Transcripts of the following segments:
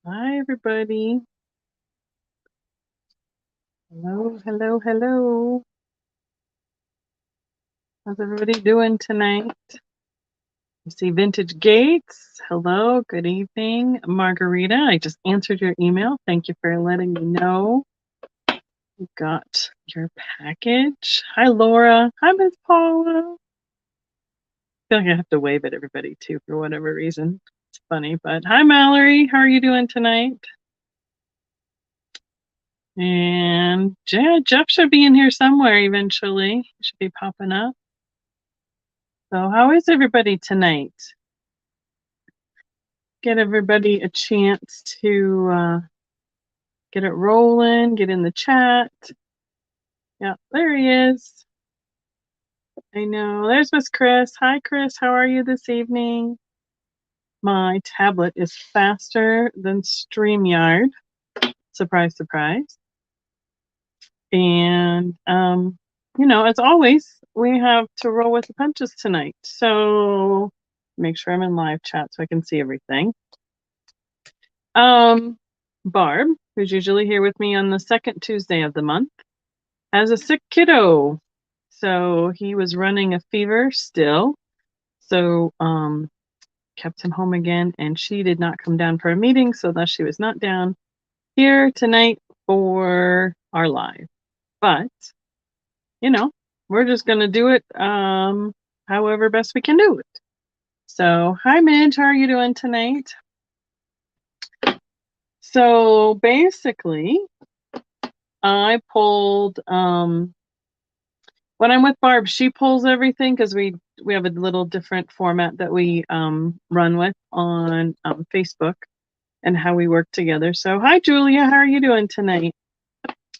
Hi, everybody. Hello, hello, hello. How's everybody doing tonight? I see Vintage Gates. Hello, good evening. Margarita, I just answered your email. Thank you for letting me know. You got your package. Hi, Laura. Hi, Miss Paula. I feel like I have to wave at everybody too for whatever reason. It's funny, but hi, Mallory. How are you doing tonight? And yeah, Jeff should be in here somewhere eventually. He should be popping up. So how is everybody tonight? Get everybody a chance to get it rolling, get in the chat. Yeah, there he is. I know. There's Miss Chris. Hi, Chris. How are you this evening? My tablet is faster than StreamYard. Surprise, surprise. And, as always, we have to roll with the punches tonight. So make sure I'm in live chat so I can see everything. Barb, who's usually here with me on the second Tuesday of the month, has a sick kiddo. So he was running a fever still. So kept him home again, and she did not come down for a meeting, so thus she was not down here tonight for our live. But, we're just gonna do it however best we can do it. So hi Midge, how are you doing tonight? So basically, I pulled when I'm with Barb, she pulls everything because we have a little different format that we run with on Facebook and how we work together. So hi Julia, how are you doing tonight?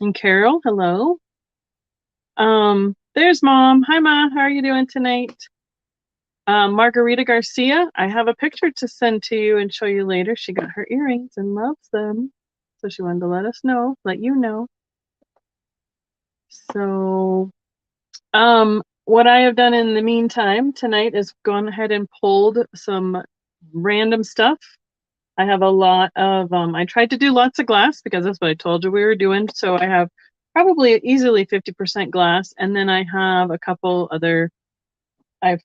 And Carol, hello. There's Mom. Hi Ma, how are you doing tonight? Margarita Garcia, I have a picture to send to you and show you later. She got her earrings and loves them. So she wanted to let you know. So, what I have done in the meantime tonight is gone ahead and pulled some random stuff. I have a lot of, I tried to do lots of glass because that's what I told you we were doing. So I have probably easily 50% glass. And then I have I have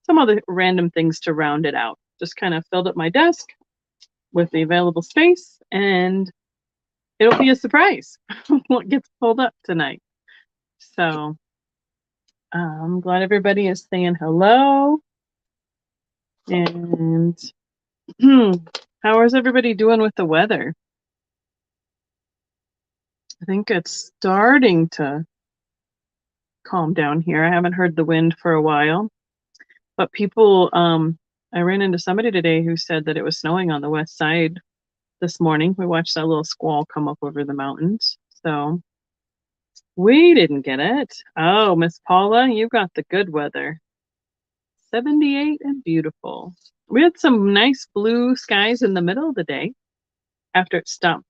some other random things to round it out. Just kind of filled up my desk with the available space, and it'll be a surprise what gets pulled up tonight. So I'm glad everybody is saying hello. And how is everybody doing with the weather? I think it's starting to calm down here. I haven't heard the wind for a while, but people, I ran into somebody today who said that it was snowing on the west side this morning. We watched that little squall come up over the mountains. So we didn't get it. Oh, Miss Paula, you got the good weather. 78 and beautiful. We had some nice blue skies in the middle of the day after it stopped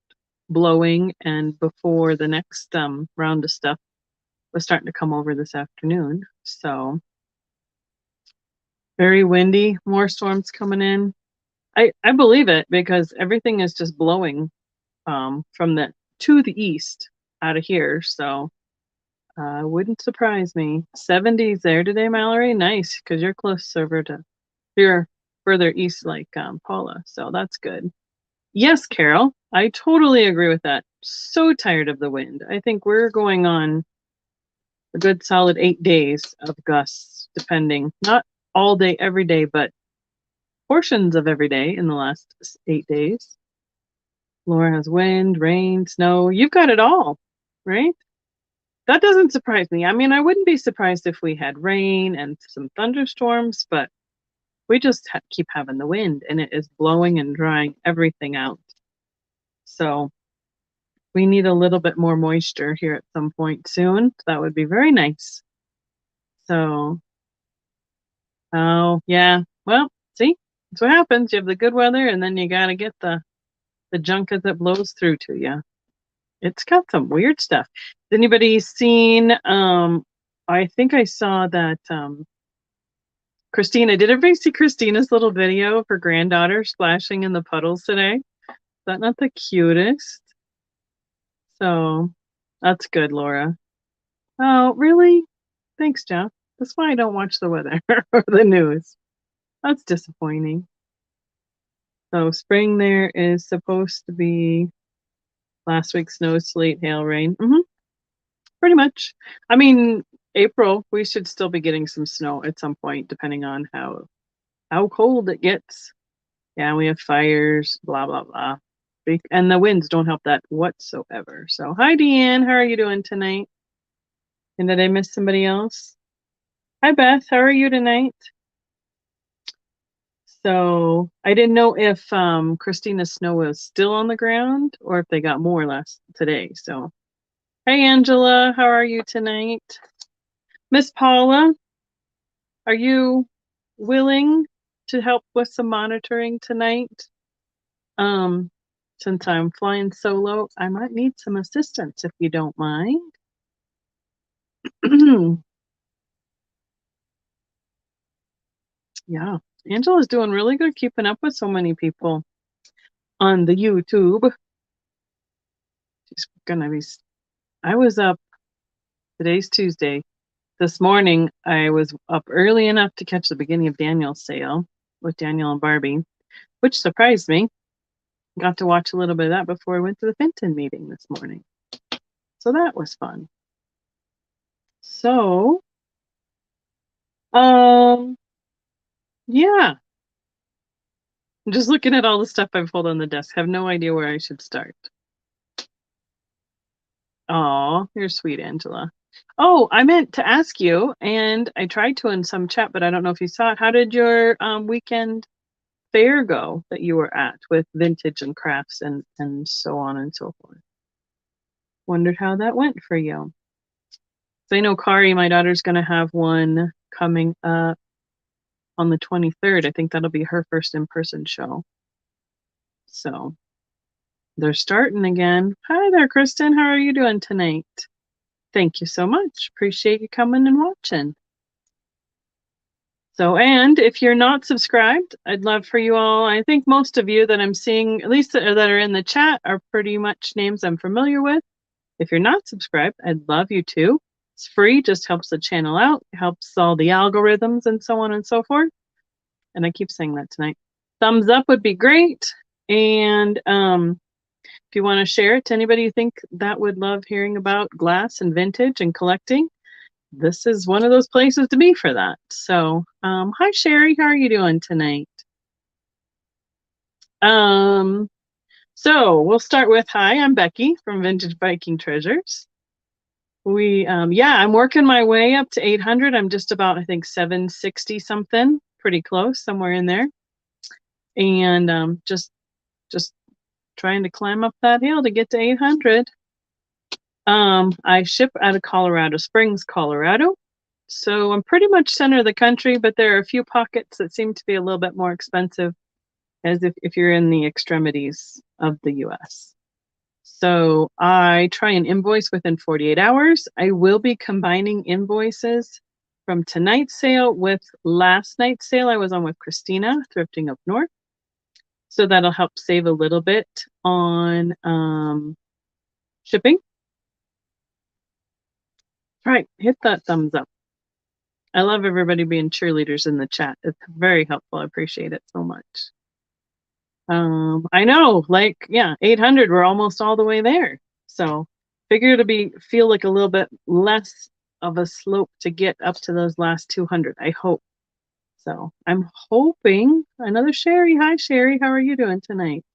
blowing and before the next round of stuff was starting to come over this afternoon. So very windy, more storms coming in. I believe it because everything is just blowing from the to the east out of here. So wouldn't surprise me. 70s there today, Mallory. Nice, because you're closer to you're further east like Paula. So that's good. Yes, Carol, I totally agree with that. So tired of the wind. I think we're going on a good solid 8 days of gusts, depending. Not all day, every day, but portions of every day in the last 8 days. Laura has wind, rain, snow. You've got it all, right? That doesn't surprise me. I mean, I wouldn't be surprised if we had rain and some thunderstorms, but we just keep having the wind and it is blowing and drying everything out. So we need a little bit more moisture here at some point soon. That would be very nice. So, oh, yeah. Well, see, that's what happens. You have the good weather and then you got to get the junk as it blows through to you. It's got some weird stuff. Has anybody seen, I think I saw that Christina, did everybody see Christina's little video of her granddaughter splashing in the puddles today? that not the cutest? So that's good, Laura. Oh, really? Thanks, Jeff. That's why I don't watch the weather or the news. That's disappointing. So spring there is supposed to be last week's snow, sleet, hail, rain. Pretty much. I mean, April, we should still be getting some snow at some point, depending on how cold it gets. Yeah, we have fires, blah, blah, blah. And the winds don't help that whatsoever. So, hi, Deanne. How are you doing tonight? And did I miss somebody else? Hi, Beth. How are you tonight? So, I didn't know if Christina's snow was still on the ground or if they got more last today. So, hey, Angela. How are you tonight? Miss Paula, are you willing to help with some monitoring tonight? Since I'm flying solo, I might need some assistance if you don't mind. Yeah, Angela's doing really good keeping up with so many people on the YouTube. She's gonna be. I was up. Today's Tuesday. This morning, I was up early enough to catch the beginning of Daniel's sale with Daniel and Barbie, which surprised me. Got to watch a little bit of that before I went to the Fenton meeting this morning. So that was fun. So, yeah. I'm just looking at all the stuff I've pulled on the desk. Have no idea where I should start. Oh, you're sweet, Angela. Oh, I meant to ask you, and I tried to in some chat, but I don't know if you saw it. How did your weekend fair go that you were at with vintage and crafts and so on and so forth? Wondered how that went for you. So I know Kari, my daughter's going to have one coming up on the 23rd. I think that'll be her first in-person show. So they're starting again. Hi there, Kristen. How are you doing tonight? Thank you so much. Appreciate you coming and watching. So, and if you're not subscribed, I'd love for you all. I think most of you that I'm seeing, at least that are in the chat, are pretty much names I'm familiar with. If you're not subscribed, I'd love you to. It's free, just helps the channel out, helps all the algorithms and so on and so forth. And I keep saying that tonight. Thumbs up would be great. And if you want to share it to anybody you think that would love hearing about glass and vintage and collecting, this is one of those places to be for that. So, hi, Sherry. How are you doing tonight? So we'll start with, hi, I'm Becky from Vintage Viking Treasures. I'm working my way up to 800. I'm just about, I think, 760 something, pretty close, somewhere in there. And just trying to climb up that hill to get to 800. I ship out of Colorado Springs, Colorado. So I'm pretty much center of the country, but there are a few pockets that seem to be a little bit more expensive, as if you're in the extremities of the US. So I try and invoice within 48 hours. I will be combining invoices from tonight's sale with last night's sale I was on with Christina, Thrifting Up North. So that'll help save a little bit on shipping. Right, hit that thumbs up. I love everybody being cheerleaders in the chat. It's very helpful. I appreciate it so much. I know, 800, we're almost all the way there. So figure to feel like a little bit less of a slope to get up to those last 200, I hope. So I'm hoping, another Sherry. Hi, Sherry. How are you doing tonight?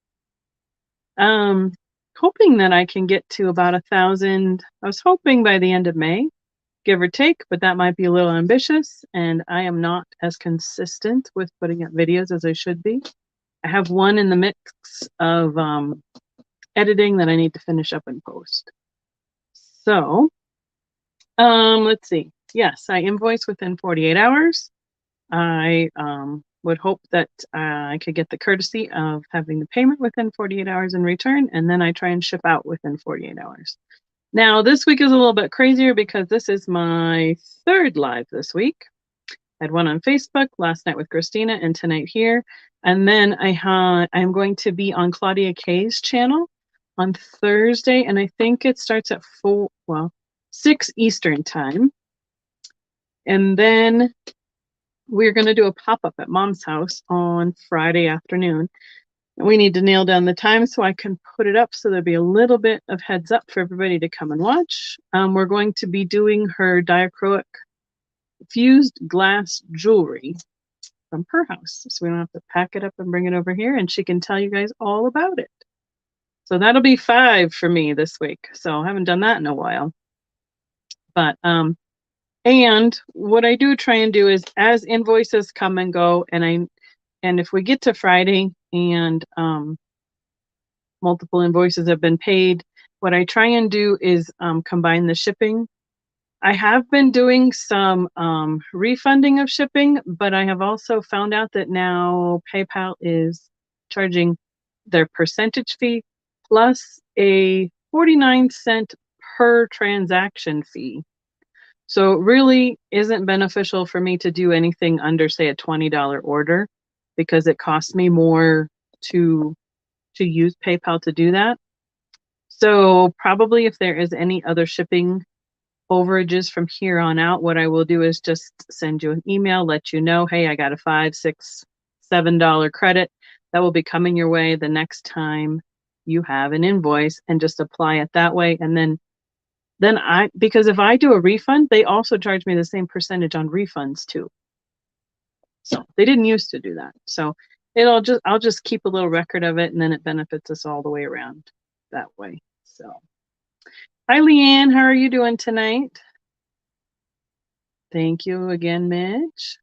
Hoping that I can get to about 1,000. I was hoping by the end of May, give or take, but that might be a little ambitious, and I am not as consistent with putting up videos as I should be. I have one in the mix of editing that I need to finish up and post. So, let's see. Yes, I invoice within 48 hours. I would hope that I could get the courtesy of having the payment within 48 hours in return, and then I try and ship out within 48 hours. Now, this week is a little bit crazier because this is my third live this week. I had one on Facebook last night with Christina and tonight here. And then I'm going to be on Claudia Kay's channel on Thursday, and I think it starts at 6 Eastern time. And then we're going to do a pop-up at Mom's house on Friday afternoon. We need to nail down the time so I can put it up so there'll be a little bit of heads up for everybody to come and watch. We're going to be doing her diachroic fused glass jewelry from her house. So we don't have to pack it up and bring it over here, and she can tell you guys all about it. So that'll be 5 for me this week. So I haven't done that in a while. But and what I do try and do is as invoices come and go, and if we get to Friday and multiple invoices have been paid, what I try and do is combine the shipping. I have been doing some refunding of shipping, but I have also found out that now PayPal is charging their percentage fee plus a 49-cent per transaction fee. So it really isn't beneficial for me to do anything under, say, a $20 order, because it costs me more to use PayPal to do that. So probably if there is any other shipping overages from here on out, what I will do is just send you an email, let you know, hey, I got a $5, $6, $7 credit that will be coming your way the next time you have an invoice, and just apply it that way. And then because if I do a refund, they also charge me the same percentage on refunds too. So they didn't used to do that. So I'll just keep a little record of it, and then it benefits us all the way around that way. So hi, Leanne, how are you doing tonight? Thank you again, Mitch.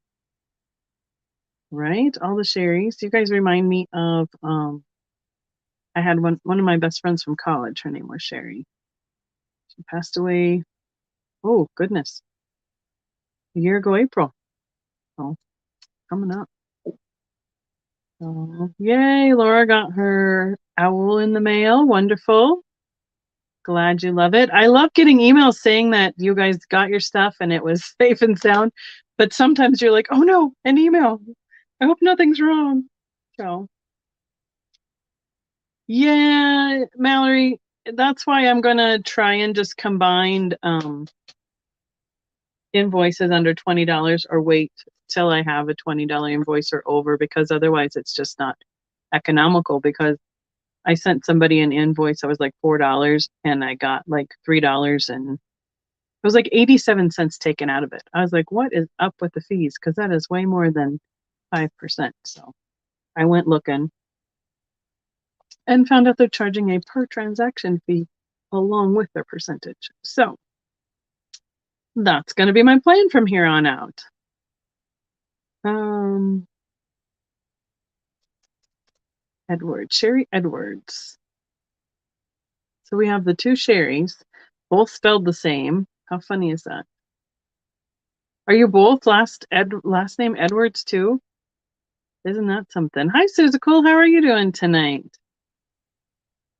Right, all the Sherrys. You guys remind me of I had one of my best friends from college. Her name was Sherry. She passed away, oh goodness, a year ago April. Oh, coming up. Oh, yay, Laura got her owl in the mail. Wonderful. Glad you love it. I love getting emails saying that you guys got your stuff and it was safe and sound, but sometimes you're like, oh no, an email. I hope nothing's wrong. So yeah, Mallory, that's why I'm gonna try and just combine invoices under $20, or wait till I have a $20 invoice or over, because otherwise it's just not economical. Because I sent somebody an invoice that was like $4 and I got like $3, and it was like 87 cents taken out of it. I was like, what is up with the fees? Because that is way more than 5%. So I went looking and found out they're charging a per transaction fee along with their percentage. So that's going to be my plan from here on out. Sherry Edwards. So we have the 2 Sherrys, both spelled the same. How funny is that? Are you both last name Edwards too? Isn't that something? Hi, Suzicool. How are you doing tonight?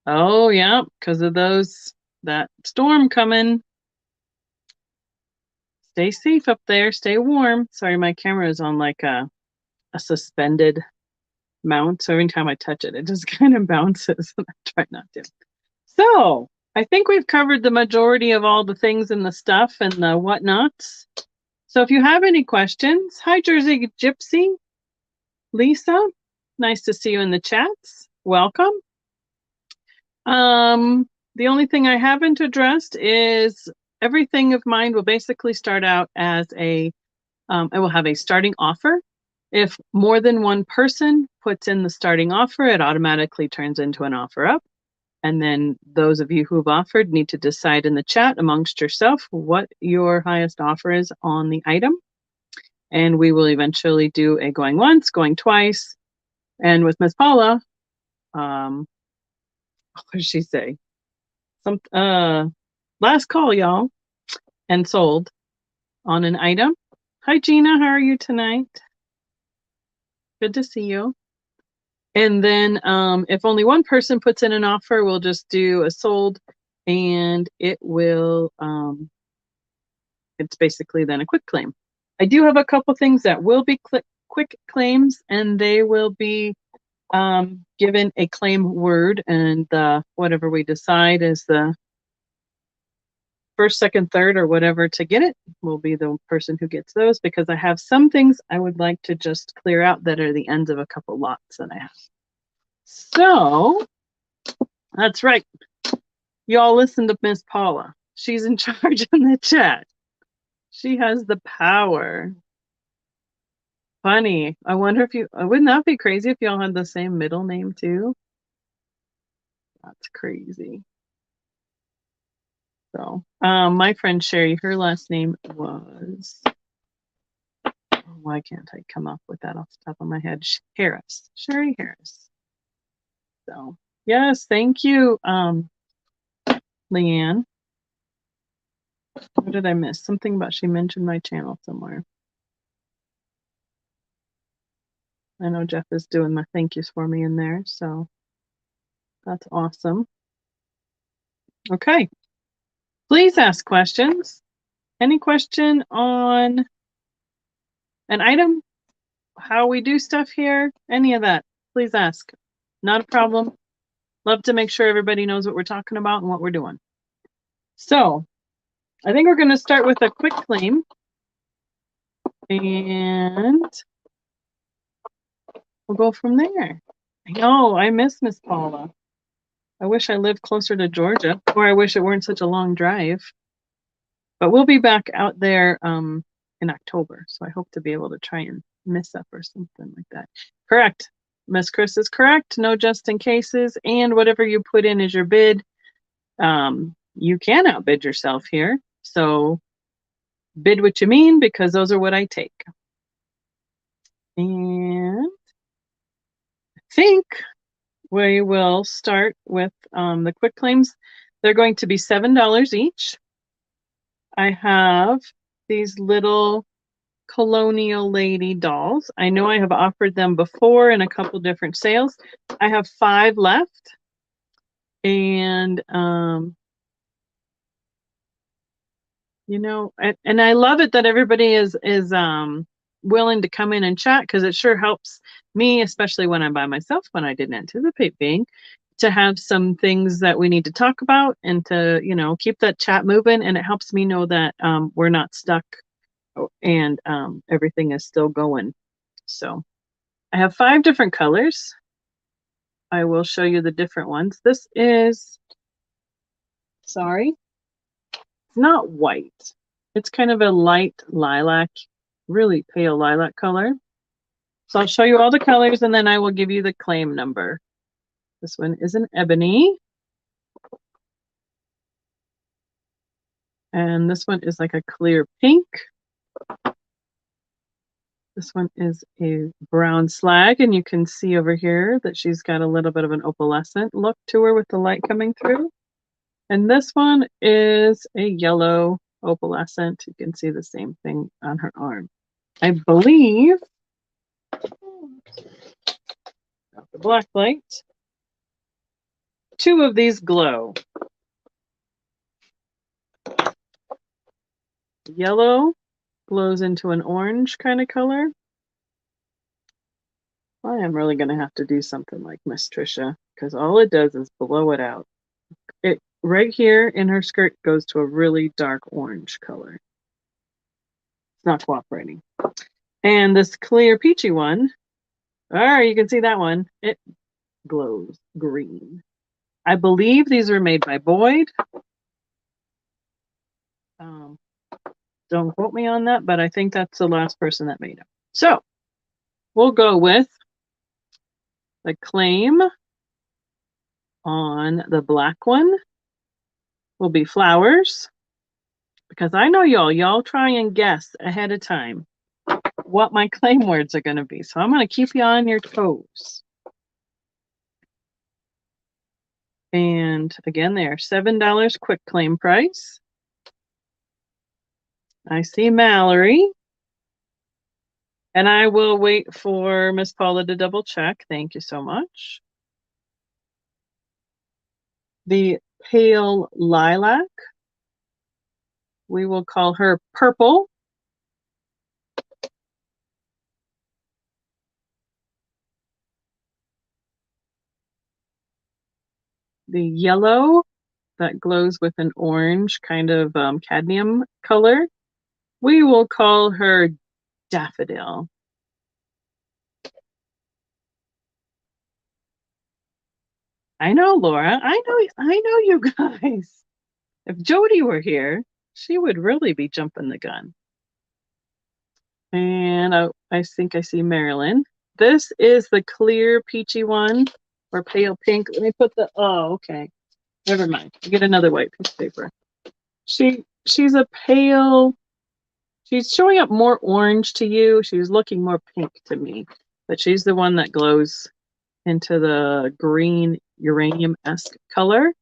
Oh yeah, because of that storm coming. Stay safe up there. Stay warm. Sorry, my camera is on like a suspended mount, so every time I touch it, it just kind of bounces. And I try not to. So I think we've covered the majority of all the things and the stuff and the whatnots. So if you have any questions, hi, Jersey Gypsy, Lisa, nice to see you in the chats. Welcome. The only thing I haven't addressed is everything of mine will basically start out as I will have a starting offer. If more than one person puts in the starting offer, it automatically turns into an offer up. And then those of you who've offered need to decide in the chat amongst yourself what your highest offer is on the item. And we will eventually do a going once, going twice. And with Miss Paula, what did she say? Last call, y'all, and sold on an item. Hi, Gina. How are you tonight? Good to see you. And then if only one person puts in an offer, we'll just do a sold, and it will, it's basically then a quick claim. I do have a couple things that will be quick claims, and they will be given a claim word, and whatever we decide is the first, second, third, or whatever to get it will be the person who gets those, because I have some things I would like to just clear out that are the ends of a couple lots that I have. So that's right. Y'all listen to Miss Paula. She's in charge in the chat. She has the power. Funny. I wonder if wouldn't that be crazy if y'all had the same middle name too? That's crazy. So, my friend Sherry, her last name was, why can't I come up with that off the top of my head? Harris, Sherry Harris. So, yes, thank you, Leanne. What did I miss? Something about she mentioned my channel somewhere. I know Jeff is doing my thank yous for me in there, so that's awesome. Okay, please ask questions. Any question on an item, how we do stuff here, any of that, please ask. Not a problem. Love to make sure everybody knows what we're talking about and what we're doing. So I think we're going to start with a quick claim. And we'll go from there. Oh, I miss Miss Paula. I wish I lived closer to Georgia, or I wish it weren't such a long drive. But we'll be back out there in October. So I hope to be able to try and miss up or something like that. Correct. Miss Chris is correct. No just in cases. And whatever you put in as your bid, you can outbid yourself here. So bid what you mean, because those are what I take. And I think we will start with the quick claims. They're going to be $7 each. I have these little colonial lady dolls. I know I have offered them before in a couple different sales. I have 5 left. And you know, and I love it that everybody is willing to come in and chat, because it sure helps me, especially when I'm by myself, when I didn't anticipate being, to have some things that we need to talk about and to, you know, keep that chat moving. And it helps me know that we're not stuck and everything is still going. So I have 5 different colors. I will show you the different ones. This is, sorry, it's not white. It's kind of a light lilac, really pale lilac color. So I'll show you all the colors and then I will give you the claim number. This one is an ebony. And this one is like a clear pink. This one is a brown slag, and you can see over here that she's got a little bit of an opalescent look to her with the light coming through. And this one is a yellow opalescent. You can see the same thing on her arm. I believe, got the black light, 2 of these glow. Yellow glows into an orange kind of color. I am really going to have to do something like Miss Trisha, because all it does is blow it out. It right here in her skirt goes to a really dark orange color. It's not cooperating. And this clear peachy one, you can see that one. It glows green. I believe these were made by Boyd. Don't quote me on that, but I think that's the last person that made them. So we'll go with the claim on the black one will be flowers, because I know y'all try and guess ahead of time what my claim words are going to be. So I'm going to keep you on your toes. And again, they are $7 quick claim price. I see Mallory. And I will wait for Miss Paula to double check. Thank you so much. The pale lilac, we will call her purple. the yellow that glows with an orange kind of cadmium color, we will call her Daffodil. I know, Laura. I know you guys. If Jody were here, she would really be jumping the gun. And I think I see Marilyn. This is the clear peachy one or pale pink. Let me put the, oh, okay. Never mind. I get another white piece of paper. She's a pale, she's showing up more orange to you. She's looking more pink to me, but she's the one that glows into the green uranium-esque color.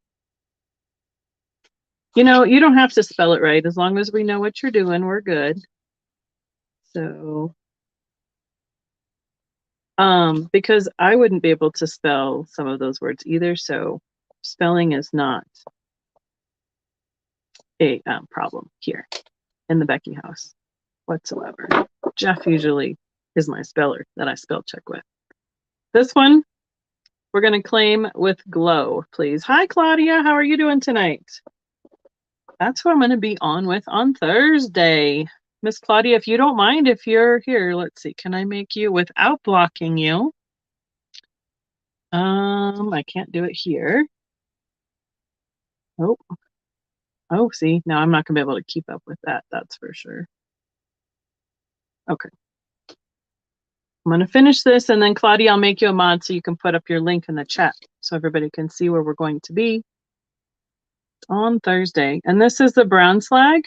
You know, you don't have to spell it right. As long as we know what you're doing, we're good. So, because I wouldn't be able to spell some of those words either, so spelling is not a problem here in the Becky house whatsoever. Jeff usually is my speller that I spell check with. This one, we're going to claim with glow, please. Hi, Claudia. How are you doing tonight? That's what I'm going to be on with on Thursday. Miss Claudia, if you don't mind, if you're here, let's see, can I make you without blocking you? I can't do it here. Oh, see, now I'm not gonna be able to keep up with that, that's for sure. Okay. I'm gonna finish this, and then Claudia, I'll make you a mod so you can put up your link in the chat so everybody can see where we're going to be on Thursday. And this is the brown slag,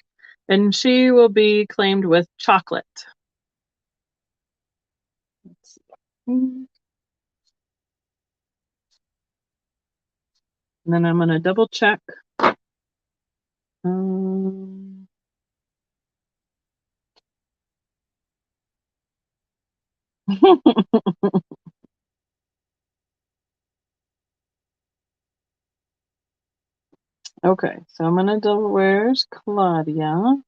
and she will be claimed with chocolate. Let's see. And then I'm gonna double check. Okay, so I'm gonna double, where's Claudia?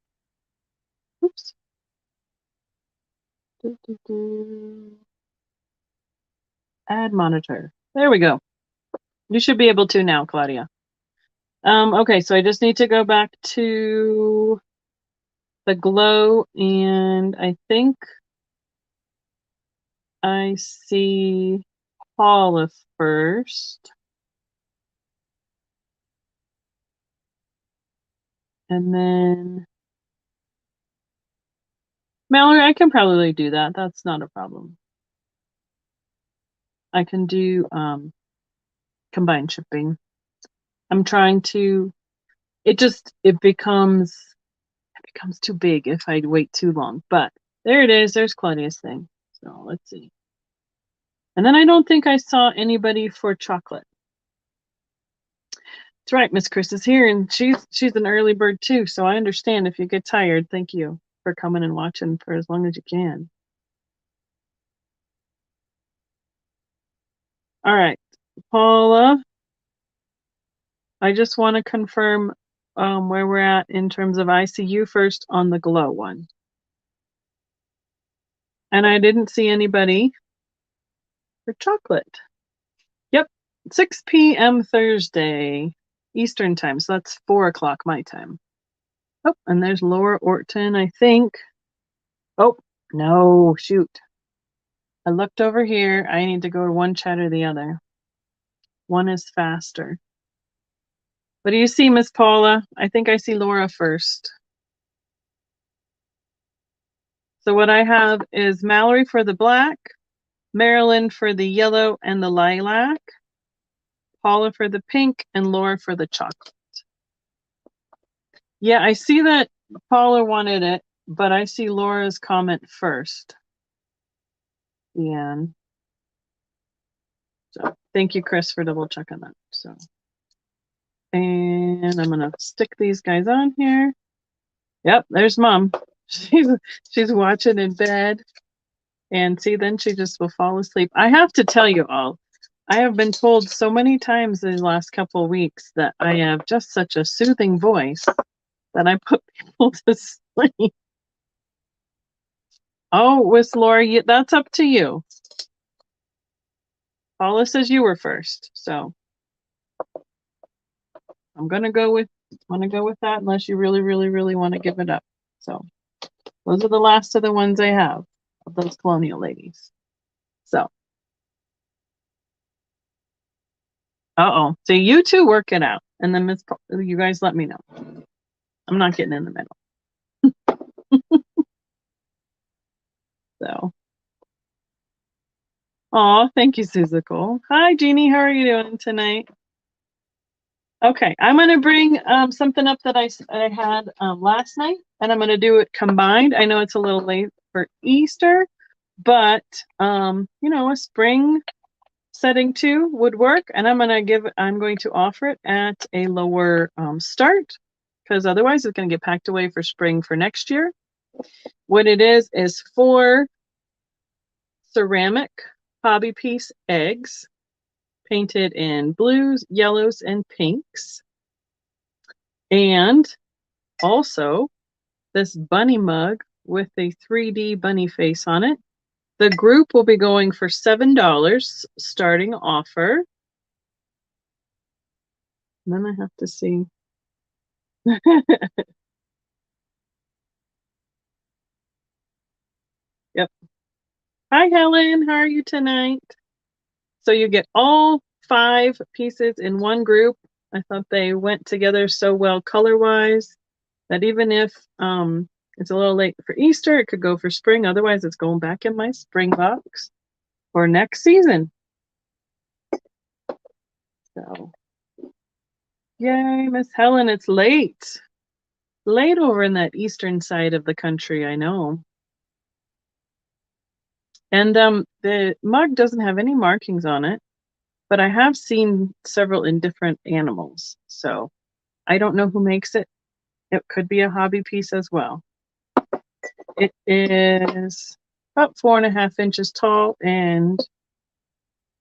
Oops. Add monitor. There we go. You should be able to now, Claudia. Okay, so I just need to go back to the glow, and I think I see Paula first. And then Mallory, I can probably do that. That's not a problem. I can do combined shipping. I'm trying to, it becomes too big if I wait too long. But there it is. There's Claudia's thing. So let's see. And then I don't think I saw anybody for chocolate. That's right. Miss Chris is here, and she's an early bird too. So I understand if you get tired. Thank you for coming and watching for as long as you can. All right, Paula. I just want to confirm where we're at in terms of I see you first on the glow one. And I didn't see anybody for chocolate. Yep, 6 p.m. Thursday Eastern time. So that's 4 o'clock my time. Oh, and there's Laura Orton, I think. Oh, no, shoot. I looked over here. I need to go to one chat or the other. One is faster. What do you see, Miss Paula? I think I see Laura first. So what I have is Mallory for the black, Marilyn for the yellow and the lilac, Paula for the pink, and Laura for the chocolate. Yeah, I see that Paula wanted it, but I see Laura's comment first. Yeah. So thank you, Chris, for double checking that. So, and I'm gonna stick these guys on here. Yep, there's Mom. She's watching in bed, and see, then she just will fall asleep. I have to tell you all, I have been told so many times in the last couple of weeks that I have just such a soothing voice that I put people to sleep. Oh, Miss Laura, that's up to you. Paula says you were first, so. I'm gonna go with that unless you really, really, really want to give it up. So those are the last of the ones I have of those colonial ladies. So so you two work it out, and then you guys let me know. I'm not getting in the middle. So, thank you, Suzical. Hi, Jeannie. How are you doing tonight? Okay, I'm gonna bring something up that I had last night, and I'm gonna do it combined. I know it's a little late for Easter, but a spring setting 2 would work, and I'm going to offer it at a lower start, because otherwise it's going to get packed away for spring for next year. What it is 4 ceramic hobby piece eggs painted in blues, yellows, and pinks, and also this bunny mug with a 3D bunny face on it. The group will be going for $7 starting offer. And then I have to see. Yep. Hi, Helen. How are you tonight? So you get all 5 pieces in one group. I thought they went together so well color-wise that even if it's a little late for Easter, it could go for spring. Otherwise, it's going back in my spring box for next season. So, yay, Miss Helen, it's late. Late over in that eastern side of the country, I know. And the mug doesn't have any markings on it, but I have seen several in different animals. So I don't know who makes it. It could be a hobby piece as well. It is about 4.5 inches tall and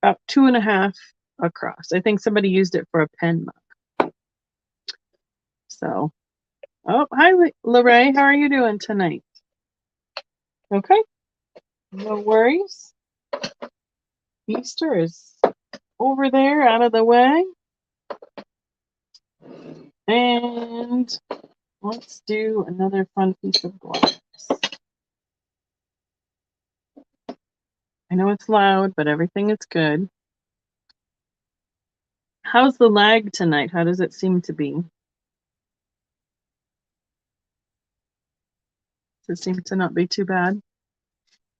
about 2.5 across. I think somebody used it for a pen mug. So, hi, Lorraine. How are you doing tonight? Okay. No worries. Easter is over there, out of the way. And let's do another fun piece of glass. I know it's loud, but everything is good. How's the lag tonight? How does it seem to be? Does it seem to not be too bad?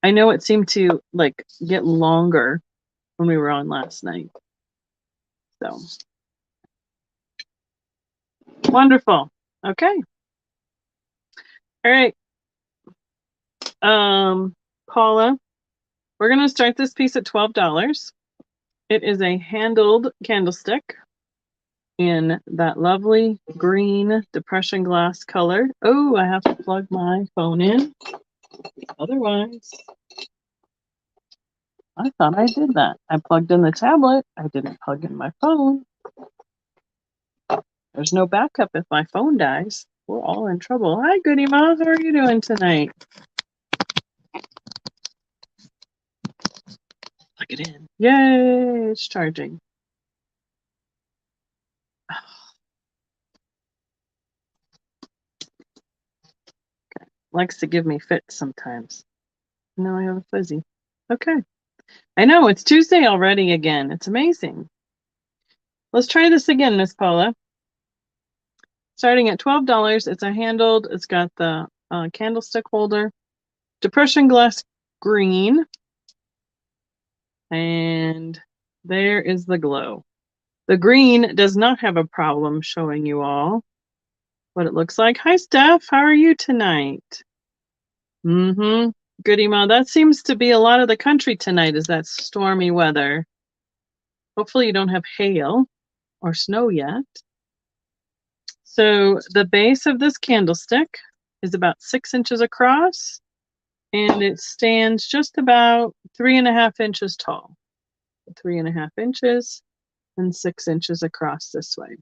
I know it seemed to get longer when we were on last night. So wonderful. Okay. All right. Paula, we're gonna start this piece at $12. It is a handled candlestick in that lovely green depression glass color. Oh, I have to plug my phone in. Otherwise, I thought I did that. I plugged in the tablet. I didn't plug in my phone. There's no backup if my phone dies. We're all in trouble. Hi, Goody Ma. How are you doing tonight? Plug it in. Yay, it's charging. Okay. Likes to give me fits sometimes. Now I have a fuzzy. Okay. I know, it's Tuesday already again. It's amazing. Let's try this again, Miss Paula. Starting at $12, it's a handled, it's got the candlestick holder, depression glass green, and there is the glow. The green does not have a problem showing you all what it looks like. Hi, Steph. How are you tonight? Goody Ma. That seems to be a lot of the country tonight, is that stormy weather. Hopefully you don't have hail or snow yet. So the base of this candlestick is about 6 inches across, and it stands just about 3.5 inches tall. 3.5 inches and 6 inches across this way.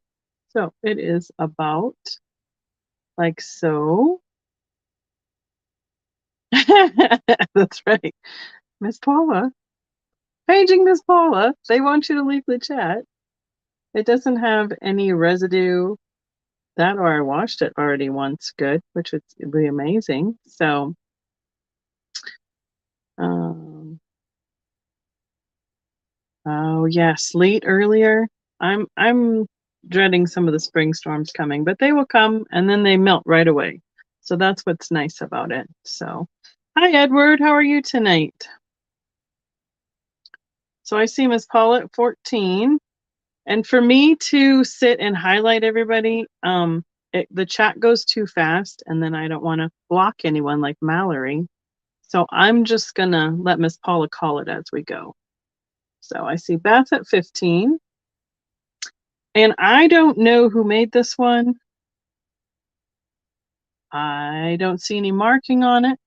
So it is about like so. That's right. Miss Paula. Paging Miss Paula. They want you to leave the chat. It doesn't have any residue. That or I washed it already once good, which would be amazing. So, oh yeah, sleet earlier. I'm dreading some of the spring storms coming, but they will come and then they melt right away. So that's what's nice about it. So, hi Edward, how are you tonight? So I see Miss Paula at 14. And for me to sit and highlight everybody, the chat goes too fast, and then I don't want to block anyone like Mallory. So I'm just gonna let Miss Paula call it as we go. So I see Beth at 15. And I don't know who made this one. I don't see any marking on it.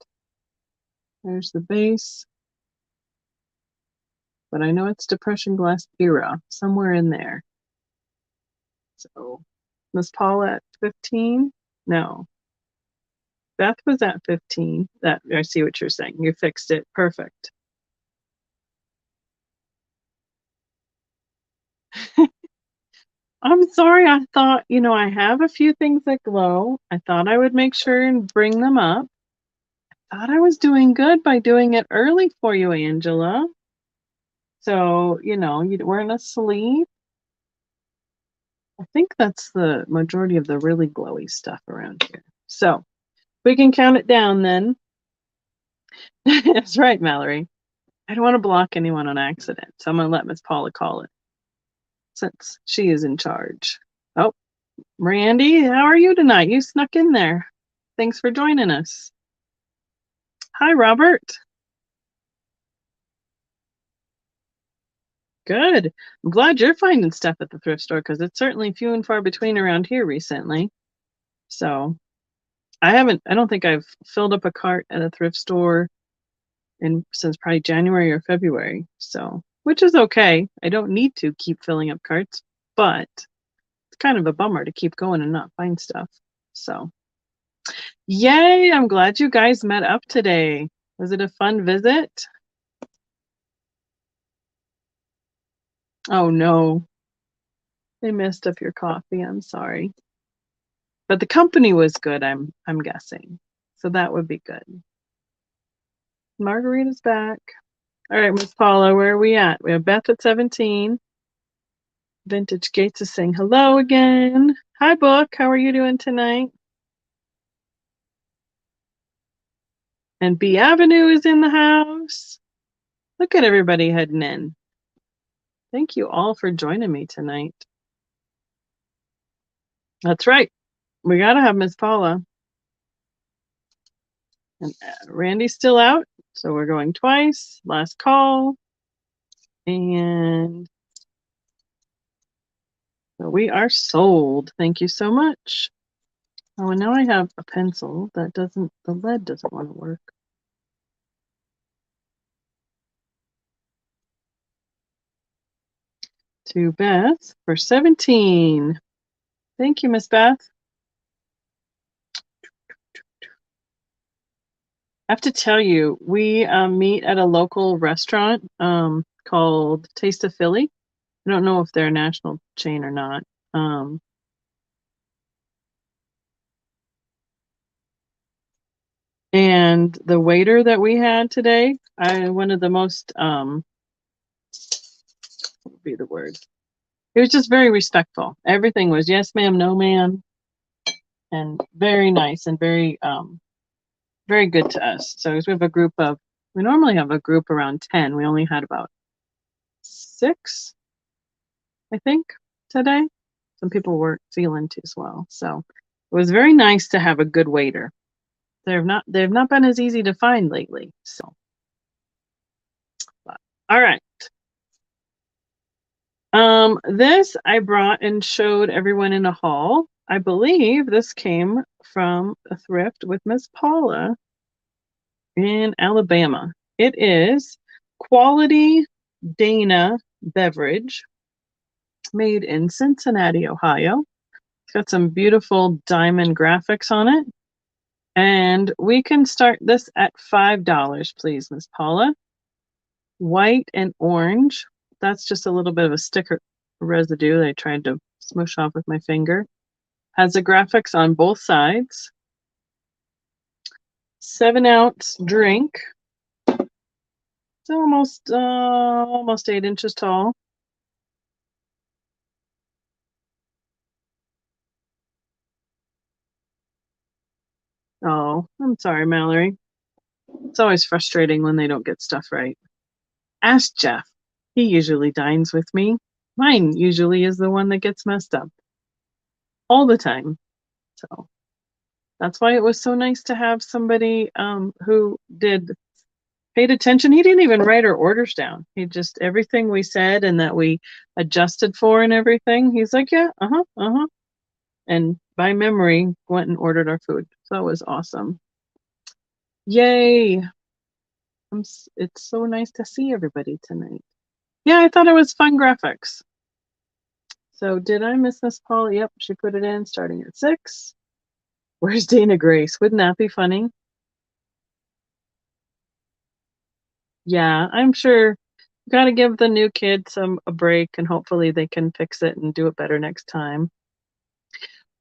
There's the base. But I know it's Depression Glass era, somewhere in there. So Miss Paula at 15? No. Beth was at 15. That I see what you're saying. You fixed it. Perfect. I'm sorry. I thought, I have a few things that glow. I thought I would make sure and bring them up. I thought I was doing good by doing it early for you, Angela. So, you weren't asleep. I think that's the majority of the really glowy stuff around here. So we can count it down then. That's right, Mallory. I don't want to block anyone on accident, so I'm going to let Miss Paula call it since she is in charge. Oh, Randy, how are you tonight? You snuck in there. Thanks for joining us. Hi, Robert. Good. I'm glad you're finding stuff at the thrift store because it's certainly few and far between around here recently. So I don't think I've filled up a cart at a thrift store since probably January or February. So, which is okay. I don't need to keep filling up carts, but it's kind of a bummer to keep going and not find stuff. So, yay! I'm glad you guys met up today. Was it a fun visit? Oh no. They messed up your coffee. I'm sorry. But the company was good, I'm guessing. So that would be good. Margarita's back. All right, Miss Paula, where are we at? We have Beth at 17. Vintage Gates is saying hello again. Hi, Book. How are you doing tonight? And B Avenue is in the house. Look at everybody heading in. Thank you all for joining me tonight. That's right. We got to have Miss Paula. And Randy's still out, so we're going twice. Last call. And so we are sold. Thank you so much. Oh, and now I have a pencil that the lead doesn't want to work. To Beth for 17. Thank you, Miss Beth. I have to tell you, we meet at a local restaurant called Taste of Philly. I don't know if they're a national chain or not. And the waiter that we had today, one of the most, what would be the word? It was just very respectful. Everything was yes, ma'am, no, ma'am, and very nice and very, very good to us. So we have we normally have a group around 10. We only had about 6, I think, today. Some people weren't feeling too well. So it was very nice to have a good waiter. They've not been as easy to find lately. So, all right. This I brought and showed everyone in a haul. I believe this came from a thrift with Miss Paula in Alabama. It is Quality Dana Beverage, made in Cincinnati, Ohio. It's got some beautiful diamond graphics on it. And we can start this at $5, please, Miss Paula. White and orange. That's just a little bit of a sticker. residue that I tried to smush off with my finger. Has the graphics on both sides. 7-ounce drink. It's almost 8 inches tall. Oh, I'm sorry, Mallory. It's always frustrating when they don't get stuff right. Ask Jeff. He usually dines with me. Mine usually is the one that gets messed up. All the time. So that's why it was so nice to have somebody who paid attention. He didn't even write our orders down. He just, everything we said and that we adjusted for and everything, he's like, yeah, and by memory went and ordered our food. So that was awesome. Yay. It's so nice to see everybody tonight. Yeah, I thought it was fun graphics. So did I miss Miss Paula? Yep, she put it in starting at 6. Where's Dana Grace? Wouldn't that be funny? Yeah, I'm sure. Got to give the new kids a break, and hopefully they can fix it and do it better next time.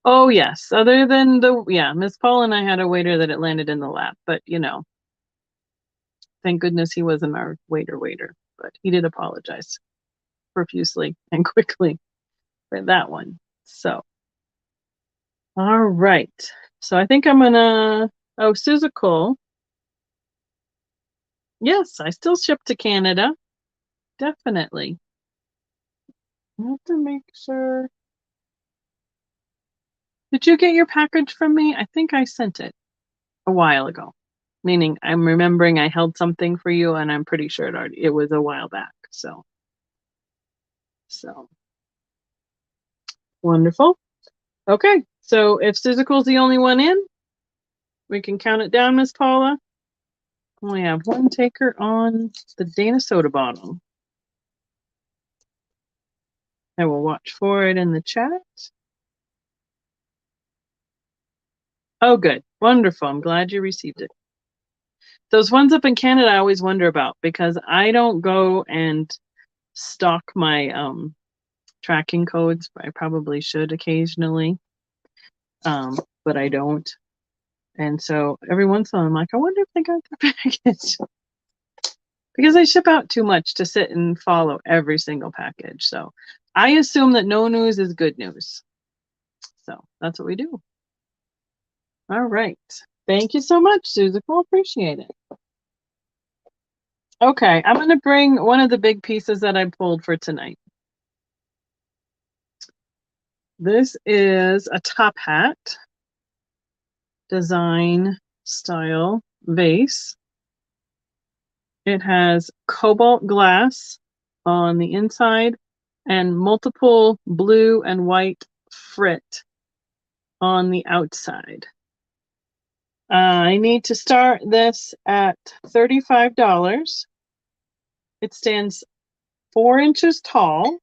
Oh yes, other than Miss Paul and I had a waiter that it landed in the lap, but thank goodness he wasn't our waiter, but he did apologize profusely and quickly for that one. So, all right. So I think I'm gonna, Suzical. Yes, I still ship to Canada. Definitely. I have to make sure. Did you get your package from me? I think I sent it a while ago. Meaning I'm remembering I held something for you and I'm pretty sure it was a while back. So wonderful. Okay, so if Suzical's the only one in, we can count it down, Miss Paula. We have one taker on the Dana soda bottle. I will watch for it in the chat. Oh, good. Wonderful. I'm glad you received it. Those ones up in Canada, I always wonder about because I don't go and stock my tracking codes. I probably should occasionally, but I don't. And so every once in a while, I'm like, I wonder if they got their package. Because I ship out too much to sit and follow every single package. So I assume that no news is good news. So that's what we do. All right. Thank you so much, Susan. We'll appreciate it. Okay, I'm going to bring one of the big pieces that I pulled for tonight. This is a top hat design style vase. It has cobalt glass on the inside and multiple blue and white frit on the outside. I need to start this at $35. It stands 4 inches tall,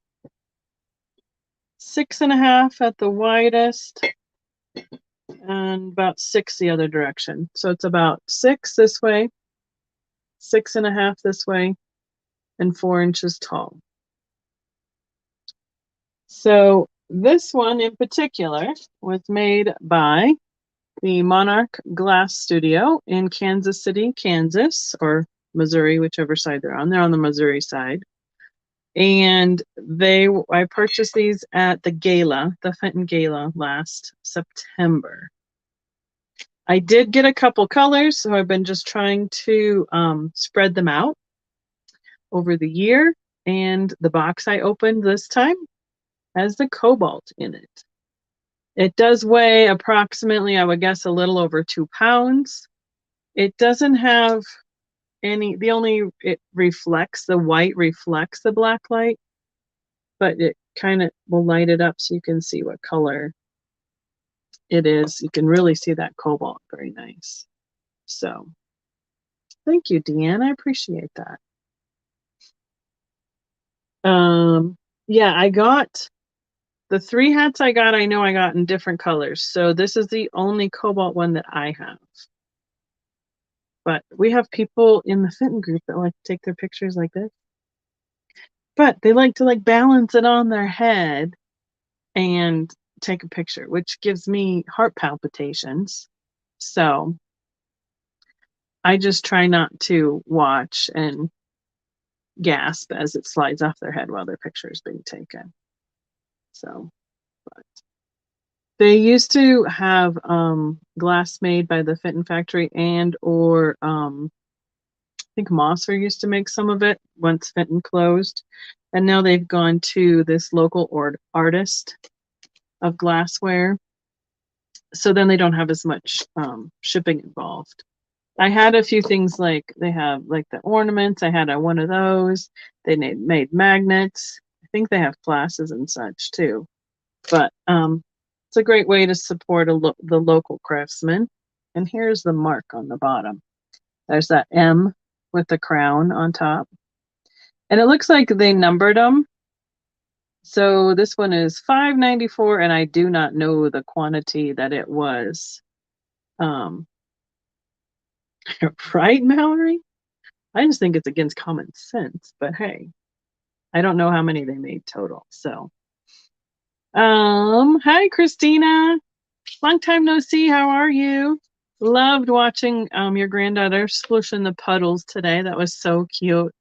6.5 at the widest, and about 6 the other direction. So it's about 6 this way, 6.5 this way, and 4 inches tall. So this one in particular was made by the Monarch Glass Studio in Kansas City, Kansas, or Missouri, whichever side they're on. They're on the Missouri side. And I purchased these at the gala, the Fenton gala last September. I did get a couple colors, so I've been just trying to spread them out over the year. And the box I opened this time has the cobalt in it. It does weigh approximately, I would guess, a little over 2 pounds. It doesn't have it reflects, the white reflects the black light, but it kind of will light it up so you can see what color it is. You can really see that cobalt very nice. So thank you, Deanne. I appreciate that. Yeah, I got the 3 hats I got in different colors. So this is the only cobalt one that I have. But we have people in the Fenton group that like to take their pictures like this. but they like to like balance it on their head and take a picture, which gives me heart palpitations. So I just try not to watch and gasp as it slides off their head while their picture is being taken. So, but they used to have glass made by the Fenton factory and or I think Mosser used to make some of it once Fenton closed. And now they've gone to this local artist of glassware. So then they don't have as much shipping involved. I had a few things like they have like the ornaments. I had one of those. They made magnets. I think they have glasses and such too. But it's a great way to support the local craftsman. And here's the mark on the bottom. There's that M with the crown on top. And it looks like they numbered them. So this one is $5.94, and I do not know the quantity that it was. Right, Mallory? I just think it's against common sense, but hey, I don't know how many they made total. So, hi, Christina. Long time no see. How are you? Loved watching your granddaughter slushing the puddles today. That was so cute.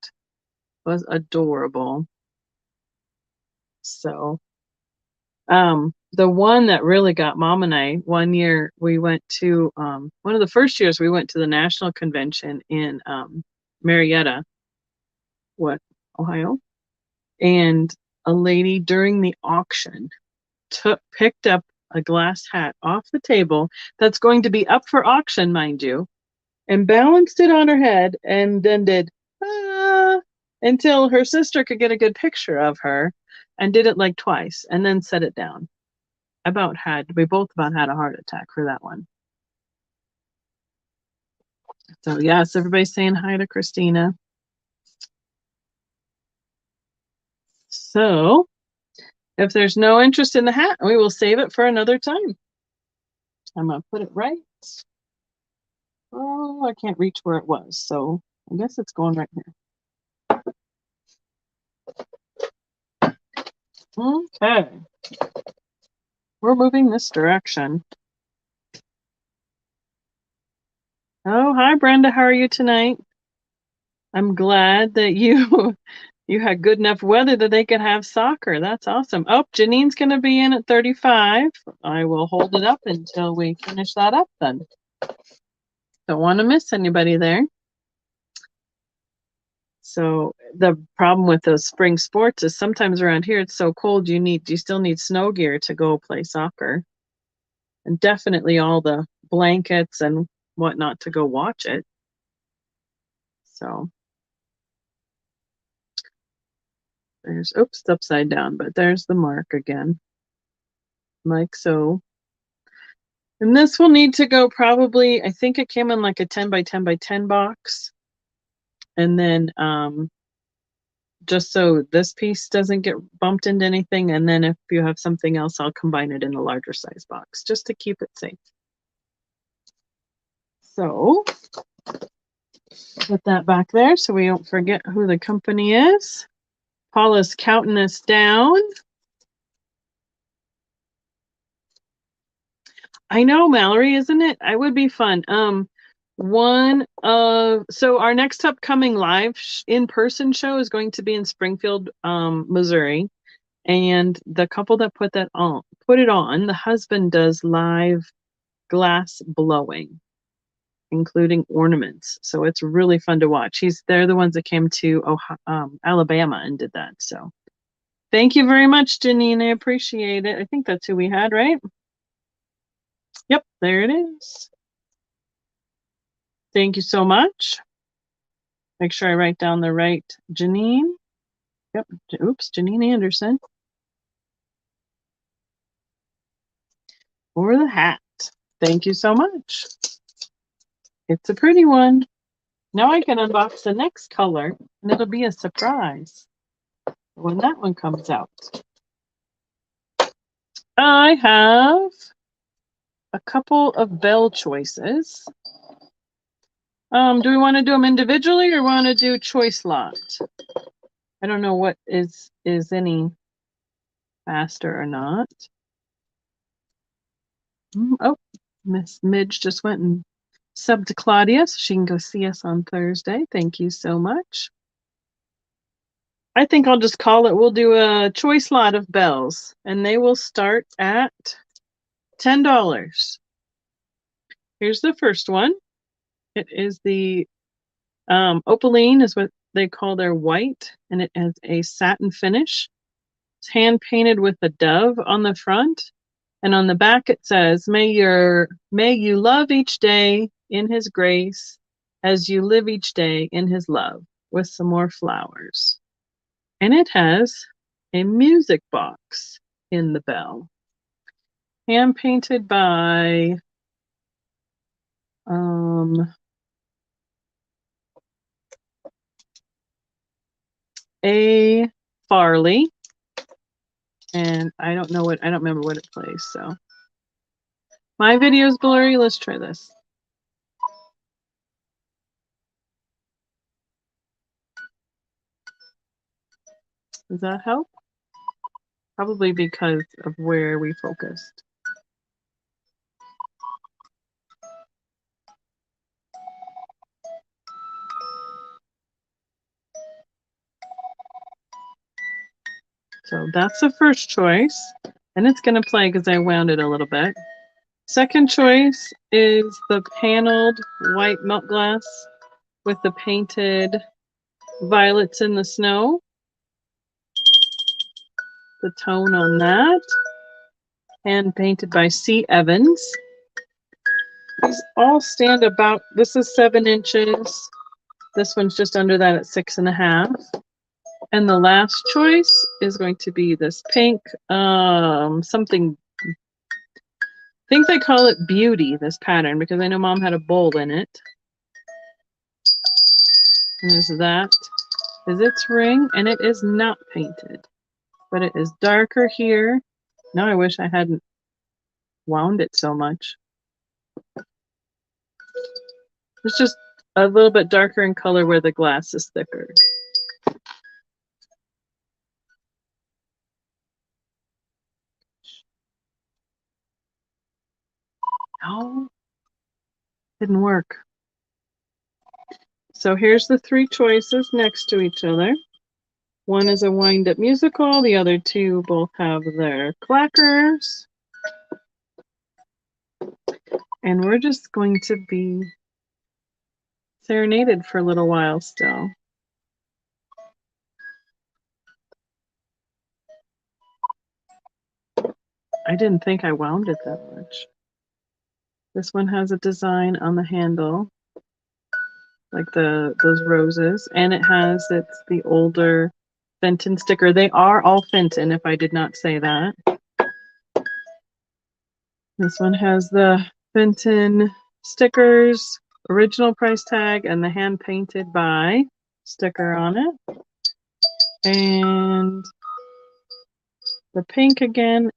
It was adorable. So, the one that really got Mom and I, one year we went to one of the first years we went to the national convention in Marietta, Ohio, and a lady during the auction picked up a glass hat off the table that's going to be up for auction, mind you, and balanced it on her head and then did until her sister could get a good picture of her, and did it like twice and then set it down. We both about had a heart attack for that one. So yes, everybody's saying hi to Christina. So if there's no interest in the hat, we will save it for another time. I'm gonna put it right. Oh, I can't reach where it was, so I guess it's going right here. Okay. We're moving this direction. Oh, hi Brenda, how are you tonight? I'm glad that you you had good enough weather that they could have soccer. That's awesome. Oh, Janine's gonna be in at 35. I will hold it up until we finish that up then. Don't want to miss anybody there. So the problem with those spring sports is sometimes around here it's so cold you still need snow gear to go play soccer. And definitely all the blankets and whatnot to go watch it. So there's, oops, it's upside down, but there's the mark again, like so. And this will need to go probably, I think it came in like a 10 by 10 by 10 box. And then just so this piece doesn't get bumped into anything. And then if you have something else, I'll combine it in a larger size box just to keep it safe. So put that back there so we don't forget who the company is. Paula's counting us down. I know, Mallory, isn't it? It would be fun. So our next upcoming live in-person show is going to be in Springfield, Missouri. And the couple that put it on, the husband does live glass blowing, including ornaments. So it's really fun to watch. They're the ones that came to Alabama and did that. So thank you very much, Janine. I appreciate it. I think that's who we had, right? Yep, there it is. Thank you so much. Make sure I write down the right Janine. Yep, oops, Janine Anderson. For the hat. Thank you so much. It's a pretty one. Now I can unbox the next color, and it'll be a surprise when that one comes out. I have a couple of bell choices. Do we want to do them individually or want to do choice lot? I don't know what is any faster or not. Oh, Miss Midge just went and subbed to Claudia so she can go see us on Thursday. Thank you so much. I think I'll just call it. We'll do a choice lot of bells, and they will start at $10. Here's the first one. It is the opaline is what they call their white, and it has a satin finish. It's hand painted with a dove on the front, and on the back it says, may you love each day in his grace as you live each day in his love," with some more flowers. And it has a music box in the bell. Hand painted by A. Farley. And I don't remember what it plays, so. My video's blurry, let's try this. Does that help? Probably because of where we focused. So that's the first choice, and it's going to play because I wound it a little bit. Second choice is the paneled white milk glass with the painted violets in the snow. The tone on that, hand painted by C. Evans. These all stand about, this is 7 inches. This one's just under that at 6.5. And the last choice is going to be this pink, something, I think they call it Beauty, this pattern, because I know Mom had a bowl in it. And there's that is its ring, and it is not painted, but it is darker here. Now I wish I hadn't wound it so much. It's just a little bit darker in color where the glass is thicker. No, didn't work. So here's the 3 choices next to each other. One is a wind-up musical. The other 2 both have their clackers. And we're just going to be serenaded for a little while still. I didn't think I wound it that much. This one has a design on the handle, like those roses, and it has the older Fenton sticker. They are all Fenton, if I did not say that. This one has the Fenton stickers, original price tag, and the hand painted by sticker on it. And the pink again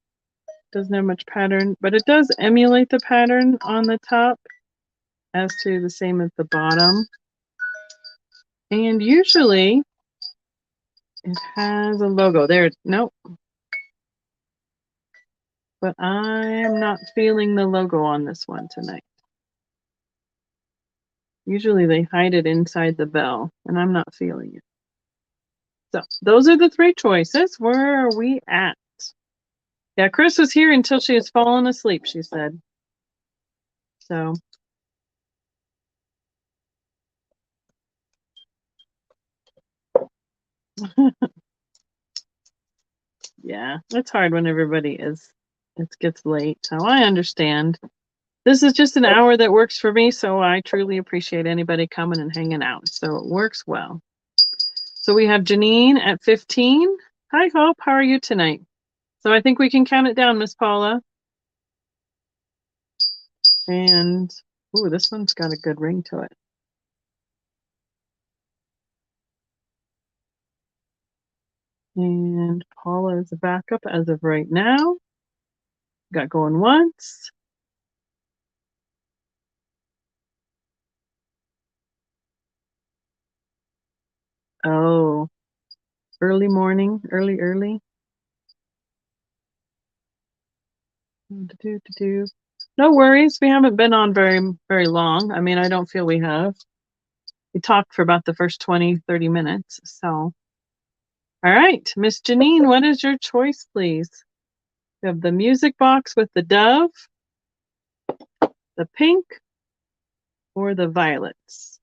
doesn't have much pattern, but it does emulate the pattern on the top as to the same as the bottom. And usually it has a logo there. Nope. But I am not feeling the logo on this one tonight. Usually they hide it inside the bell, and I'm not feeling it. So those are the 3 choices. Where are we at? Yeah, Chris was here until she has fallen asleep, she said. So. Yeah, it's hard when it gets late. So I understand. This is just an hour that works for me, so I truly appreciate anybody coming and hanging out. So it works well. So we have Janine at 15. Hi, Hope. How are you tonight? So I think we can count it down, Miss Paula. And, ooh, this one's got a good ring to it. And Paula is a backup as of right now. Got going once. Oh, Early morning, early. No worries. We haven't been on very long. I mean, I don't feel we have. We talked for about the first 20, 30 minutes. So, all right, Miss Janine, what is your choice, please? We have the music box with the dove, the pink, or the violets.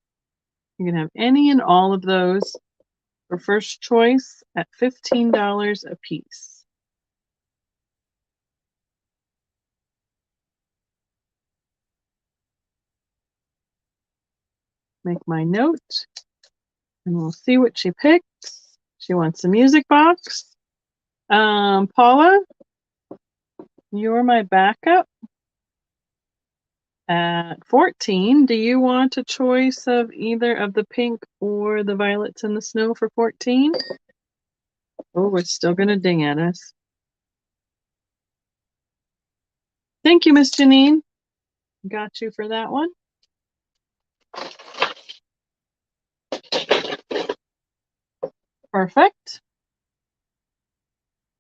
You can have any and all of those for first choice at $15 a piece. Make my note, and we'll see what she picks. She wants the music box. Paula, you're my backup at 14. Do you want a choice of either of the pink or the violets in the snow for 14? Oh, it's still going to ding at us. Thank you, Miss Janine. Got you for that one. Perfect.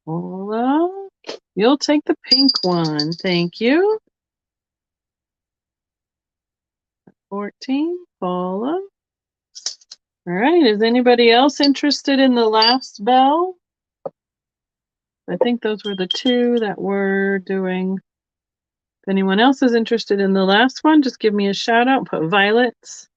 Paula, you'll take the pink one. Thank you. 14, Paula. All right, is anybody else interested in the last bell? I think those were the two that we're doing. If anyone else is interested in the last one, just give me a shout out, put violets.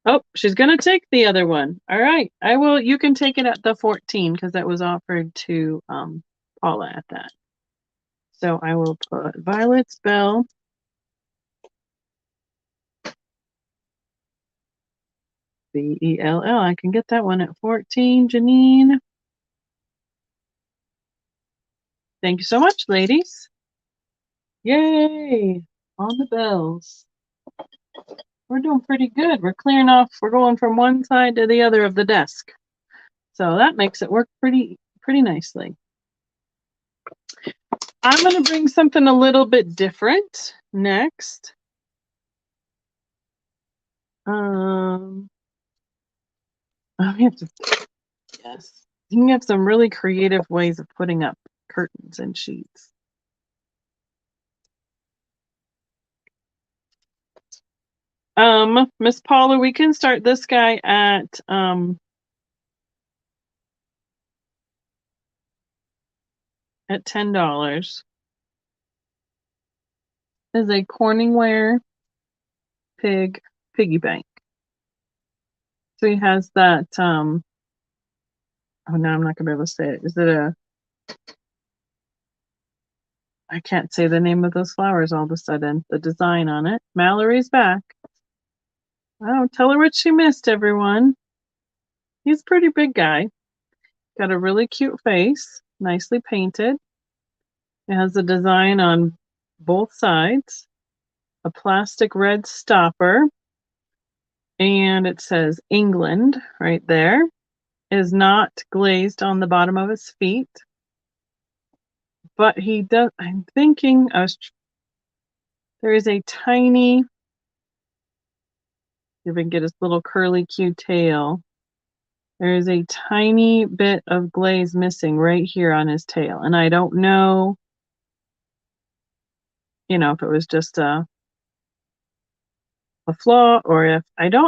Oh, she's gonna take the other one. All right, I will. You can take it at the 14 because that was offered to Paula at that. So I will put Violet's bell. Bell. I can get that one at 14. Janine. Thank you so much, ladies. Yay! On the bells. We're doing pretty good. We're clearing off. We're going from one side to the other of the desk. So that makes it work pretty nicely. I'm going to bring something a little bit different next. Yes. You can have some really creative ways of putting up curtains and sheets. Miss Paula, we can start this guy at $10. Is a Corningware piggy bank. So he has that oh no, I'm not gonna be able to say it. Is it I can't say the name of those flowers all of a sudden. The design on it. Mallory's back. Oh, tell her what she missed, everyone. He's a pretty big guy. Got a really cute face, nicely painted. It has a design on both sides, a plastic red stopper, and it says England right there. It is not glazed on the bottom of his feet, but he does. I'm thinking there is a tiny, if we can get his little curly cute tail. There is a tiny bit of glaze missing right here on his tail, and I don't know, if it was just a flaw or if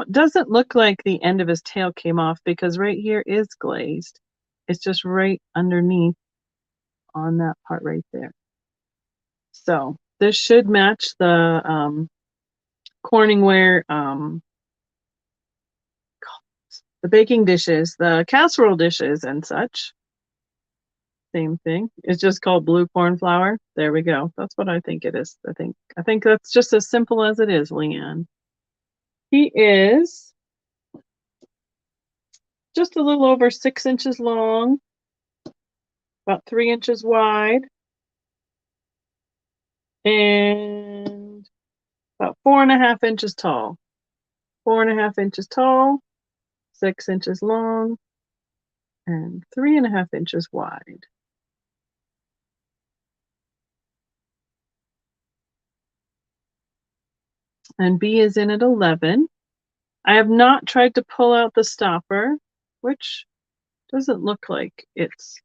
doesn't look like the end of his tail came off because right here is glazed. It's just right underneath on that part right there. So this should match the Corningware, the baking dishes, the casserole dishes and such. Same thing. It's just called blue cornflower. There we go. That's what I think it is. I think that's just as simple as it is, Leanne. He is just a little over 6 inches long, about 3 inches wide, and about 4.5 inches tall. 4.5 inches tall, 6 inches long, and 3.5 inches wide. And B is in at 11. I have not tried to pull out the stopper, which Doesn't look like it's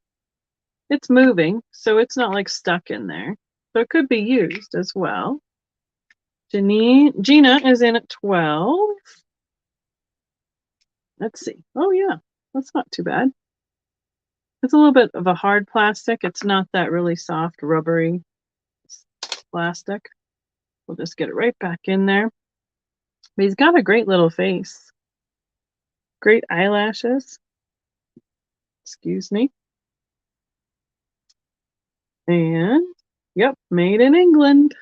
moving, so it's not like stuck in there. So it could be used as well. Gina is in at 12. Let's see. Oh yeah, that's not too bad. It's a little bit of a hard plastic. It's not that really soft, rubbery plastic. We'll just get it right back in there. But he's got a great little face. Great eyelashes. Excuse me. And, yep, made in England.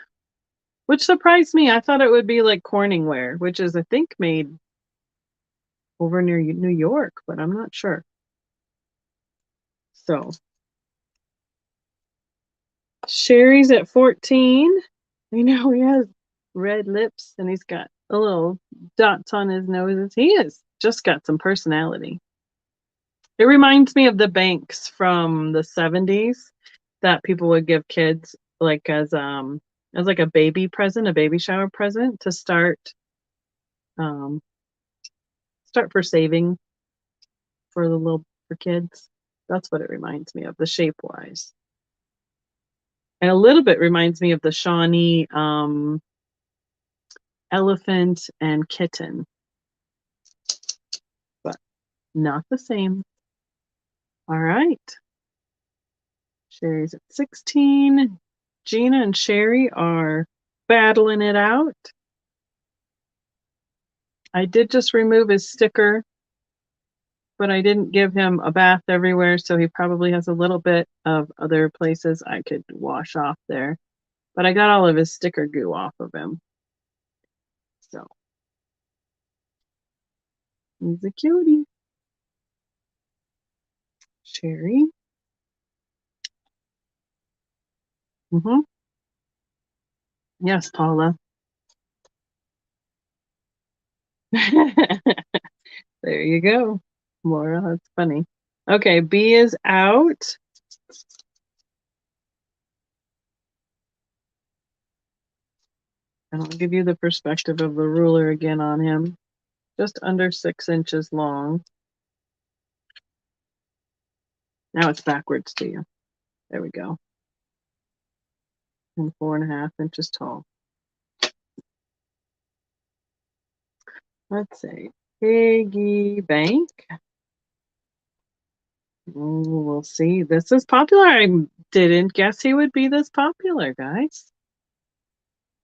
Which surprised me. I thought it would be like Corningware, which is, I think, made over near New York, but I'm not sure. So, Sherry's at 14. I know he has red lips and he's got a little dots on his nose. He has just got some personality. It reminds me of the banks from the 70s that people would give kids like as like a baby present, a baby shower present to start for saving for kids. That's what it reminds me of, the shape wise. And a little bit reminds me of the Shawnee elephant and kitten, but not the same. All right. Sherry's at 16. Gina and Sherry are battling it out. I did just remove his sticker, but I didn't give him a bath everywhere, so he probably has a little bit of other places I could wash off there. But I got all of his sticker goo off of him. So he's a cutie. Sherry. Yes, Paula. There you go. Laura, that's funny. Okay, B is out. And I'll give you the perspective of the ruler again on him. Just under 6 inches long. Now it's backwards to you. There we go. And 4.5 inches tall. Let's see. Piggy bank. We'll see. This is popular. I didn't guess he would be this popular, guys.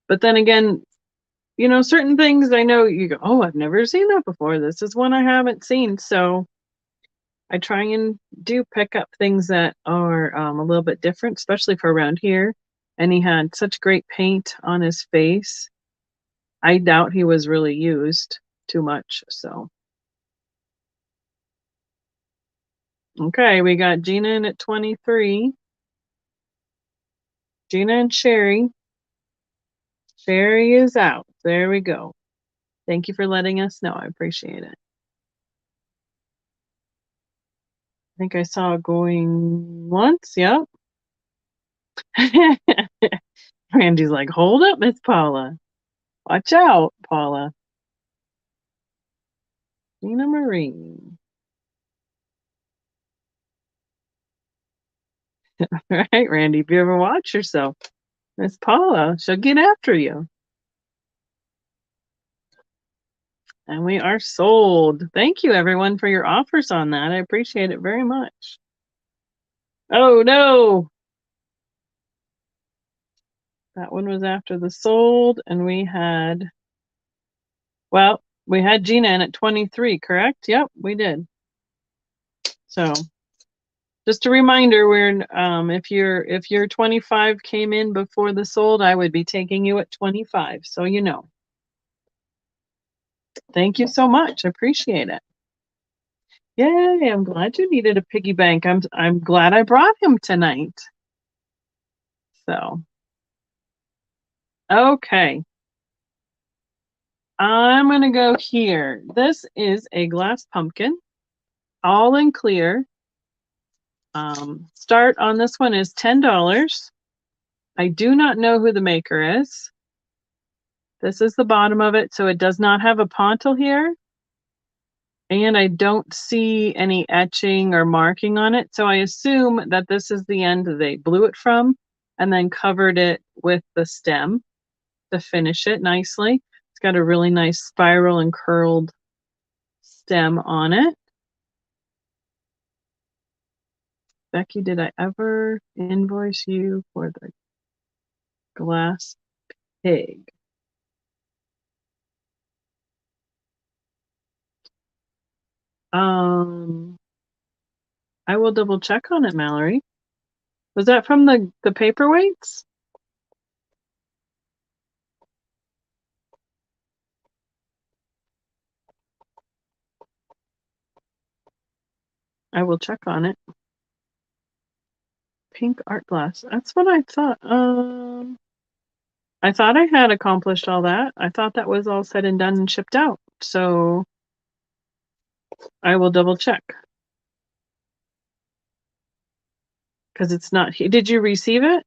But then again, you know, certain things I know you go, oh, I've never seen that before. This is one I haven't seen. So I try and do pick up things that are a little bit different, especially for around here. And he had such great paint on his face. I doubt he was really used too much. So, okay, we got Gina in at 23. Gina and Sherry. Sherry is out. There we go. Thank you for letting us know. I appreciate it. I think I saw it going once. Yep. Randy's like, hold up, Miss Paula. Watch out, Paula. Gina Marie. Right, Randy, if you ever watch yourself, Miss Paula, she'll get after you. And we are sold. Thank you, everyone, for your offers on that. I appreciate it very much. Oh, no. That one was after the sold, and we had Gina in at 23, correct? Yep, we did. So just a reminder, if your 25 came in before the sold, I would be taking you at 25. So you know. Thank you so much. I appreciate it. Yay, I'm glad you needed a piggy bank. I'm glad I brought him tonight. So okay. I'm gonna go here. This is a glass pumpkin, all in clear. Start on this one is $10. I do not know who the maker is. This is the bottom of it, so it does not have a pontil here. And I don't see any etching or marking on it, so I assume that this is the end that they blew it from and then covered it with the stem to finish it nicely. It's got a really nice spiral and curled stem on it. Becky, did I ever invoice you for the glass pig? I will double check on it, Mallory. Was that from the paperweights? I will check on it. Pink art glass. That's what I thought. I thought I had accomplished all that. I thought that was all said and done and shipped out. So I will double check. Because it's not here. Did you receive it?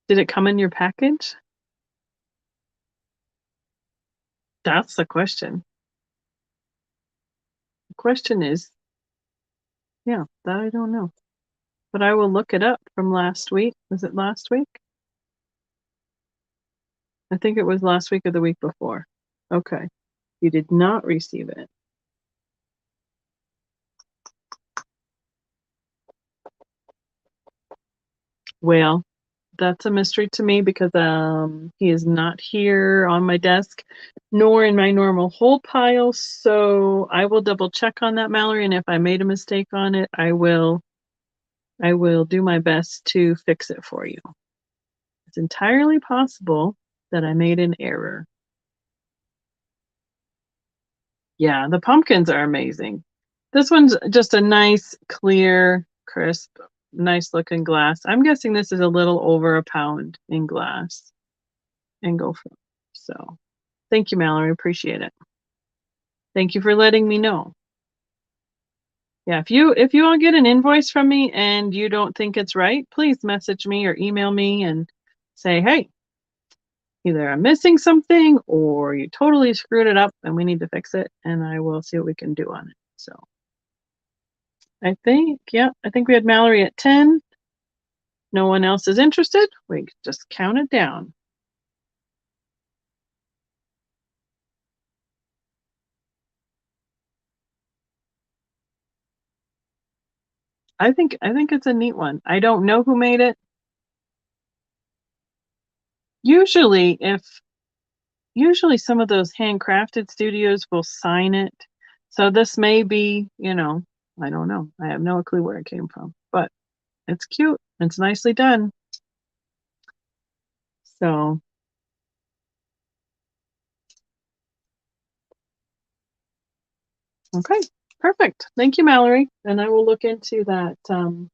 Did it come in your package? That's the question. The question is, yeah, that I don't know. But I will look it up from last week. Was it last week? I think it was last week or the week before. Okay. You did not receive it. Well, that's a mystery to me because he is not here on my desk nor in my normal hold pile. So I will double check on that, Mallory, and if I made a mistake on it, I will do my best to fix it for you. It's entirely possible that I made an error. Yeah, the pumpkins are amazing. This one's just a nice, clear, crisp, nice looking glass. I'm guessing this is a little over a pound in glass and go for it. So thank you, Mallory. Appreciate it. Thank you for letting me know. Yeah, if you all get an invoice from me and you don't think it's right, please message me or email me and say, hey, either I'm missing something or you totally screwed it up and we need to fix it, and I will see what we can do on it. So I think we had Mallory at 10. No one else is interested. We just count it down. I think it's a neat one. I don't know who made it. Usually some of those handcrafted studios will sign it. So this may be, I don't know. I have no clue where it came from, but it's cute. It's nicely done. So, okay, perfect. Thank you, Mallory. And I will look into that, the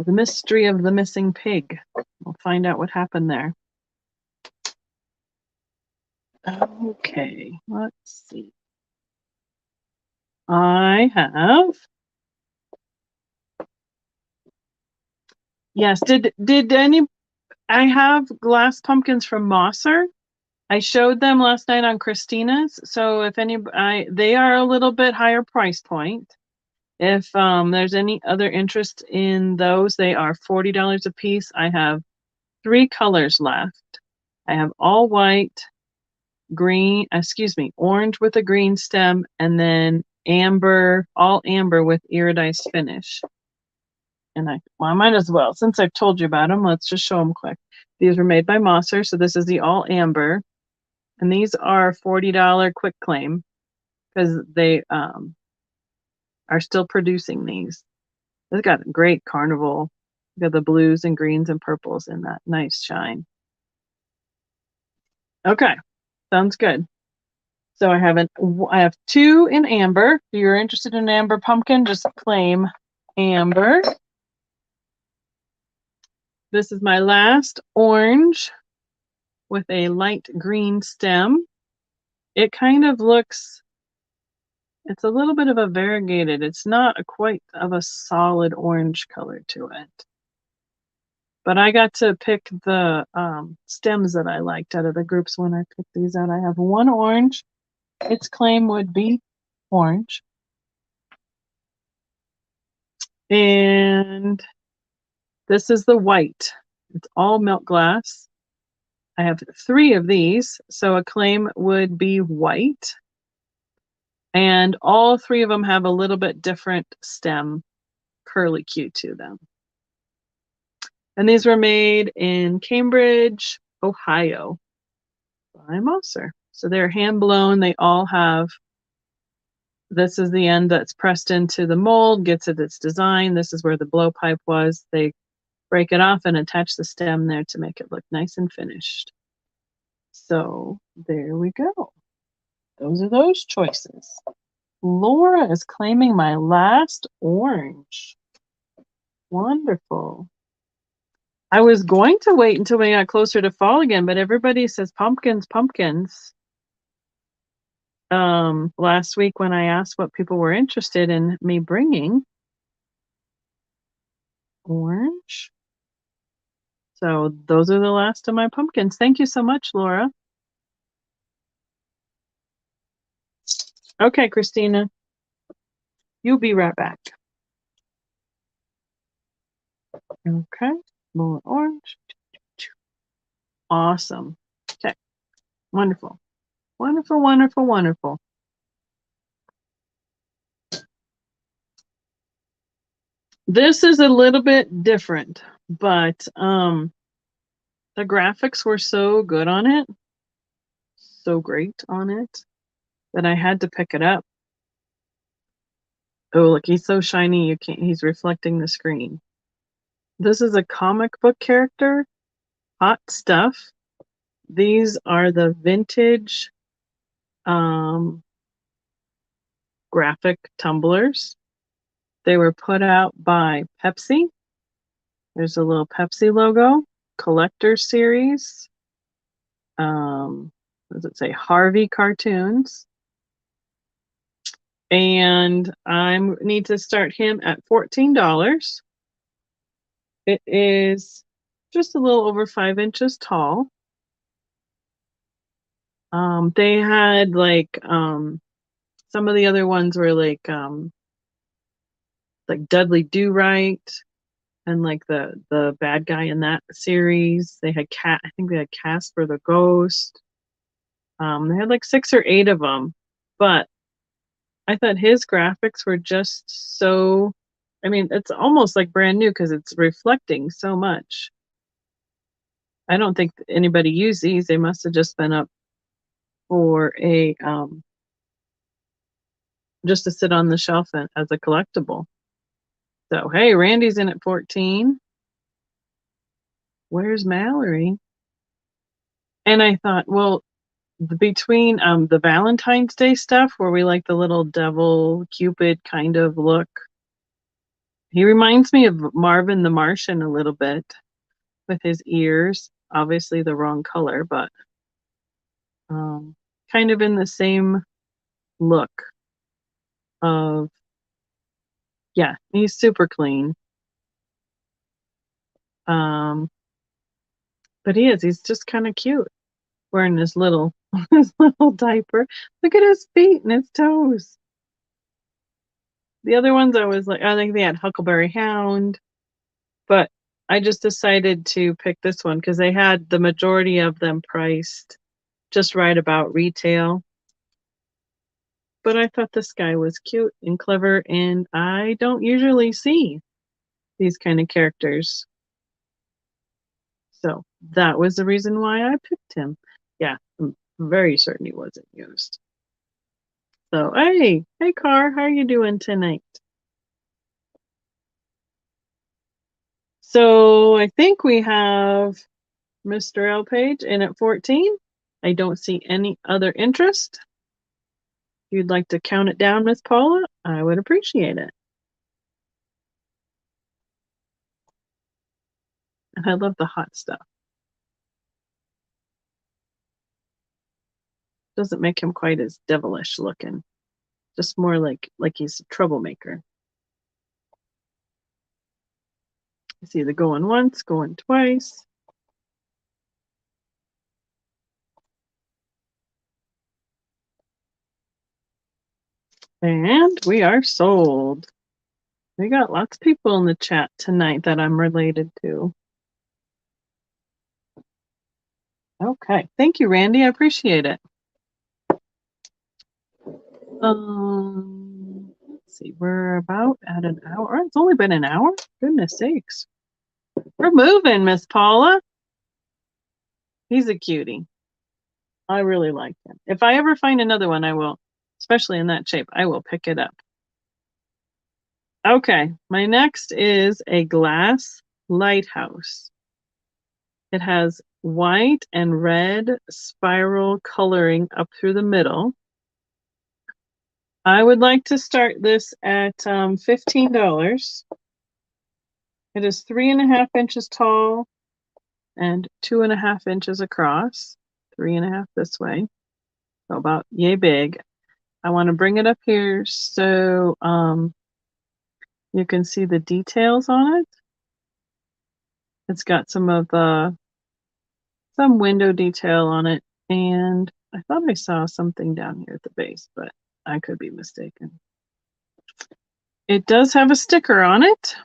mystery of the missing pig. We'll find out what happened there. Okay, let's see. I have. Yes, did any I have glass pumpkins from Mosser. I showed them last night on Christina's. So if they are a little bit higher price point. If there's any other interest in those, they are $40 a piece. I have 3 colors left. I have all white, orange with a green stem, and then all amber with iridized finish. And I might as well, since I've told you about them, let's just show them quick. These were made by Mosser, so this is the all amber, and these are $40 quick claim because they are still producing these. It's got a great carnival. You got the blues and greens and purples in that nice shine. Okay, sounds good. So I have 2 in amber. If you're interested in amber pumpkin, just claim amber. This is my last orange with a light green stem. It kind of looks, it's a little bit of a variegated. It's not quite of a solid orange color to it. But I got to pick the stems that I liked out of the groups when I picked these out. I have 1 orange, its claim would be orange. And this is the white. It's all milk glass. I have 3 of these, so a claim would be white. And all 3 of them have a little bit different stem curlicue to them. And these were made in Cambridge, Ohio by Moser. So they're hand blown. They all have, this is the end that's pressed into the mold, gets it its design. This is where the blowpipe was. They break it off and attach the stem there to make it look nice and finished. So there we go. Those are those choices. Laura is claiming my last orange. Wonderful. I was going to wait until we got closer to fall again, but everybody says pumpkins, pumpkins. Last week when I asked what people were interested in me bringing, orange. So those are the last of my pumpkins. Thank you so much, Laura. Okay, Christina, you'll be right back. Okay, more orange. Awesome. Okay, wonderful. Wonderful, wonderful, wonderful. This is a little bit different, but the graphics were so good on it, so great on it, that I had to pick it up. Oh, look, he's so shiny, you can't, he's reflecting the screen. This is a comic book character, Hot Stuff. These are the vintage graphic tumblers. They were put out by Pepsi. There's a little Pepsi logo, collector series. What does it say? Harvey Cartoons. And I need to start him at $14. It is just a little over 5 inches tall. They had like some of the other ones were like Dudley Do Right and like the bad guy in that series. They had I think they had Casper the Ghost. They had like 6 or 8 of them, but I thought his graphics were just so, I mean, it's almost like brand new because it's reflecting so much. I don't think anybody used these. They must have just been up for a just to sit on the shelf as a collectible. So hey, Randy's in at 14. Where's Mallory? And I thought, well, between the Valentine's Day stuff where we like the little devil Cupid kind of look, he reminds me of Marvin the Martian a little bit with his ears, obviously the wrong color, but kind of in the same look of, yeah, he's super clean. But he's just kind of cute wearing his little his little diaper. Look at his feet and his toes. The other ones I was like, I think they had Huckleberry Hound, but I just decided to pick this one because they had the majority of them priced just right about retail. But I thought this guy was cute and clever, and I don't usually see these kind of characters. So that was the reason why I picked him. Yeah, I'm very certain he wasn't used. So, hey, Car, how are you doing tonight? So I think we have Mr. L. Page in at 14. I don't see any other interest. If you'd like to count it down, Miss Paula, I would appreciate it. And I love the hot stuff. Doesn't make him quite as devilish looking. Just more like he's a troublemaker. It's either going once, going twice. And we are sold. We got lots of people in the chat tonight that I'm related to. Okay. Thank you, Randy. I appreciate it. Let's see. We're about at an hour. It's only been an hour? Goodness sakes. We're moving, Miss Paula. He's a cutie. I really like him. If I ever find another one, I will, especially in that shape, I will pick it up. Okay, my next is a glass lighthouse. It has white and red spiral coloring up through the middle. I would like to start this at $15. It is 3.5 inches tall and 2.5 inches across. 3.5 this way, so about yay big. I want to bring it up here so you can see the details on it. It's got some window detail on it, and I thought I saw something down here at the base, but I could be mistaken. It does have a sticker on it.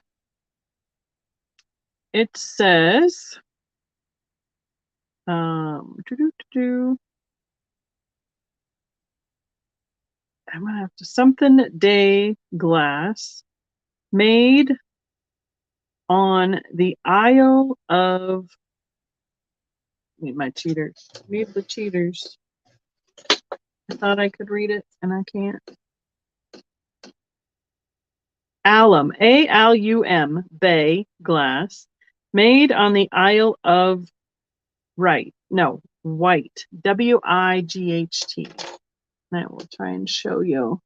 It says, I'm gonna have to something day glass made on the Isle of, need my cheaters, need the cheaters. I thought I could read it and I can't. Alum, A-L-U-M, bay glass, made on the Isle of Wight, W-I-G-H-T. And I will try and show you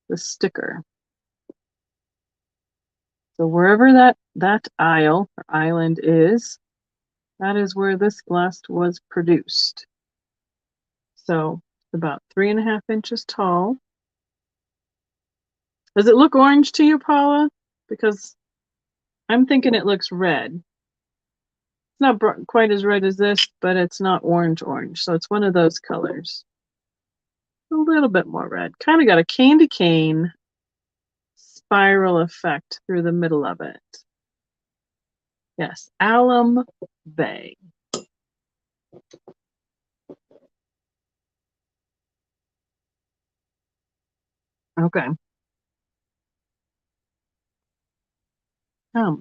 the sticker. So wherever that isle or island is, that is where this glass was produced. So about 3.5 inches tall. Does it look orange to you, Paula? Because I'm thinking it looks red. It's not quite as red as this, but it's not orange. So it's one of those colors. A little bit more red. Kind of got a candy cane spiral effect through the middle of it. Yes, Alum Bay. Okay.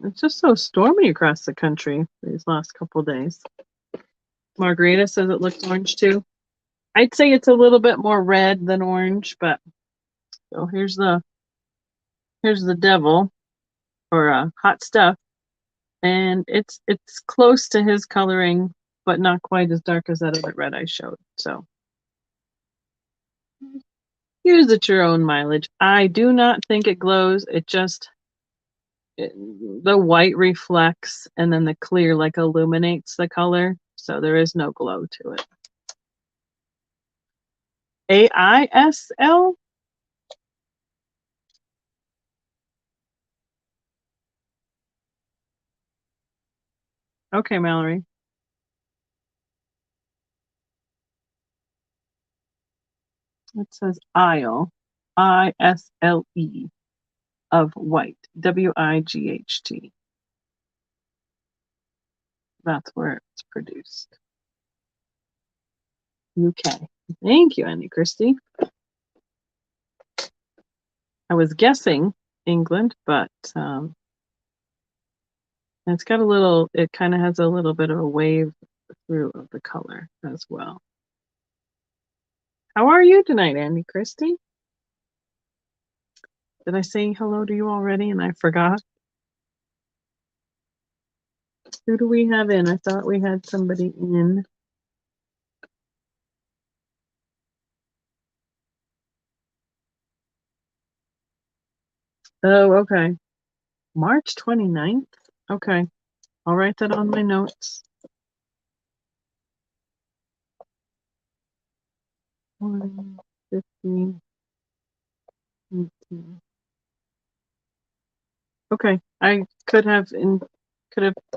It's just so stormy across the country these last couple of days. Margarita says it looks orange too. I'd say it's a little bit more red than orange, but so here's the devil, or hot stuff, and it's close to his coloring, but not quite as dark as that other red I showed. So use at your own mileage. I do not think it glows. It just the white reflects, and then the clear like illuminates the color, so there is no glow to it. AISL? Okay, Mallory. It says Isle, I-S-L-E, of Wight, W-I-G-H-T. That's where it's produced. UK. Thank you, Annie Christie. I was guessing England, but it's got it kind of has a little bit of a wave through of the color as well. How are you tonight, Annie Christie? Did I say hello to you already and I forgot? Who do we have in? I thought we had somebody in. Oh, okay. March 29th? Okay. I'll write that on my notes. 1, 15, 18. Okay. I could have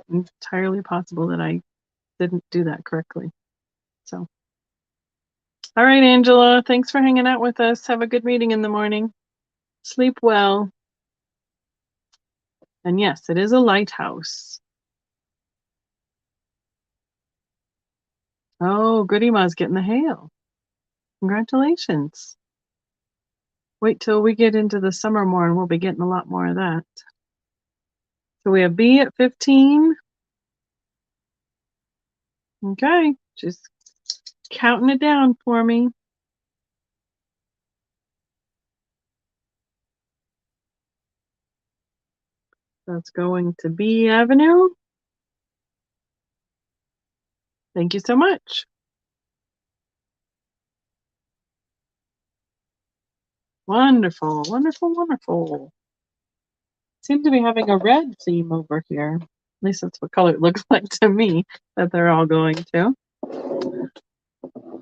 entirely possible that I didn't do that correctly. So All right, Angela, thanks for hanging out with us. Have a good meeting in the morning. Sleep well. And yes, it is a lighthouse. Oh, Goody Ma's getting the hail. Congratulations. Wait till we get into the summer more and we'll be getting a lot more of that. So we have B at 15. Okay, just counting it down for me. That's going to B Avenue. Thank you so much. Wonderful, wonderful, wonderful. Seem to be having a red theme over here. At least that's what color it looks like to me that they're all going to.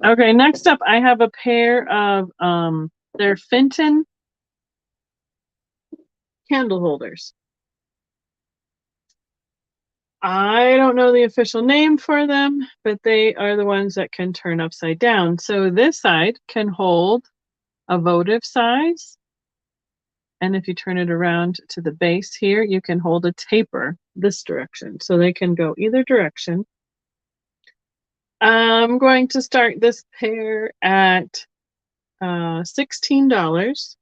Okay, next up I have a pair of they're Fenton candle holders. I don't know the official name for them, but they are the ones that can turn upside down. So this side can hold a votive size. And if you turn it around to the base here, you can hold a taper this direction. So they can go either direction. I'm going to start this pair at $16.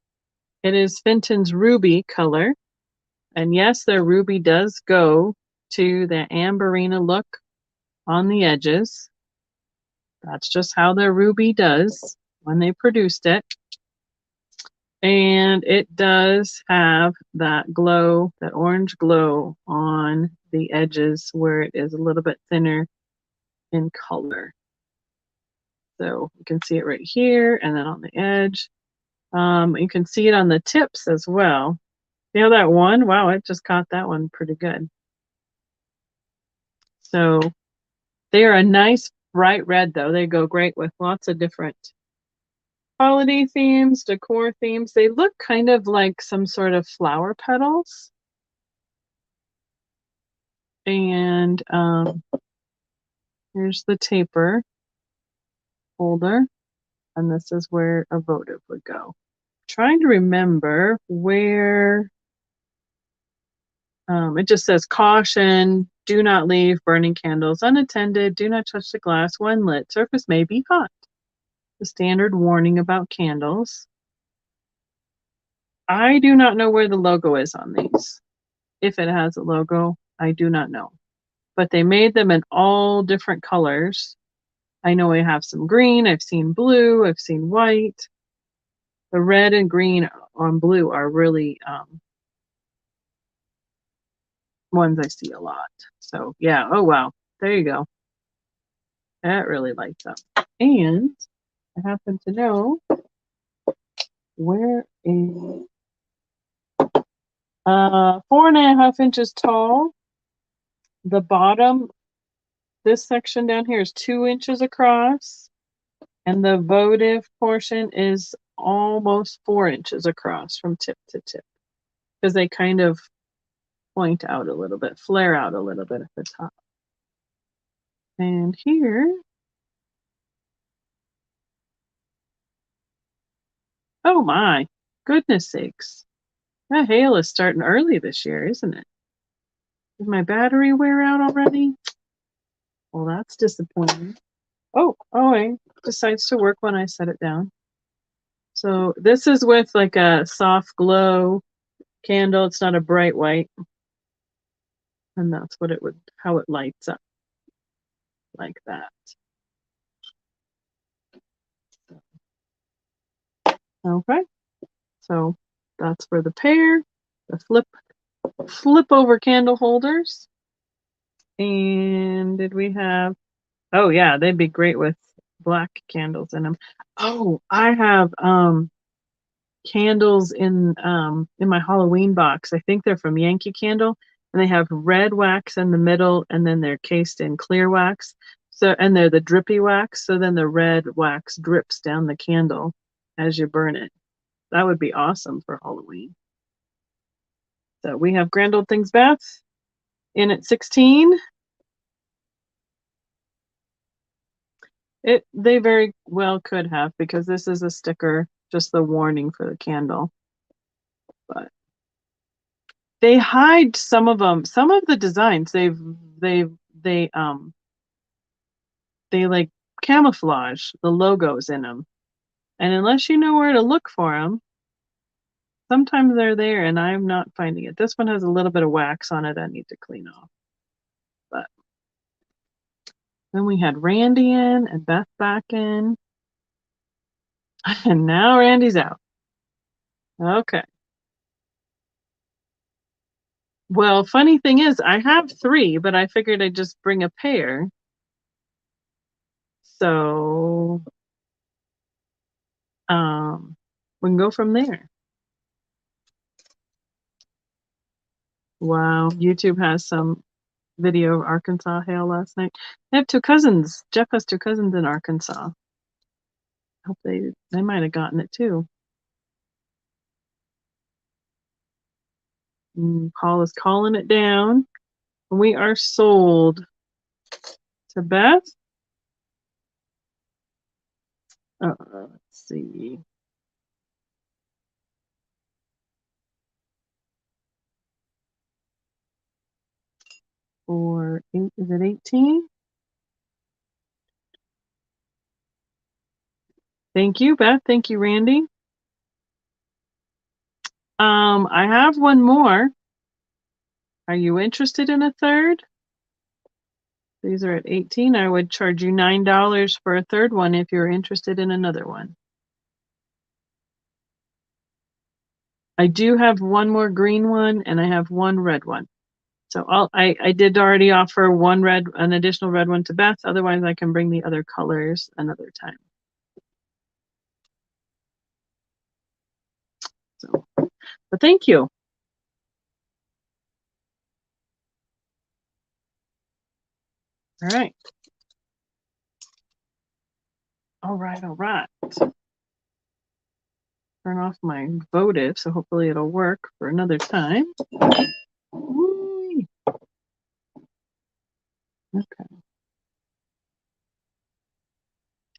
It is Fenton's ruby color. And yes, their ruby does go to the amberina look on the edges. That's just how their ruby does when they produced it. And it does have that glow, that orange glow on the edges where it is a little bit thinner in color. So you can see it right here and then on the edge. You can see it on the tips as well. You know that one? Wow, it just caught that one pretty good. So they are a nice bright red though. They go great with lots of different holiday themes, decor themes. They look kind of like some sort of flower petals. And here's the taper holder. And this is where a votive would go. Trying to remember where it just says caution, do not leave burning candles unattended, do not touch the glass when lit, surface may be hot. The standard warning about candles. I do not know where the logo is on these. If it has a logo, I do not know. But they made them in all different colors. I know I have some green, I've seen blue, I've seen white. The red and green on blue are really ones I see a lot. So yeah, oh wow, there you go. That really lights up. And I happen to know where is 4.5 inches tall. The bottom, this section down here is 2 inches across, and the votive portion is almost 4 inches across from tip to tip because they kind of point out a little bit, flare out a little bit at the top. And here, oh my goodness sakes, that hail is starting early this year, isn't it? Did my battery wear out already? Well, that's disappointing. Oh, it decides to work when I set it down. So this is with like a soft glow candle. It's not a bright white. And that's what it would, how it lights up like that. Okay. So that's for the pair, the flip over candle holders. And did we have, oh yeah, they'd be great with black candles in them. Oh, I have candles in my Halloween box. I think they're from Yankee Candle, and they have red wax in the middle, and then they're cased in clear wax. So, and they're the drippy wax. So then the red wax drips down the candle as you burn it. That would be awesome for Halloween. So we have Grand Old Things Bath in at 16. They very well could have, because this is a sticker, just the warning for the candle. But they hide some of them. Some of the designs they like camouflage the logos in them. And unless you know where to look for them, sometimes they're there and I'm not finding it. This one has a little bit of wax on it I need to clean off. But then we had Randy in and Beth back in. And now Randy's out. Okay. Well, funny thing is, I have 3, but I figured I'd just bring a pair. So, we can go from there. Wow, YouTube has some video of Arkansas hail last night. I have 2 cousins. Jeff has 2 cousins in Arkansas. Hope they might have gotten it too. Paul is calling it down. We are sold to Beth. Let's see. For 8, is it 18? Thank you, Beth. Thank you, Randy. I have one more. Are you interested in a third? These are at 18. I would charge you $9 for a third one if you're interested in another one. I do have one more green one and I have one red one. So I did already offer an additional red one to Beth. Otherwise, I can bring the other colors another time. So, but thank you. All right. All right. All right. Turn off my votive, so hopefully it'll work for another time. Ooh. Okay.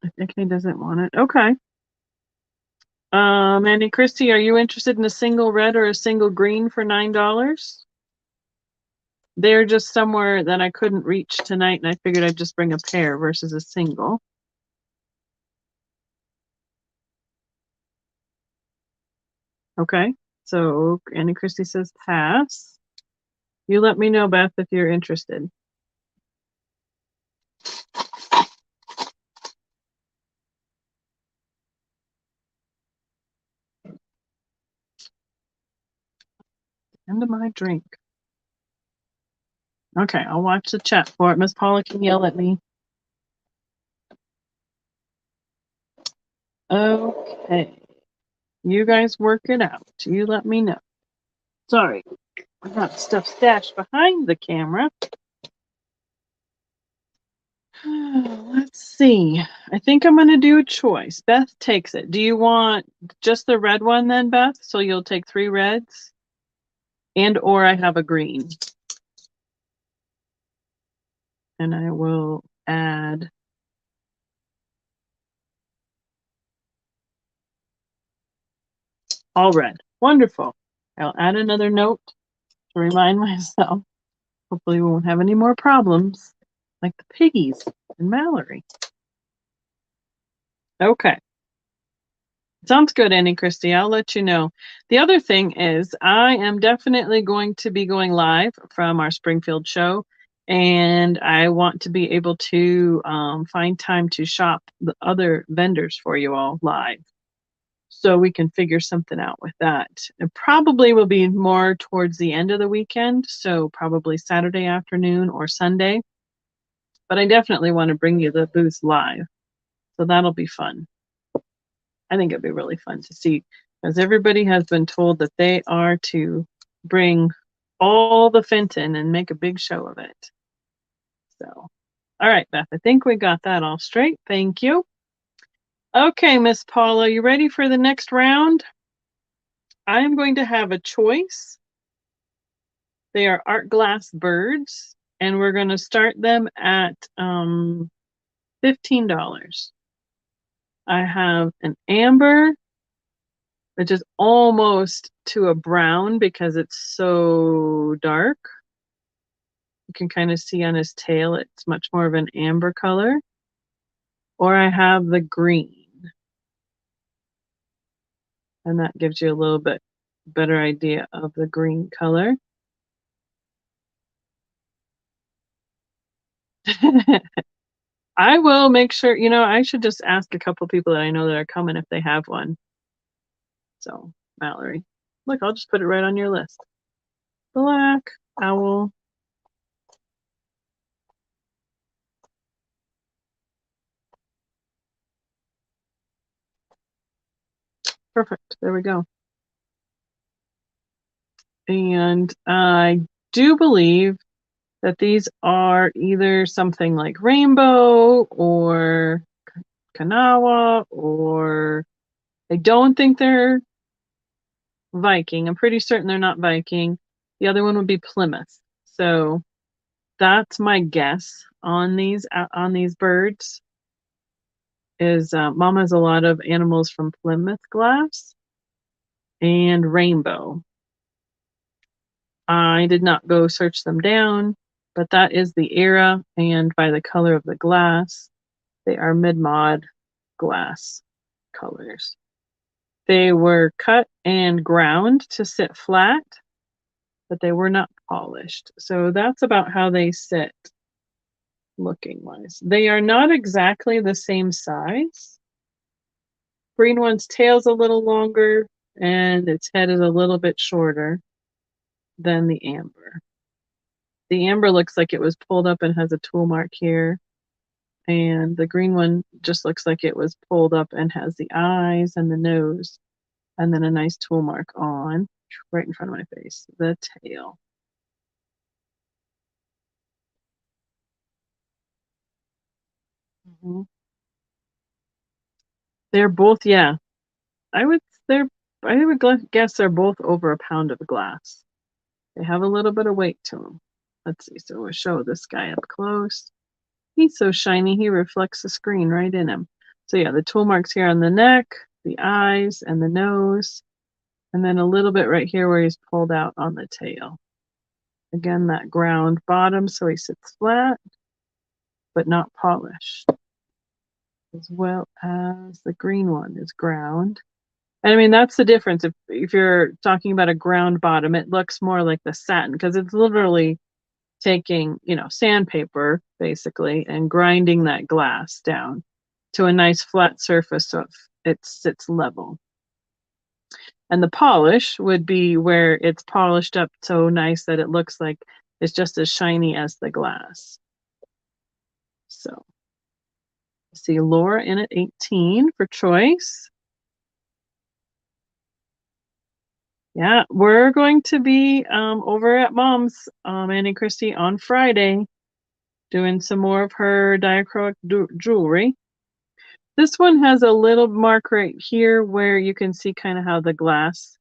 I think he doesn't want it. Okay. Andy Christie, are you interested in a single red or a single green for $9? They're just somewhere that I couldn't reach tonight, and I figured I'd just bring a pair versus a single. Okay, so Andy Christie says pass. You let me know, Beth, if you're interested. End of my drink. Okay, I'll watch the chat for it. Miss Paula can yell at me. Okay. You guys work it out. You let me know. Sorry, I got stuff stashed behind the camera. Let's see. I think I'm going to do a choice. Beth takes it. Do you want just the red one then, Beth? So you'll take 3 reds? And or I have a green. And I will add all red. Wonderful. I'll add another note to remind myself. Hopefully we won't have any more problems like the piggies and Mallory. Okay. Sounds good, Annie Christie. I'll let you know. The other thing is I am definitely going to be going live from our Springfield show, and I want to be able to find time to shop the other vendors for you all live. So we can figure something out with that. It probably will be more towards the end of the weekend, so probably Saturday afternoon or Sunday. But I definitely want to bring you the booth live. So that'll be fun. I think it'd be really fun to see, because everybody has been told that they are to bring all the Fenton and make a big show of it. So, all right, Beth, I think we got that all straight. Thank you. Okay, Miss Paula, you ready for the next round? I am going to have a choice. They are art glass birds, and we're going to start them at $15. I have an amber, which is almost to a brown because it's so dark. You can kind of see on his tail, it's much more of an amber color. Or I have the green, and that gives you a little bit better idea of the green color. I will make sure, I should just ask a couple people that I know that are coming if they have one. So, Mallory, look, I'll just put it right on your list. Black owl. Perfect. There we go. And I do believe that these are either something like rainbow or Kanawa, or I don't think they're Viking. I'm pretty certain they're not Viking. The other one would be Plymouth. So that's my guess on these birds. Is Mom has a lot of animals from Plymouth glass and rainbow. I did not go search them down, but that is the era, and by the color of the glass, they are mid-mod glass colors. They were cut and ground to sit flat, but they were not polished. So that's about how they sit looking wise. They are not exactly the same size. Green one's tail's a little longer and its head is a little bit shorter than the amber. The amber looks like it was pulled up and has a tool mark here. And the green one just looks like it was pulled up and has the eyes and the nose, and then a nice tool mark on, right in front of my face, the tail. They're both, yeah. I would guess they're both over a pound of glass. They have a little bit of weight to them. Let's see. So we'll show this guy up close. He's so shiny, he reflects the screen right in him. So yeah, the tool marks here on the neck, the eyes, and the nose, and then a little bit right here where he's pulled out on the tail. Again, that ground bottom, so he sits flat, but not polished. As well as the green one is ground. And I mean, that's the difference. If you're talking about a ground bottom, it looks more like the satin because it's literally taking, sandpaper basically and grinding that glass down to a nice flat surface so it sits level. And the polish would be where it's polished up so nice that it looks like it's just as shiny as the glass. So, see Laura in at 18 for choice. Yeah, we're going to be over at Mom's, Annie Christie, on Friday, doing some more of her diacrylic jewelry. This one has a little mark right here where you can see kind of how the glass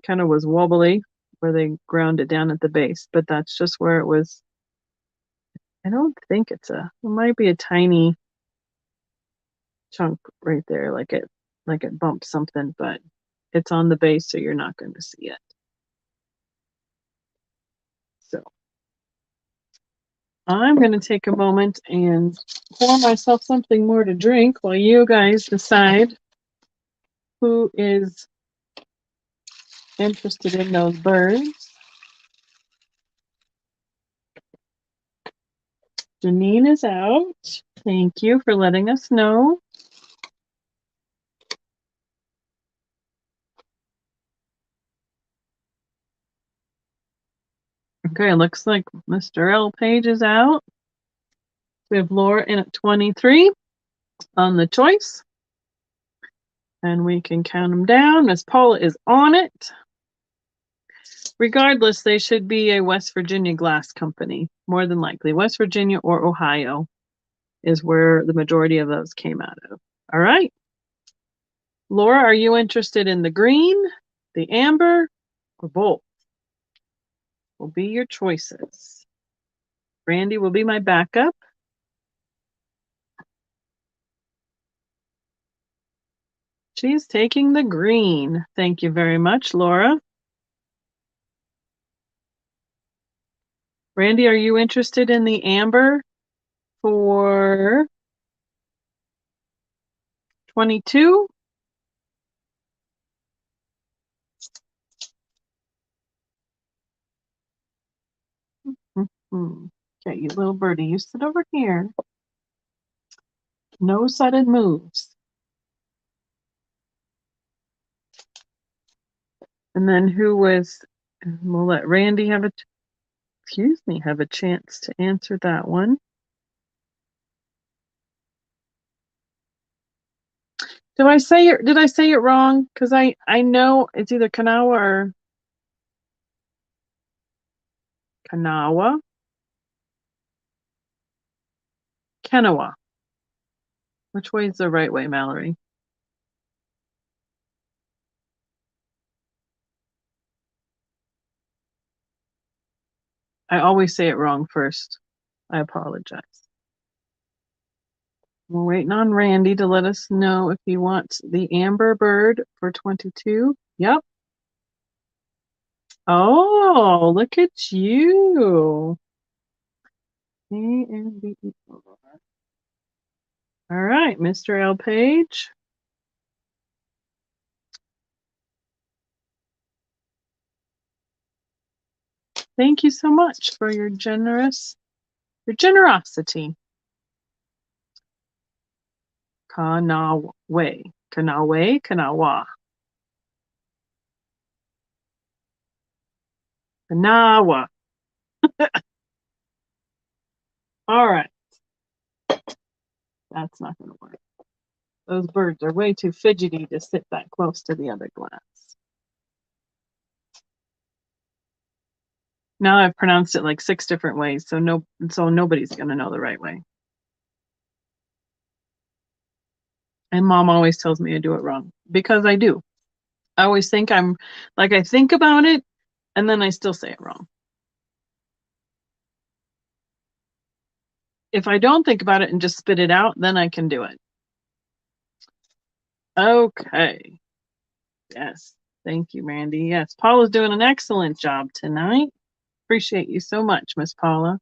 kind of was wobbly, where they ground it down at the base, but that's just where it was. I don't think it might be a tiny chunk right there, like it bumped something, but it's on the base, so you're not going to see it. So I'm going to take a moment and pour myself something more to drink while you guys decide who is interested in those birds. Janine is out. Thank you for letting us know. Okay, looks like Mr. L. Page is out. We have Laura in at 23 on the choice. And we can count them down. Miss Paula is on it. Regardless, they should be a West Virginia glass company, more than likely. West Virginia or Ohio is where the majority of those came out of. All right. Laura, are you interested in the green, the amber, or both? Will be your choices. Randy will be my backup. She's taking the green. Thank you very much, Laura. Randy, are you interested in the amber for 22? Okay, you little birdie, you sit over here. No sudden moves. And then we'll let Randy have a chance to answer that one. Did I say it wrong? Because I know it's either Kanawha or Kanawha. Kanawha. Which way is the right way, Mallory? I always say it wrong first. I apologize. We're waiting on Randy to let us know if he wants the amber bird for 22. Yep. Oh, look at you. A-N-B-E-R. All right, Mr. L. Page. Thank you so much for your generosity. Kanawha. Kanawha. Kanawha. All right. That's not going to work. Those birds are way too fidgety to sit that close to the other glass. Now I've pronounced it like 6 different ways, so nobody's going to know the right way. And Mom always tells me I do it wrong because I do. I always think I think about it and then I still say it wrong. If I don't think about it and just spit it out, then I can do it. Okay. Yes. Thank you, Randy. Yes, Paula's doing an excellent job tonight. Appreciate you so much, Miss Paula.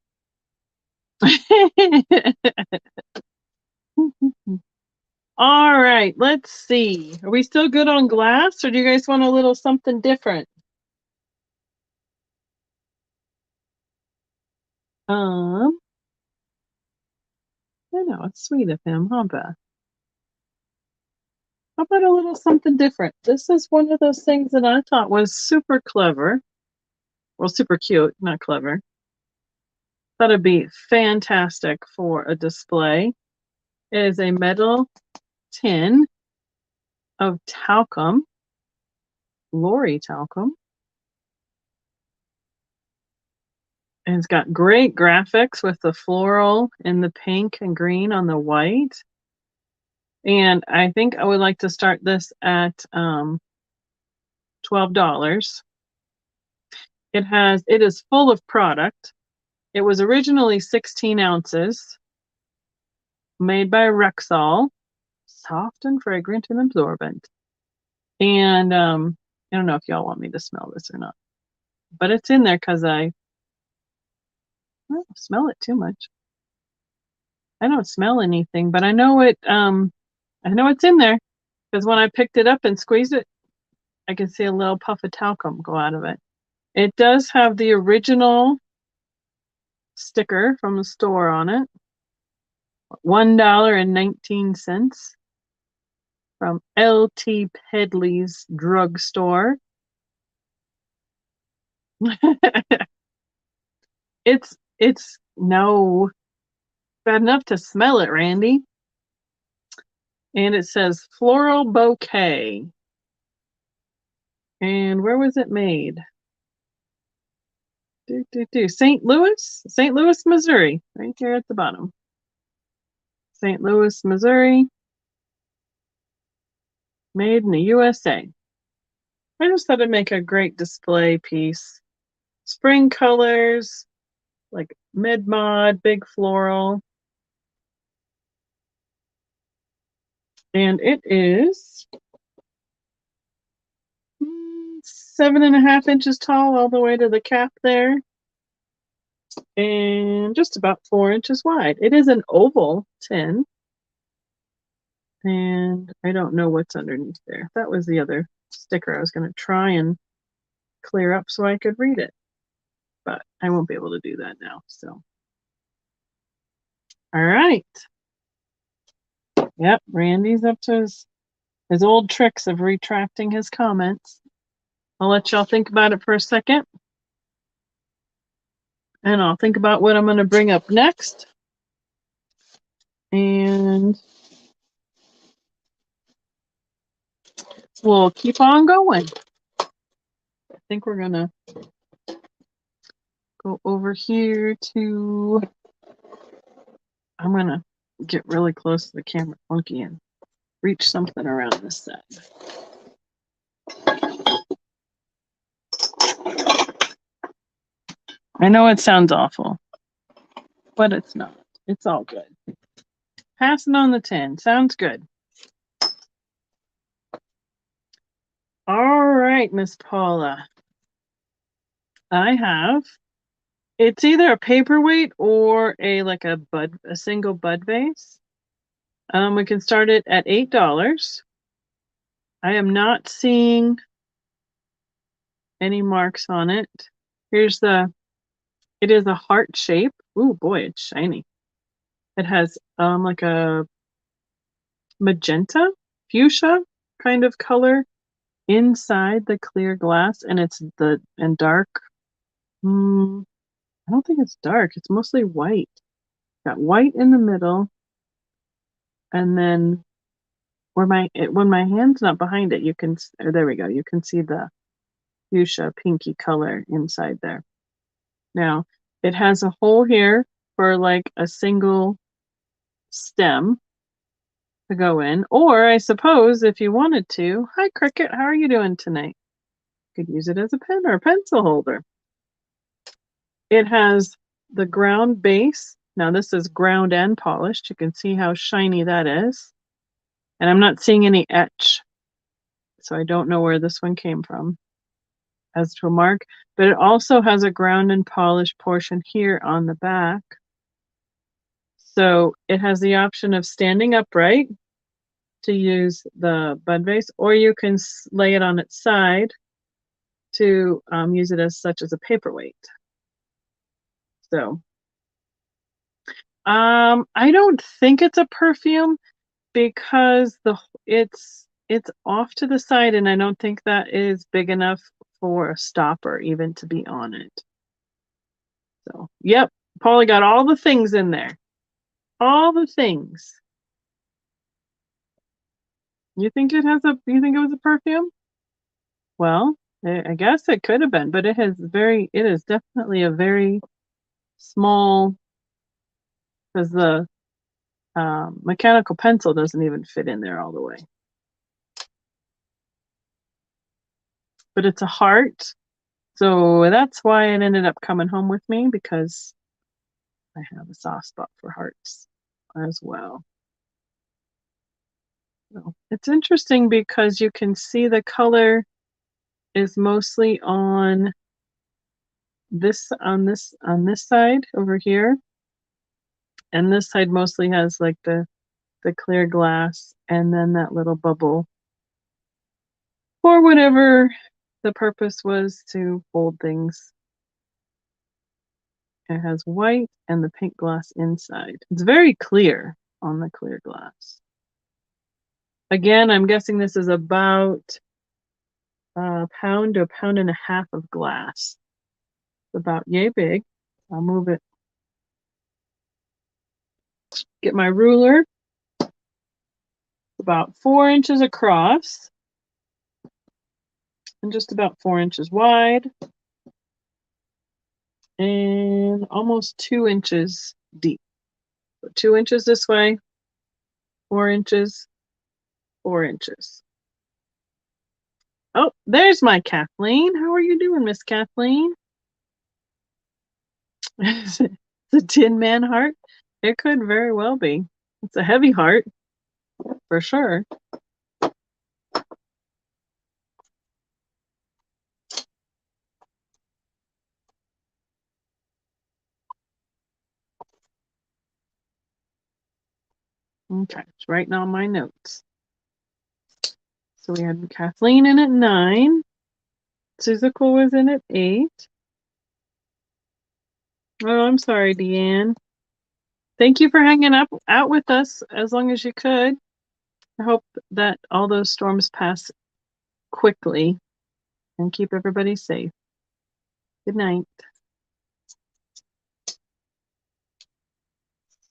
All right, let's see. Are we still good on glass, or do you guys want a little something different? I know, it's sweet of him, huh, Beth? How about a little something different? This is one of those things that I thought was super clever. Well, super cute, not clever. Thought it'd be fantastic for a display. It is a metal tin of talcum, Lori talcum. And it's got great graphics with the floral and the pink and green on the white. And I think I would like to start this at $12. It is full of product. It was originally 16 ounces, made by Rexall, soft and fragrant and absorbent. And I don't know if y'all want me to smell this or not, but it's in there because I don't smell it too much. I don't smell anything, but I know it's in there because when I picked it up and squeezed it, I can see a little puff of talcum go out of it. It does have the original sticker from the store on it. $1.19 from L.T. Pedley's drugstore. It's no bad enough to smell it, Randy. And it says floral bouquet. And where was it made? St. Louis, Missouri, right here at the bottom. St. Louis, Missouri, made in the USA. I just thought it'd make a great display piece. Spring colors, like mid-mod, big floral. And it is 7.5 inches tall all the way to the cap there, and just about 4 inches wide. It is an oval tin, and I don't know what's underneath there. That was the other sticker I was going to try and clear up so I could read it, but I won't be able to do that now. So, all right. Yep, Randy's up to his old tricks of retracting his comments. I'll let y'all think about it for a second, and I'll think about what I'm going to bring up next. And we'll keep on going. I think we're going to go over here to, I'm going to get really close to the camera monkey and reach something around this side. I know it sounds awful, but it's not. It's all good. Passing on the tin. Sounds good. All right, Miss Paula. I have, it's either a paperweight or a single bud vase. We can start it at $8. I am not seeing any marks on it. It is a heart shape. Ooh, boy, it's shiny. It has like a magenta, fuchsia kind of color inside the clear glass, and it's dark. I don't think it's dark. It's mostly white. Got white in the middle, and then when my hand's not behind it, there we go. You can see the fuchsia pinky color inside there. Now, it has a hole here for like a single stem to go in, or I suppose if you wanted to, hi Cricket, how are you doing tonight? You could use it as a pen or a pencil holder. It has the ground base. Now this is ground and polished. You can see how shiny that is. And I'm not seeing any etch, so I don't know where this one came from as to a mark, but it also has a ground and polished portion here on the back. So it has the option of standing upright to use the bud vase, or you can lay it on its side to use it as a paperweight. So I don't think it's a perfume because it's off to the side, and I don't think that is big enough for a stopper even to be on it. So, yep, Polly got all the things in there. All the things. You think it was a perfume? Well, I guess it could have been, but it is definitely a very small, because the mechanical pencil doesn't even fit in there all the way. But it's a heart, so that's why it ended up coming home with me, because I have a soft spot for hearts as well. So it's interesting because you can see the color is mostly on this side over here, and this side mostly has like the clear glass and then that little bubble for whatever the purpose was to hold things. It has white and the pink glass inside. It's very clear on the clear glass. Again, I'm guessing this is about a pound to a pound and a half of glass. It's about yay big. I'll move it. Get my ruler. About 4 inches across and just about 4 inches wide and almost 2 inches deep. So 2 inches this way, 4 inches, 4 inches. Oh, there's my Kathleen. How are you doing, Miss Kathleen? It's a Tin Man heart. It could very well be. It's a heavy heart, for sure. Okay, just writing on my notes. So we had Kathleen in at 9. Suzical was in at 8. Oh, I'm sorry, Deanne. Thank you for hanging out with us as long as you could. I hope that all those storms pass quickly and keep everybody safe. Good night.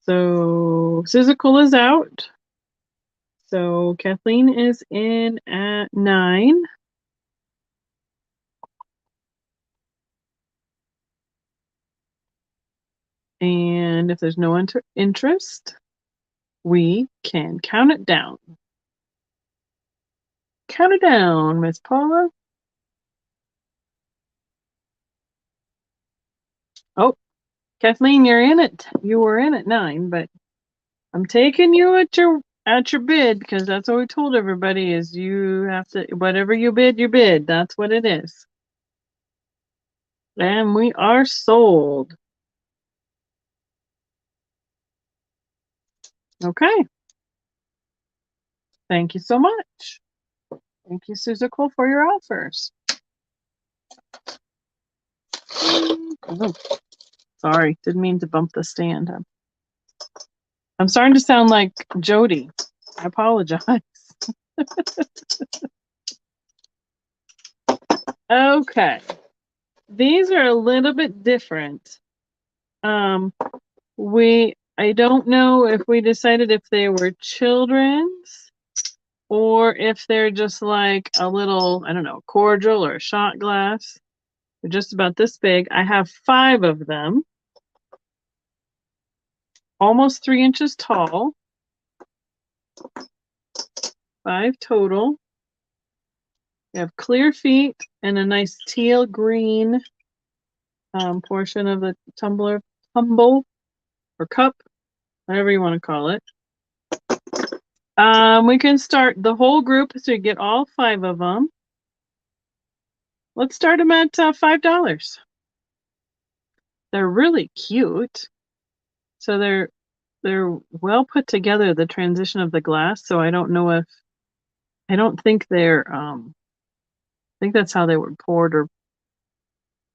So Suzical is out. So Kathleen is in at 9. And if there's no interest, we can count it down. Count it down, Miss Paula. Oh, Kathleen, you're in it. You were in at 9, but I'm taking you at your bid, because that's what we told everybody is you have to, whatever you bid, you bid. That's what it is. And we are sold. Okay. Thank you so much. Thank you, Suzical, for your offers. Oh, sorry, didn't mean to bump the stand. I'm starting to sound like Jody. I apologize. Okay. These are a little bit different. I don't know if we decided if they were children's or if they're just like a little, I don't know, cordial or a shot glass. They're just about this big. I have 5 of them, almost 3 inches tall. 5 total. They have clear feet and a nice teal green portion of the tumble or cup, whatever you want to call it. We can start the whole group, so you get all 5 of them. Let's start them at $5. They're really cute. So they're well put together, the transition of the glass. So I don't know if, I don't think they're, I think that's how they were poured or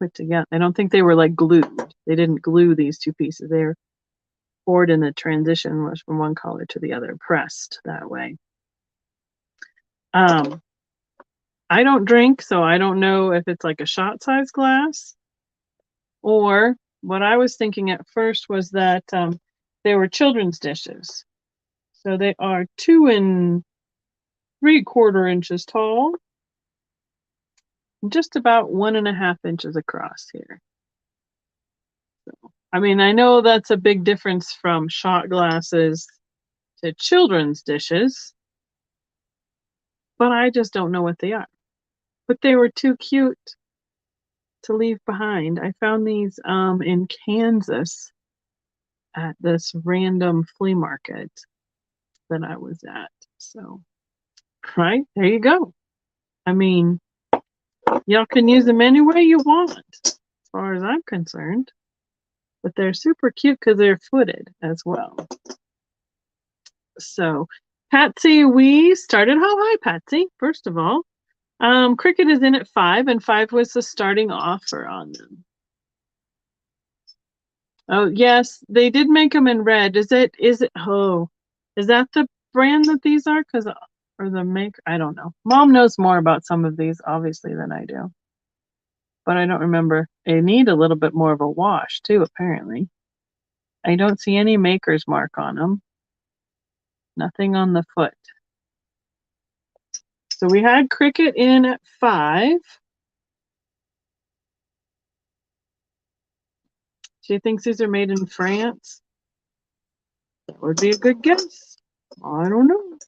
put together. I don't think they were like glued. They didn't glue these 2 pieces. They were poured in the transition, was from one color to the other, pressed that way. I don't drink, so I don't know if it's like a shot size glass, or what I was thinking at first was that they were children's dishes. So they are 2 3/4 inches tall, just about 1.5 inches across here. So, I mean, I know that's a big difference from shot glasses to children's dishes, but I just don't know what they are. But they were too cute to leave behind. I found these in Kansas at this random flea market that I was at. So, right, there you go. I mean, y'all can use them any way you want, as far as I'm concerned. But they're super cute because they're footed as well. So, Patsy, we started how high, Patsy? First of all, Cricket is in at 5, and 5 was the starting offer on them. Oh, yes, they did make them in red. Is that the brand that these are? Or the make, I don't know. Mom knows more about some of these, obviously, than I do. But I don't remember. They need a little bit more of a wash, too, apparently. I don't see any maker's mark on them. Nothing on the foot. So we had Cricket in at 5. She thinks these are made in France. That would be a good guess. I don't know.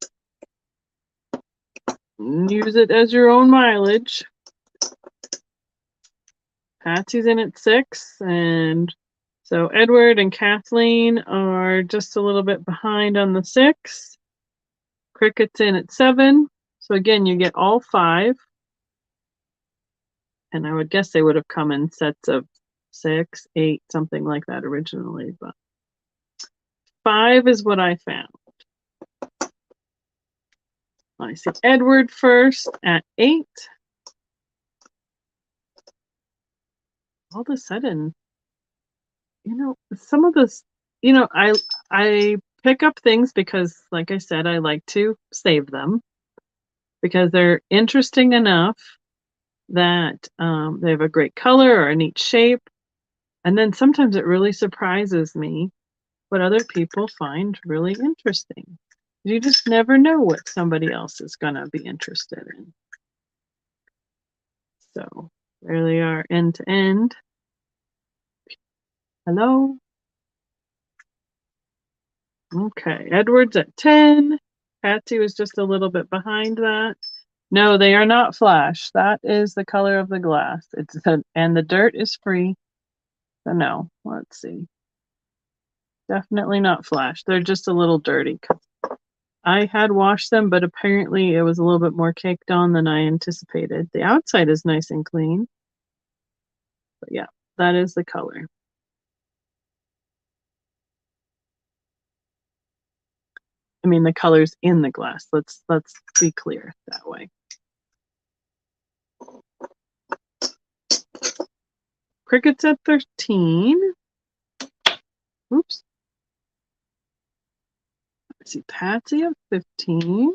Use it as your own mileage. Patsy's in at 6, and so Edward and Kathleen are just a little bit behind on the 6. Cricket's in at 7. So again, you get all 5. And I would guess they would have come in sets of 6, 8, something like that originally, but 5 is what I found. I see Edward first at 8. All of a sudden, some of this, I pick up things because, like I said, I like to save them because they're interesting enough that they have a great color or a neat shape. And then sometimes it really surprises me what other people find really interesting. You just never know what somebody else is going to be interested in. So there they are, end to end. Hello. Okay, Edward's at 10. Patsy was just a little bit behind that. No, they are not flash. That is the color of the glass. And the dirt is free. So no, let's see. Definitely not flash. They're just a little dirty. I had washed them, but apparently it was a little bit more caked on than I anticipated. The outside is nice and clean. But yeah, that is the color. I mean, the color's in the glass. Let's be clear that way. Cricket's at 13. Oops. Let's see, Patsy at 15.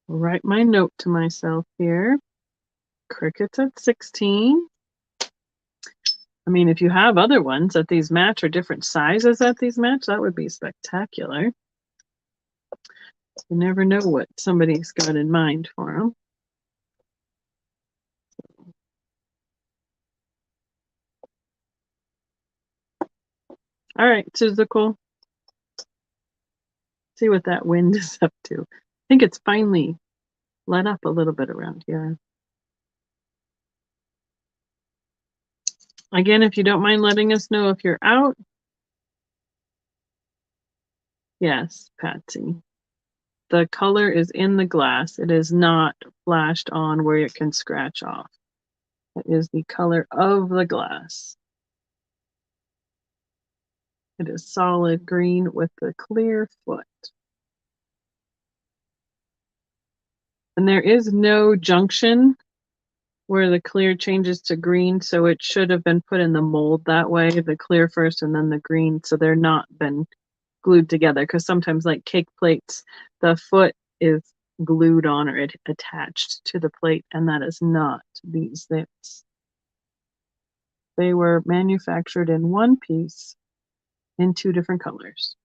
I'll write my note to myself here. Cricket's at 16. I mean, if you have other ones that these match or different sizes that these match, that would be spectacular. You never know what somebody's got in mind for them. All right, Suzuko. See what that wind is up to. I think it's finally let up a little bit around here. Again, if you don't mind letting us know if you're out. Yes, Patsy. The color is in the glass. It is not flashed on where it can scratch off. It is the color of the glass. It is solid green with the clear foot. And there is no junction where the clear changes to green, so it should have been put in the mold that way, the clear first and then the green, so they're not been glued together, because sometimes like cake plates, the foot is glued on or attached to the plate, and that is not these things. They were manufactured in one piece in 2 different colors.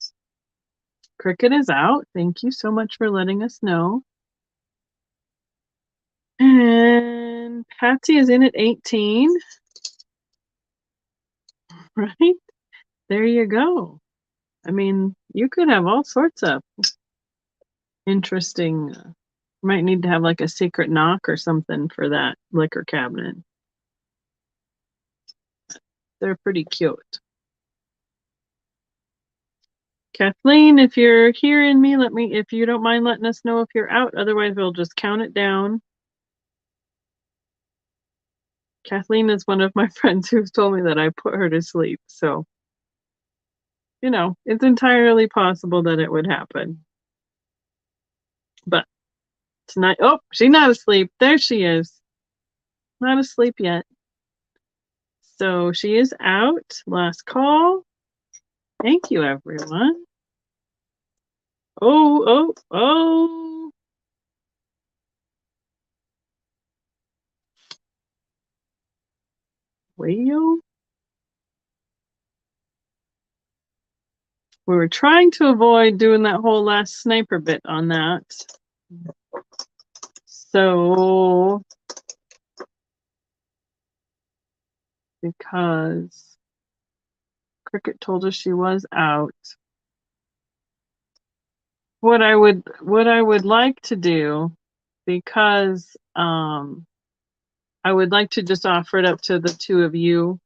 Cricket is out. Thank you so much for letting us know. And Patsy is in at 18. Right? There you go. I mean, you could have all sorts of interesting, might need to have like a secret knock or something for that liquor cabinet. They're pretty cute. Kathleen, if you're hearing me, if you don't mind letting us know if you're out, otherwise we'll just count it down. Kathleen is one of my friends who's told me that I put her to sleep, so it's entirely possible that it would happen. But tonight, oh, she's not asleep. There she is. Not asleep yet. So she is out. Last call. Thank you, everyone. Oh. Well, we were trying to avoid doing that whole last sniper bit on that. So, because Cricket told us she was out, what I would like to do, because I would like to just offer it up to the 2 of you.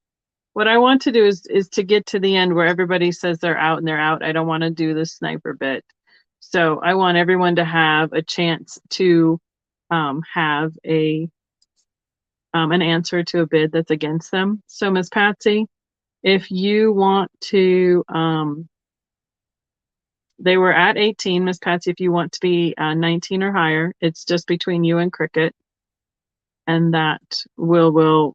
What I want to do is to get to the end where everybody says they're out and they're out. I don't want to do the sniper bit. So I want everyone to have a chance to have a an answer to a bid that's against them. So Miss Patsy, if you want to, they were at 18, Miss Patsy, if you want to be 19 or higher, it's just between you and Cricket. And that we will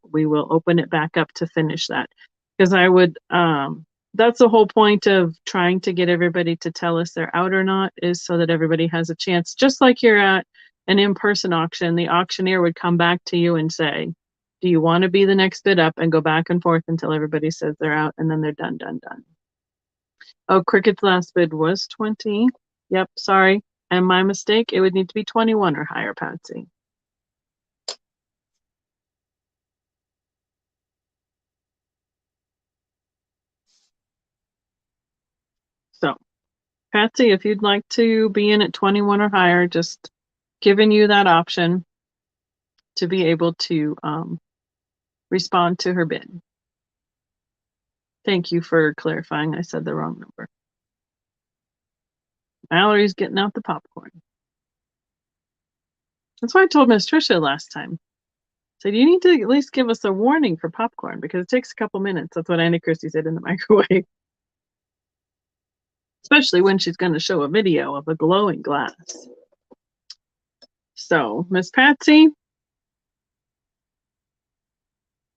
open it back up to finish that. Because I would, that's the whole point of trying to get everybody to tell us they're out or not, is so that everybody has a chance. Just like you're at an in-person auction, the auctioneer would come back to you and say, do you want to be the next bid up, and go back and forth until everybody says they're out, and then they're done. Oh, Cricket's last bid was 20. Yep, sorry. And my mistake, it would need to be 21 or higher, Patsy. So, Patsy, if you'd like to be in at 21 or higher, just giving you that option to be able to respond to her bid. Thank you for clarifying. I said the wrong number. Mallory's getting out the popcorn. That's why I told Miss Tricia last time. I said, you need to at least give us a warning for popcorn, because it takes a couple minutes. That's what Annie Christie said in the microwave. Especially when she's going to show a video of a glowing glass. So, Miss Patsy,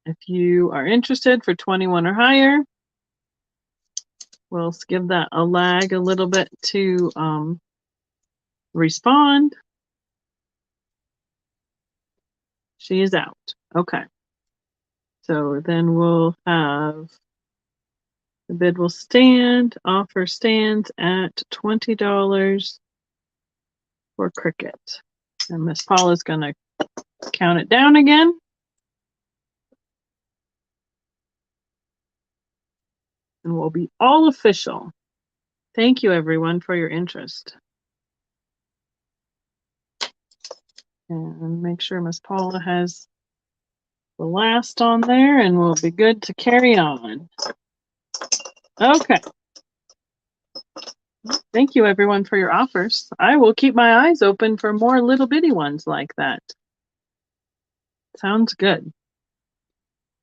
if you are interested for 21 or higher, we'll give that a lag a little bit to respond. She is out. Okay. So then we'll have the bid will stand. Offer stands at $20 for Cricket. And Miss Paula's going to count it down again. And we'll be all official. Thank you, everyone, for your interest. And make sure Miss Paula has the last on there, and we'll be good to carry on. Okay. Thank you, everyone, for your offers. I will keep my eyes open for more little bitty ones like that. Sounds good.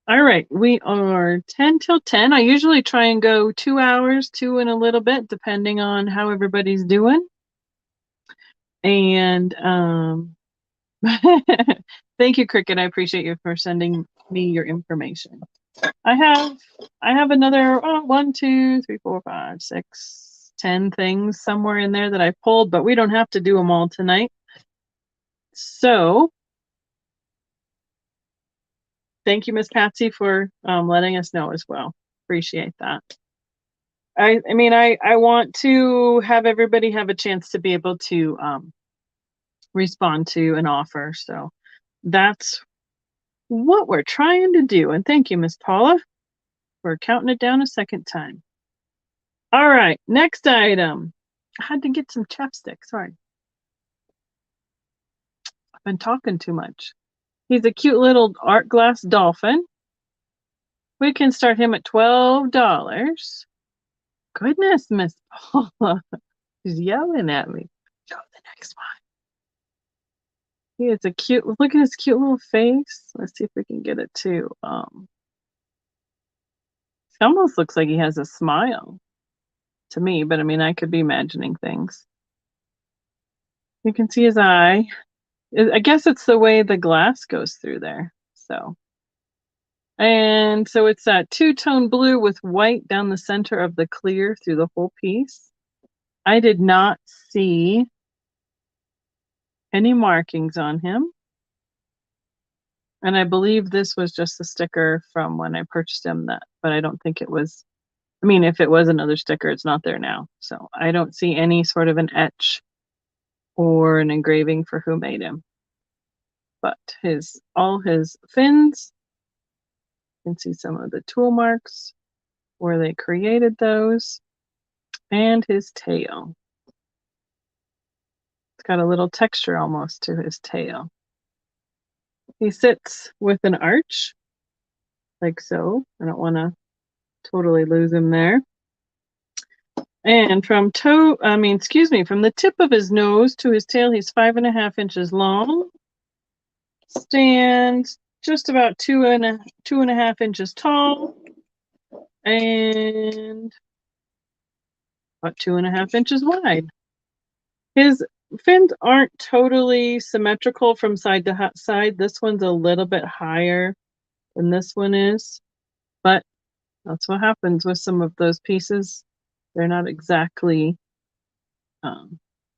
All right, we are 10 till 10. I usually try and go 2 hours, 2 and a little bit, depending on how everybody's doing. And thank you, Cricket. I appreciate you for sending me your information. I have another 1, 2, 3, 4, 5, 6, 10 things somewhere in there that I pulled, but we don't have to do them all tonight. So thank you, Miss Patsy, for letting us know as well. Appreciate that. I mean, I want to have everybody have a chance to be able to respond to an offer. So that's what we're trying to do. And thank you, Miss Paula. We're counting it down a second time. All right, next item. I had to get some chapstick. Sorry. I've been talking too much. He's a cute little art glass dolphin. We can start him at $12. Goodness, Miss Paula. She's yelling at me. Go to the next one. He is a cute, look at his cute little face. Let's see if we can get it to, it almost looks like he has a smile to me, but I mean, I could be imagining things. You can see his eye. I guess it's the way the glass goes through there. So, and so it's that two-tone blue with white down the center of the clear through the whole piece. I did not see any markings on him. And I believe this was just a sticker from when I purchased him, but I don't think it was, I mean, if it was another sticker, it's not there now. So I don't see any sort of an etch or an engraving for who made him. But all his fins, you can see some of the tool marks where they created those, and his tail. It's got a little texture almost to his tail. He sits with an arch, like so. I don't want to totally lose him there. And from the tip of his nose to his tail, he's 5.5 inches long. Stands just about 2.5 inches tall and about 2.5 inches wide. His fins aren't totally symmetrical from side to side. This one's a little bit higher than this one is, but that's what happens with some of those pieces. They're not exactly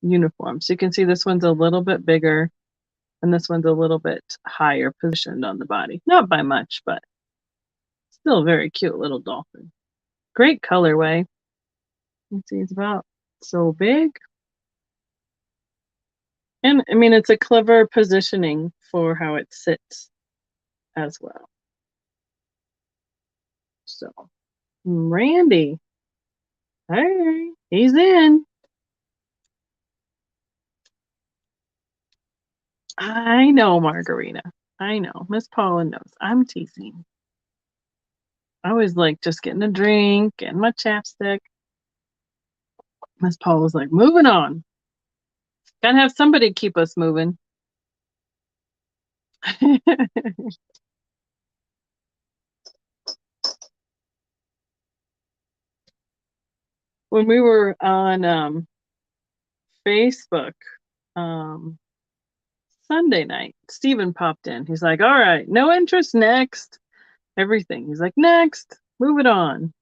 uniform. So you can see this one's a little bit bigger and this one's a little bit higher positioned on the body. Not by much, but still a very cute little dolphin. Great colorway. You can see it's about so big. And I mean, it's a clever positioning for how it sits as well. So, Randy. Hey, he's in. I know, Margarita. I know. Miss Paula knows. I'm teasing. I always like just getting a drink and my chapstick. Miss Paula's like, moving on. Gotta have somebody keep us moving. When we were on Facebook Sunday night, Steven popped in. He's like, all right, no interest, next. Everything. He's like, next, move it on.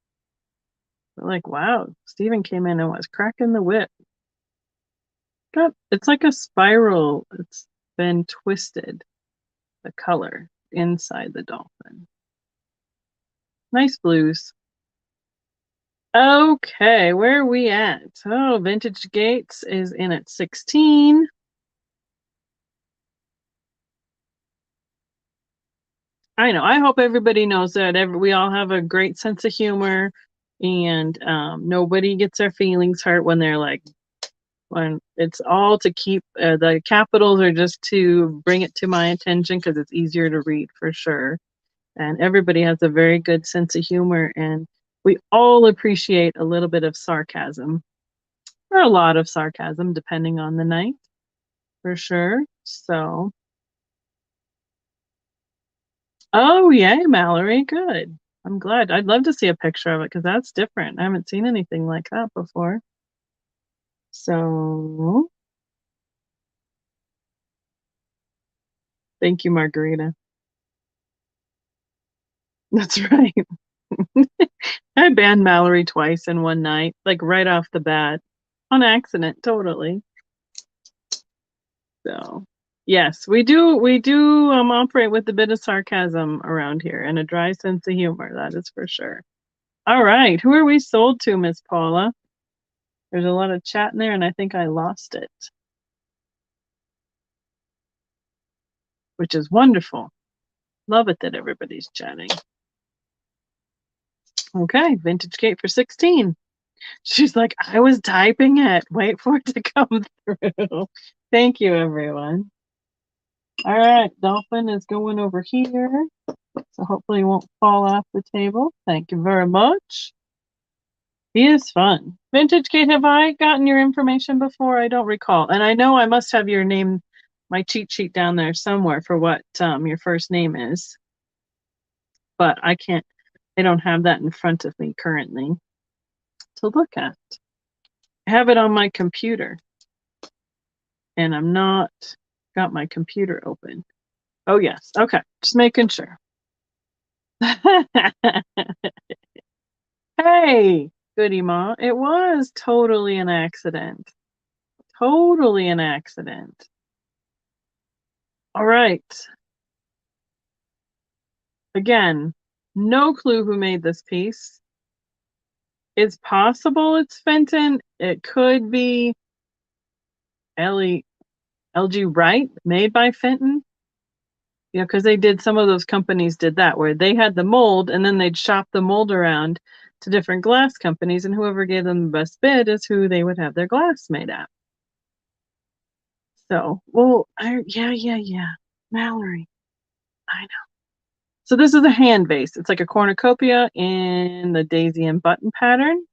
We're like, wow, Steven came in and was cracking the whip. It's like a spiral. It's been twisted, the color inside the dolphin. Nice blues. Okay, where are we at? Oh, Vintage Gates is in at 16. I know. I hope everybody knows that we all have a great sense of humor and nobody gets their feelings hurt when they're like, when it's all to keep the capitals are just to bring it to my attention because it's easier to read for sure. And everybody has a very good sense of humor and we all appreciate a little bit of sarcasm or a lot of sarcasm depending on the night for sure. So, oh yay, Mallory, good. I'm glad. I'd love to see a picture of it because that's different. I haven't seen anything like that before. So, thank you, Margarita. That's right. I banned Mallory twice in one night, like right off the bat, on accident, totally. So, yes, we do operate with a bit of sarcasm around here and a dry sense of humor, that is for sure. All right, who are we sold to, Miss Paula? There's a lot of chat in there, and I think I lost it, which is wonderful. Love it that everybody's chatting. Okay, Vintage Kate for 16. She's like, I was typing it. Wait for it to come through. Thank you, everyone. All right, Dolphin is going over here. So hopefully he won't fall off the table. Thank you very much. He is fun. Vintage Kate, have I gotten your information before? I don't recall. And I know I must have your name, my cheat sheet down there somewhere for what your first name is. But I don't have that in front of me currently to look at. I have it on my computer. And I'm not got my computer open. Oh yes, okay, just making sure. Hey, Goody Ma, it was totally an accident. Totally an accident. All right. Again, no clue who made this piece. It's possible it's Fenton. It could be LG Wright, made by Fenton. You know, because some of those companies did that, where they had the mold and then they'd shop the mold around to different glass companies, and whoever gave them the best bid is who they would have their glass made at. So, well, yeah. Mallory, I know. So this is a hand vase. It's like a cornucopia in the daisy and button pattern.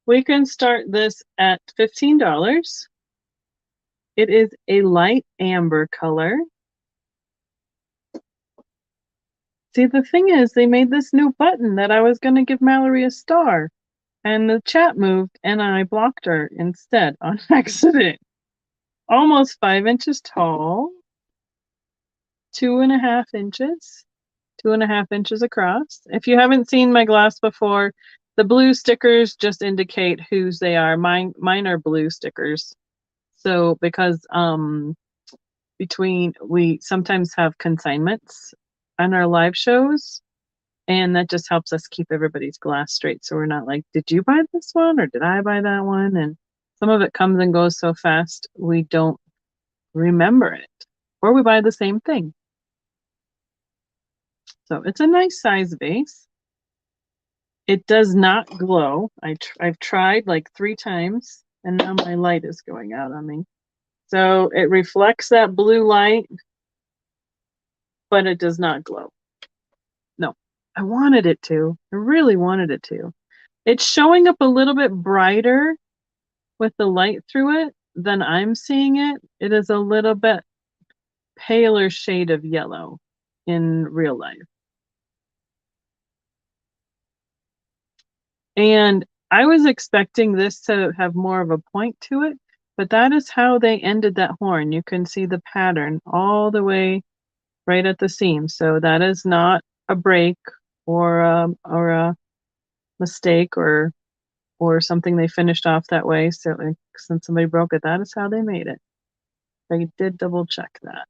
We can start this at $15. It is a light amber color. See, the thing is, they made this new button that I was going to give Mallory a star, and the chat moved, and I blocked her instead on accident. Almost 5 inches tall, 2.5 inches, 2.5 inches across. If you haven't seen my glass before, the blue stickers just indicate whose they are. Mine are blue stickers. So because we sometimes have consignments on our live shows, and that just helps us keep everybody's glass straight. So we're not like, did you buy this one or did I buy that one? And some of it comes and goes so fast we don't remember it, or we buy the same thing. So it's a nice size vase. It does not glow. I've tried like 3 times, and now my light is going out on me. So it reflects that blue light, but it does not glow. No, I wanted it to. I really wanted it to. It's showing up a little bit brighter with the light through it than I'm seeing it. It is a little bit paler shade of yellow in real life. And I was expecting this to have more of a point to it, but that is how they ended that horn. You can see the pattern all the way right at the seam. So that is not a break or a mistake or something they finished off that way. So since somebody broke it, that is how they made it. I did double check that.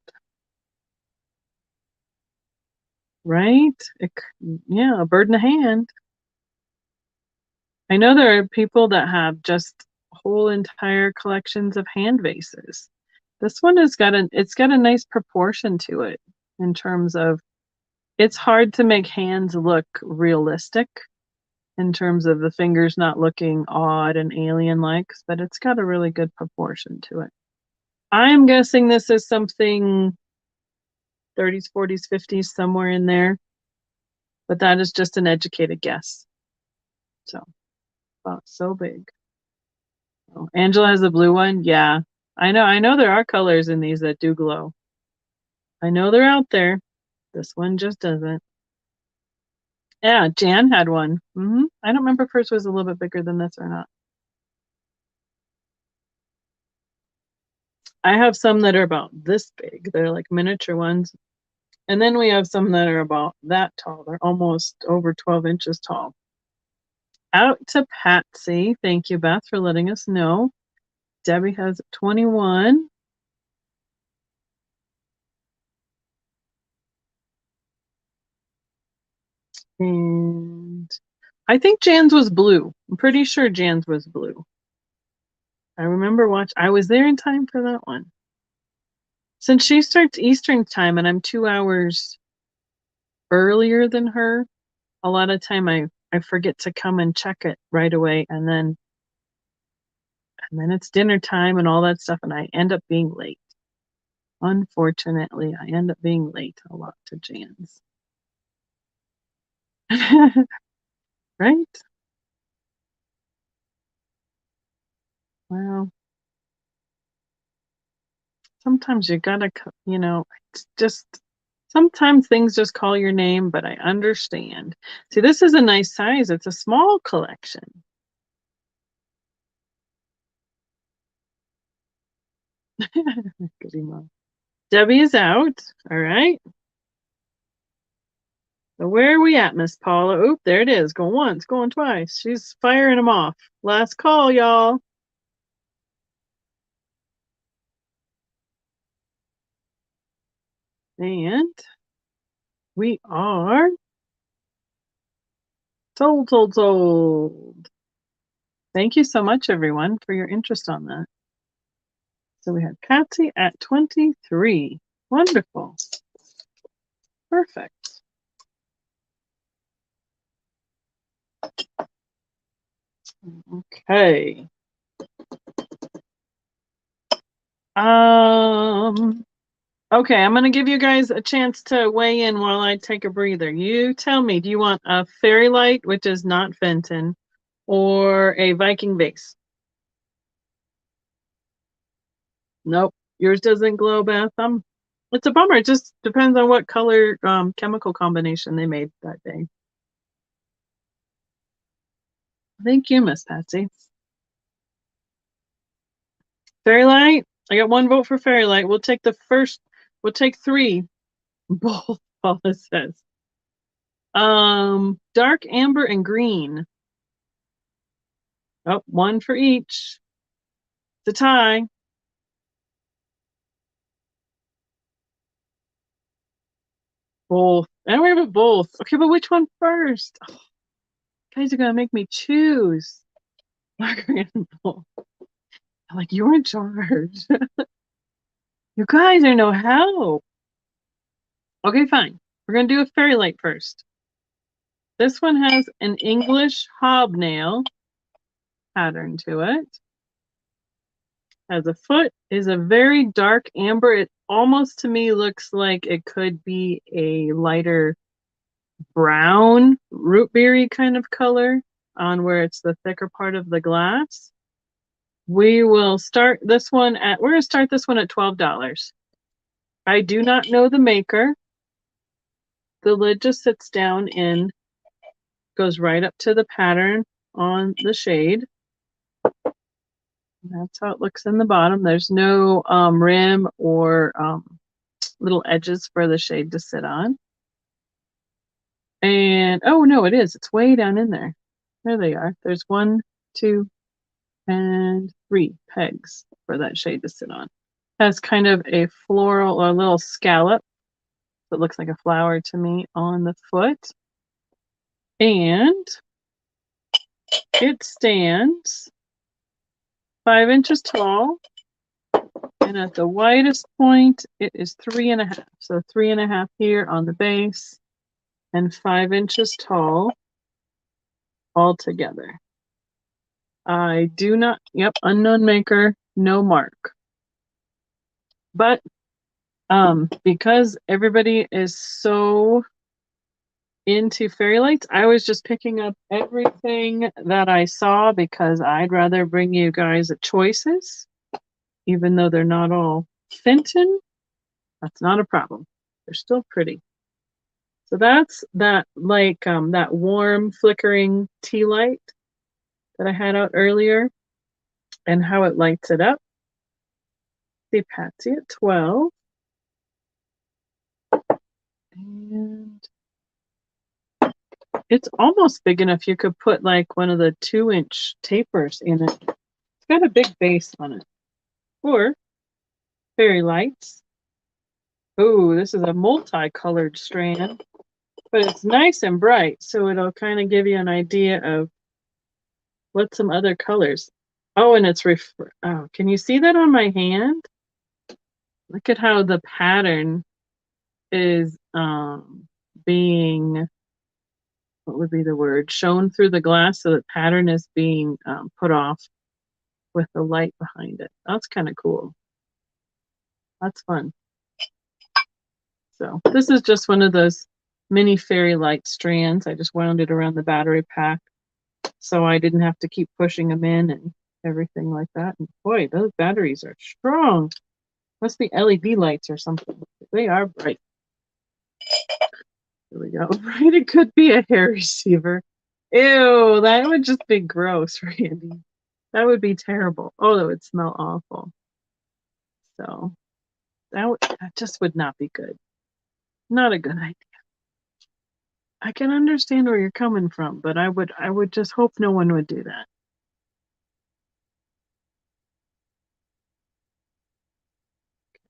Right? Yeah, a bird in the hand. I know there are people that have just whole entire collections of hand vases. This one has got a nice proportion to it in terms of, it's hard to make hands look realistic in terms of the fingers not looking odd and alien-like, but it's got a really good proportion to it. I'm guessing this is something 30s, 40s, 50s, somewhere in there, but that is just an educated guess. So, wow, so big. Oh, Angela has a blue one. Yeah, I know there are colors in these that do glow. I know they're out there. This one just doesn't. Yeah, Jan had one. I don't remember if hers was a little bit bigger than this or not. I have some that are about this big. They're like miniature ones. And then we have some that are about that tall. They're almost over 12 inches tall. Out to Patsy. Thank you, Beth, for letting us know. Debbie has 21. And I think Jan's was blue. I'm pretty sure Jan's was blue. I remember I was there in time for that one. Since she starts Eastern time and I'm 2 hours earlier than her, a lot of time I forget to come and check it right away, and then it's dinner time and all that stuff, and I end up being late. Unfortunately, I end up being late a lot to Jan's. Right? Well, sometimes you gotta, it's just, sometimes things just call your name, but I understand. See, this is a nice size. It's a small collection. Goody mom. Debbie is out. All right. So where are we at, Miss Paula? Oop, there it is. Going once, going twice. She's firing them off. Last call, y'all. And we are sold. Thank you so much, everyone, for your interest on that. So we had Patsy at 23. Wonderful. Perfect. Okay. Okay, I'm gonna give you guys a chance to weigh in while I take a breather. You tell me, do you want a fairy light, which is not Fenton, or a Viking vase? Nope. Yours doesn't glow, Beth. It's a bummer. It just depends on what color chemical combination they made that day. Thank you, Miss Patsy. Fairy Light. I got one vote for Fairy Light. We'll take the first. We'll take three. Both, Paula says. Dark amber and green. Oh, one for each. It's a tie. Both. And we have both. Okay, but which one first? Oh, guys are gonna make me choose. Margaret and both. I'm like, you're in charge. You guys are no help. Okay, fine. We're gonna do a Fairy Light first. This one has an English hobnail pattern to it. As a foot is a very dark amber. It almost to me looks like it could be a lighter brown root beery kind of color on where it's the thicker part of the glass. We will start this one at, we're going to start this one at $12. I do not know the maker. The lid just sits down and goes right up to the pattern on the shade. That's how it looks in the bottom. There's no rim or little edges for the shade to sit on. And, oh no, it is. It's way down in there. There they are. There's 1, 2, and 3 pegs for that shade to sit on. Has kind of a floral or a little scallop. It looks like a flower to me on the foot. And it stands 5 inches tall. And at the widest point, it is 3.5. So 3.5 here on the base and 5 inches tall all together. I do not, yep, unknown maker, no mark. But because everybody is so into fairy lights, I was just picking up everything that I saw because I'd rather bring you guys choices, even though they're not all Fenton. That's not a problem. They're still pretty. So that's that, like that warm flickering tea light that I had out earlier and how it lights it up. See Patsy at 12. And it's almost big enough you could put like one of the 2-inch tapers in it. It's got a big base on it. Or fairy lights. Oh, this is a multicolored strand, but it's nice and bright, so it'll kind of give you an idea of what some other colors. Oh, and it's oh, can you see that on my hand? Look at how the pattern is being, what would be the word, shown through the glass, so the pattern is being put off with the light behind it. That's kind of cool. That's fun. So this is just one of those mini fairy light strands. I just wound it around the battery pack so I didn't have to keep pushing them in and everything like that. And boy, those batteries are strong. Must be LED lights or something. They are bright. There we go. Right, it could be a hair receiver. Ew, that would just be gross, Randy. That would be terrible. Oh, that would smell awful. So that just would not be good. Not a good idea. I can understand where you're coming from, but I would just hope no one would do that.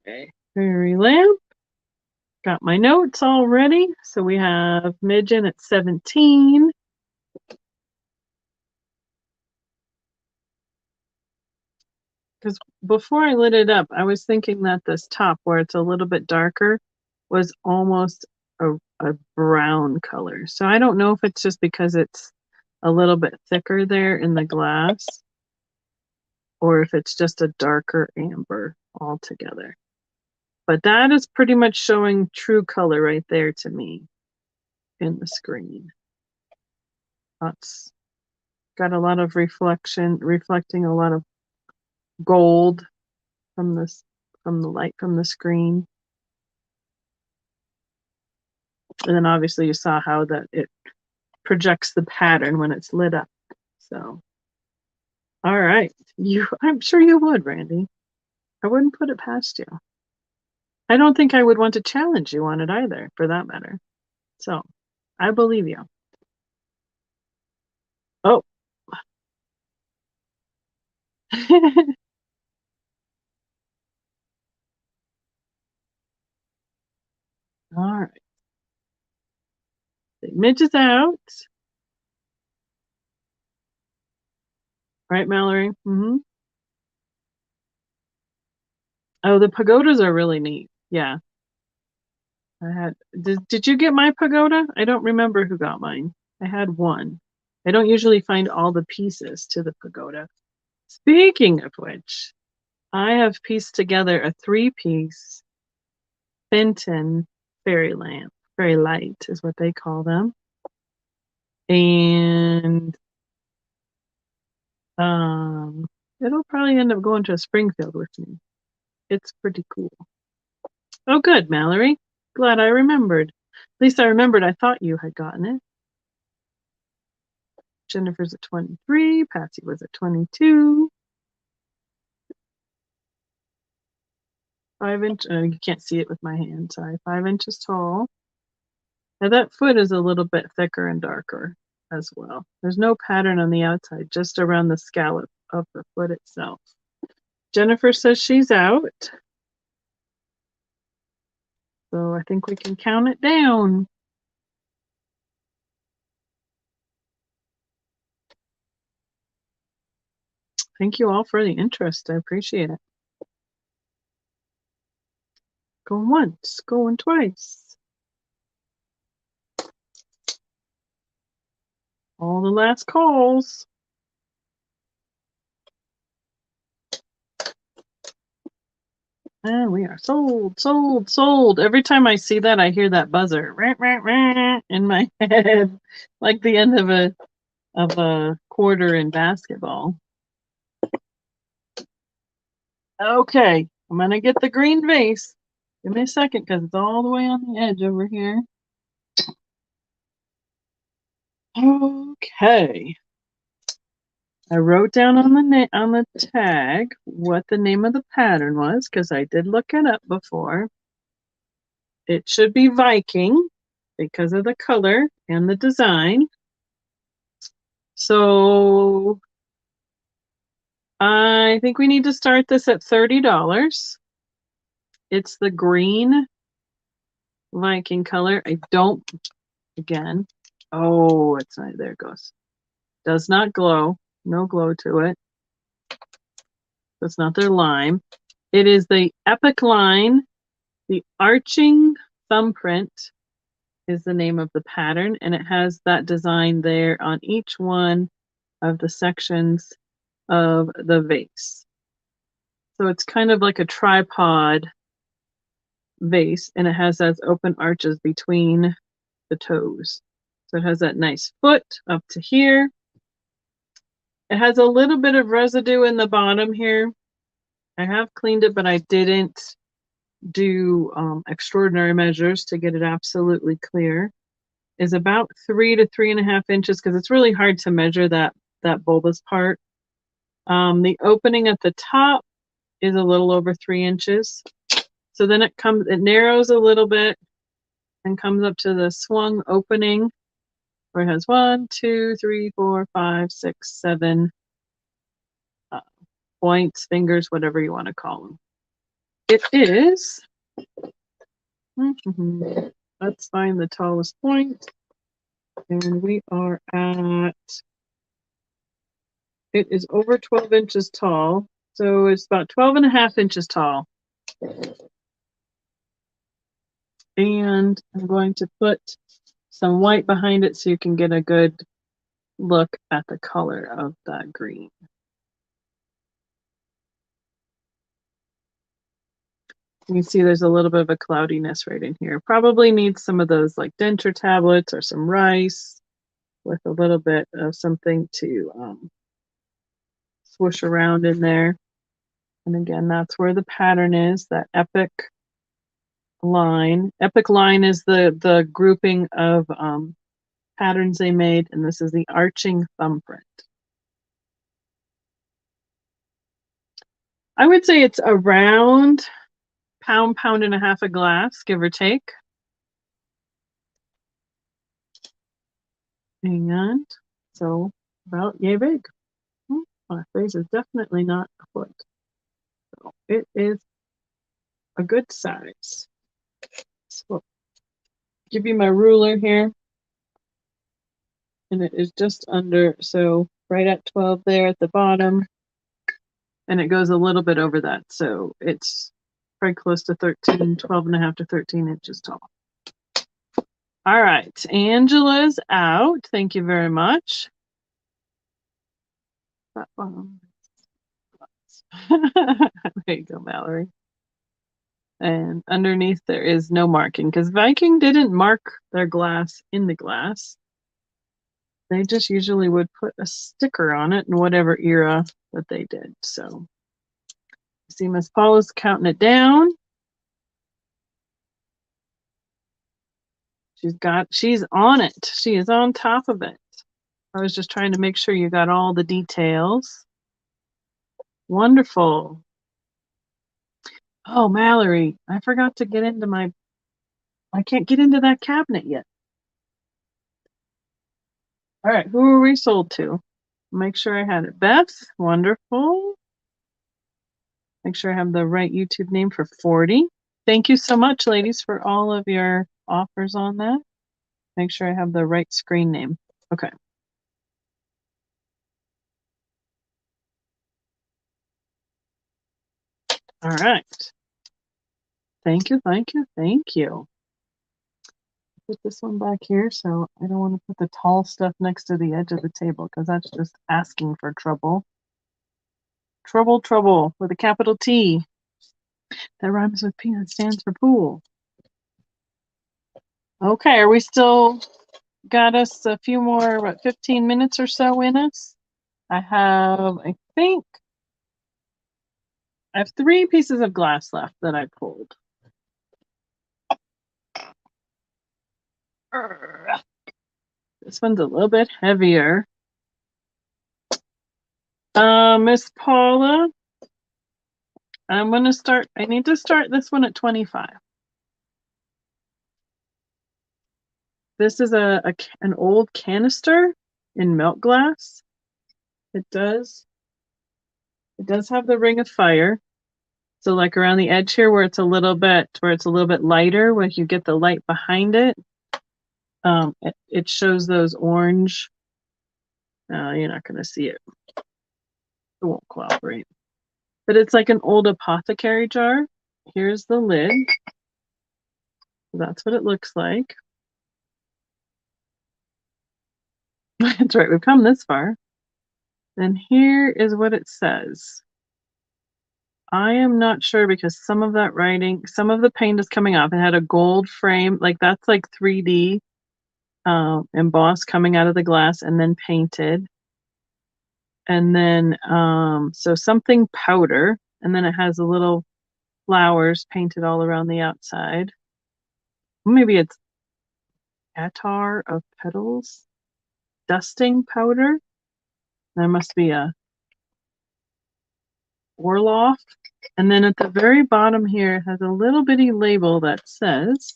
Okay, fairy lamp. Got my notes all ready. So we have Midgen at 17. Because before I lit it up, I was thinking that this top, where it's a little bit darker, was almost a brown color. So I don't know if it's just because it's a little bit thicker there in the glass, or if it's just a darker amber altogether. But that is pretty much showing true color right there to me in the screen. That's got a lot of reflecting a lot of gold from the light from the screen. And then obviously you saw how that it projects the pattern when it's lit up. So, all right. I'm sure you would, Randy. I wouldn't put it past you. I don't think I would want to challenge you on it either, for that matter. So, I believe you. Oh. All right. The image is out. Right, Mallory? Mm-hmm. Oh, the pagodas are really neat. Yeah. Did you get my pagoda? I don't remember who got mine. I had one. I don't usually find all the pieces to the pagoda. Speaking of which, I have pieced together a 3-piece Fenton fairy lamp. Fairy light is what they call them. And it'll probably end up going to Springfield with me. It's pretty cool. Oh, good, Mallory. Glad I remembered. At least I remembered I thought you had gotten it. Jennifer's at 23. Patsy was at 22. 5 inch. You can't see it with my hand. Sorry. 5 inches tall. Now that foot is a little bit thicker and darker as well. There's no pattern on the outside, just around the scallop of the foot itself. Jennifer says she's out. So I think we can count it down. Thank you all for the interest. I appreciate it. Going once, going twice. All the last calls. And we are sold, sold, sold. Every time I see that, I hear that buzzer in my head, like the end of a quarter in basketball. Okay, I'm gonna get the green vase. Give me a second, because it's all the way on the edge over here. Okay. I wrote down on the tag what the name of the pattern was, because I did look it up before. It should be Viking because of the color and the design. So I think we need to start this at $30. It's the green Viking color. I don't, again, oh, it's not, there it goes. Does not glow, no glow to it. It's not their lime. It is the Epic line. The arching thumbprint is the name of the pattern, and it has that design there on each one of the sections of the vase. So it's kind of like a tripod vase, and it has those open arches between the toes. So it has that nice foot up to here. It has a little bit of residue in the bottom here. I have cleaned it, but I didn't do extraordinary measures to get it absolutely clear. Is about 3 to 3.5 inches, because it's really hard to measure that bulbous part. The opening at the top is a little over 3 inches. So then it narrows a little bit and comes up to the swung opening, where it has 1, 2, 3, 4, 5, 6, 7 points, fingers, whatever you want to call them. It is, let's find the tallest point, and we are at, it is over 12 inches tall, so it's about 12.5 inches tall. And I'm going to put some white behind it so you can get a good look at the color of that green. You can see there's a little bit of a cloudiness right in here. Probably needs some of those like denture tablets or some rice with a little bit of something to swoosh around in there. And again, that's where the pattern is, that Epic line. Epic line is the grouping of patterns they made, and this is the arching thumbprint. I would say it's around pound and a half of glass, give or take. And so about yay big. My face is definitely not a foot. So it is a good size. So give you my ruler here. And it is just under, so right at 12 there at the bottom. And it goes a little bit over that. So it's probably close to 13, 12 and a half to 13 inches tall. All right, Angela's out. Thank you very much. There you go, Mallory. And underneath there is no marking because Viking didn't mark their glass in the glass. They just usually would put a sticker on it in whatever era that they did. So see Miss Paula's counting it down. She's on it. She is on top of it. I was just trying to make sure you got all the details. Wonderful. Oh, Mallory, I forgot to get into I can't get into that cabinet yet. All right, who are we sold to? Make sure I had it. Beth's, wonderful. Make sure I have the right YouTube name for 40. Thank you so much, ladies, for all of your offers on that. Make sure I have the right screen name. Okay. All right. Thank you, thank you, thank you. Put this one back here, so I don't want to put the tall stuff next to the edge of the table because that's just asking for trouble. Trouble with a capital T. That rhymes with P and stands for pool. Okay, are we still got us a few more, what, 15 minutes or so in us? I think I have 3 pieces of glass left that I pulled. This one's a little bit heavier. Miss Paula, I need to start this one at 25. This is an old canister in milk glass. It does have the ring of fire. So like around the edge here where it's a little bit lighter, when you get the light behind it, it shows those orange. You're not going to see it. It won't cooperate. But it's like an old apothecary jar. Here's the lid. That's what it looks like. That's right, we've come this far. And here is what it says. I am not sure because some of that writing, some of the paint is coming off. It had a gold frame, like that's like 3D embossed coming out of the glass and then painted. And then, so something powder, and then it has a little flowers painted all around the outside. Maybe it's attar of petals, dusting powder. There must be a Orloff. And then at the very bottom here, it has a little bitty label that says,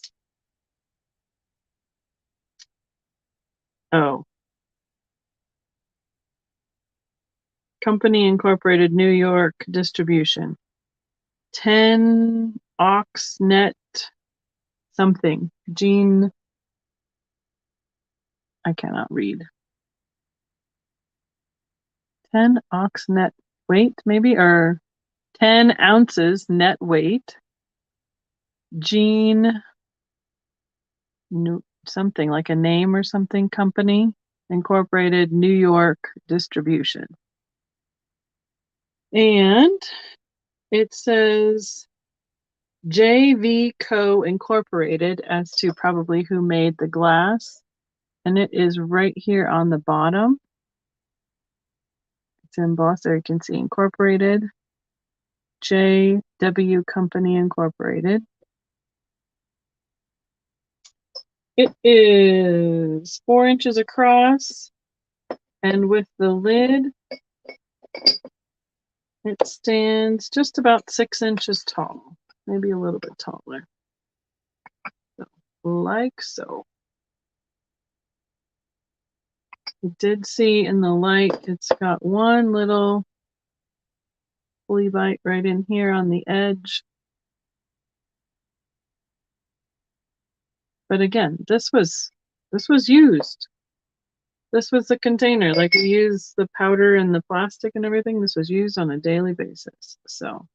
Company Incorporated, New York Distribution. 10 Oxnet something. Gene, I cannot read. 10 Oxnet weight, maybe, or 10 ounces net weight. Gene, something like a name or something, Company Incorporated, New York Distribution. And it says JV Co. Incorporated as to probably who made the glass. And it is right here on the bottom. It's embossed there. You can see Incorporated. JW Company Incorporated. It is 4 inches across, and with the lid, it stands just about 6 inches tall, maybe a little bit taller. So, like so. You did see in the light, it's got one little flea bite right in here on the edge. But again, this was used. This was the container, like we use the powder and the plastic and everything. This was used on a daily basis. So,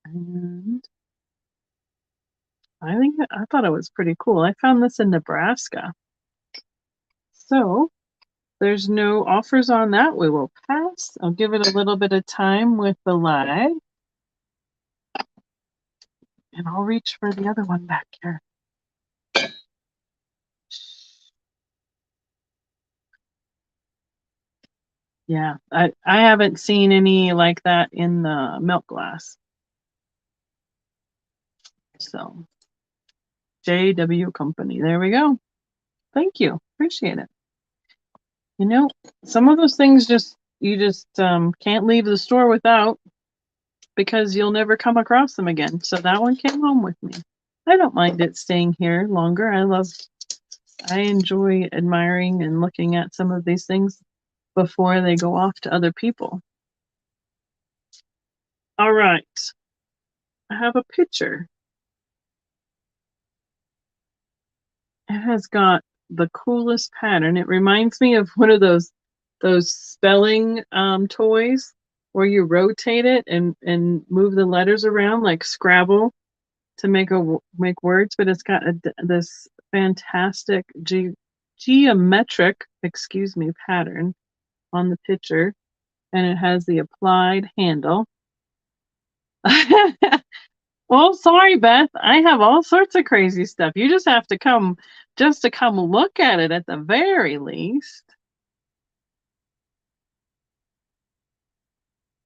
and I thought it was pretty cool. I found this in Nebraska. So there's no offers on that. We will pass. I'll give it a little bit of time with the live. And I'll reach for the other one back here. Yeah, I haven't seen any like that in the milk glass. So, JW Company. There we go. Thank you. Appreciate it. You know, some of those things you just can't leave the store without, because you'll never come across them again. So that one came home with me. I don't mind it staying here longer. I enjoy admiring and looking at some of these things before they go off to other people. All right. I have a picture. It has got the coolest pattern. It reminds me of one of those spelling toys where you rotate it and move the letters around like Scrabble to make words, but it's got this fantastic geometric, pattern on the picture, and it has the applied handle. Well, sorry, Beth. I have all sorts of crazy stuff. You just have to come look at it at the very least.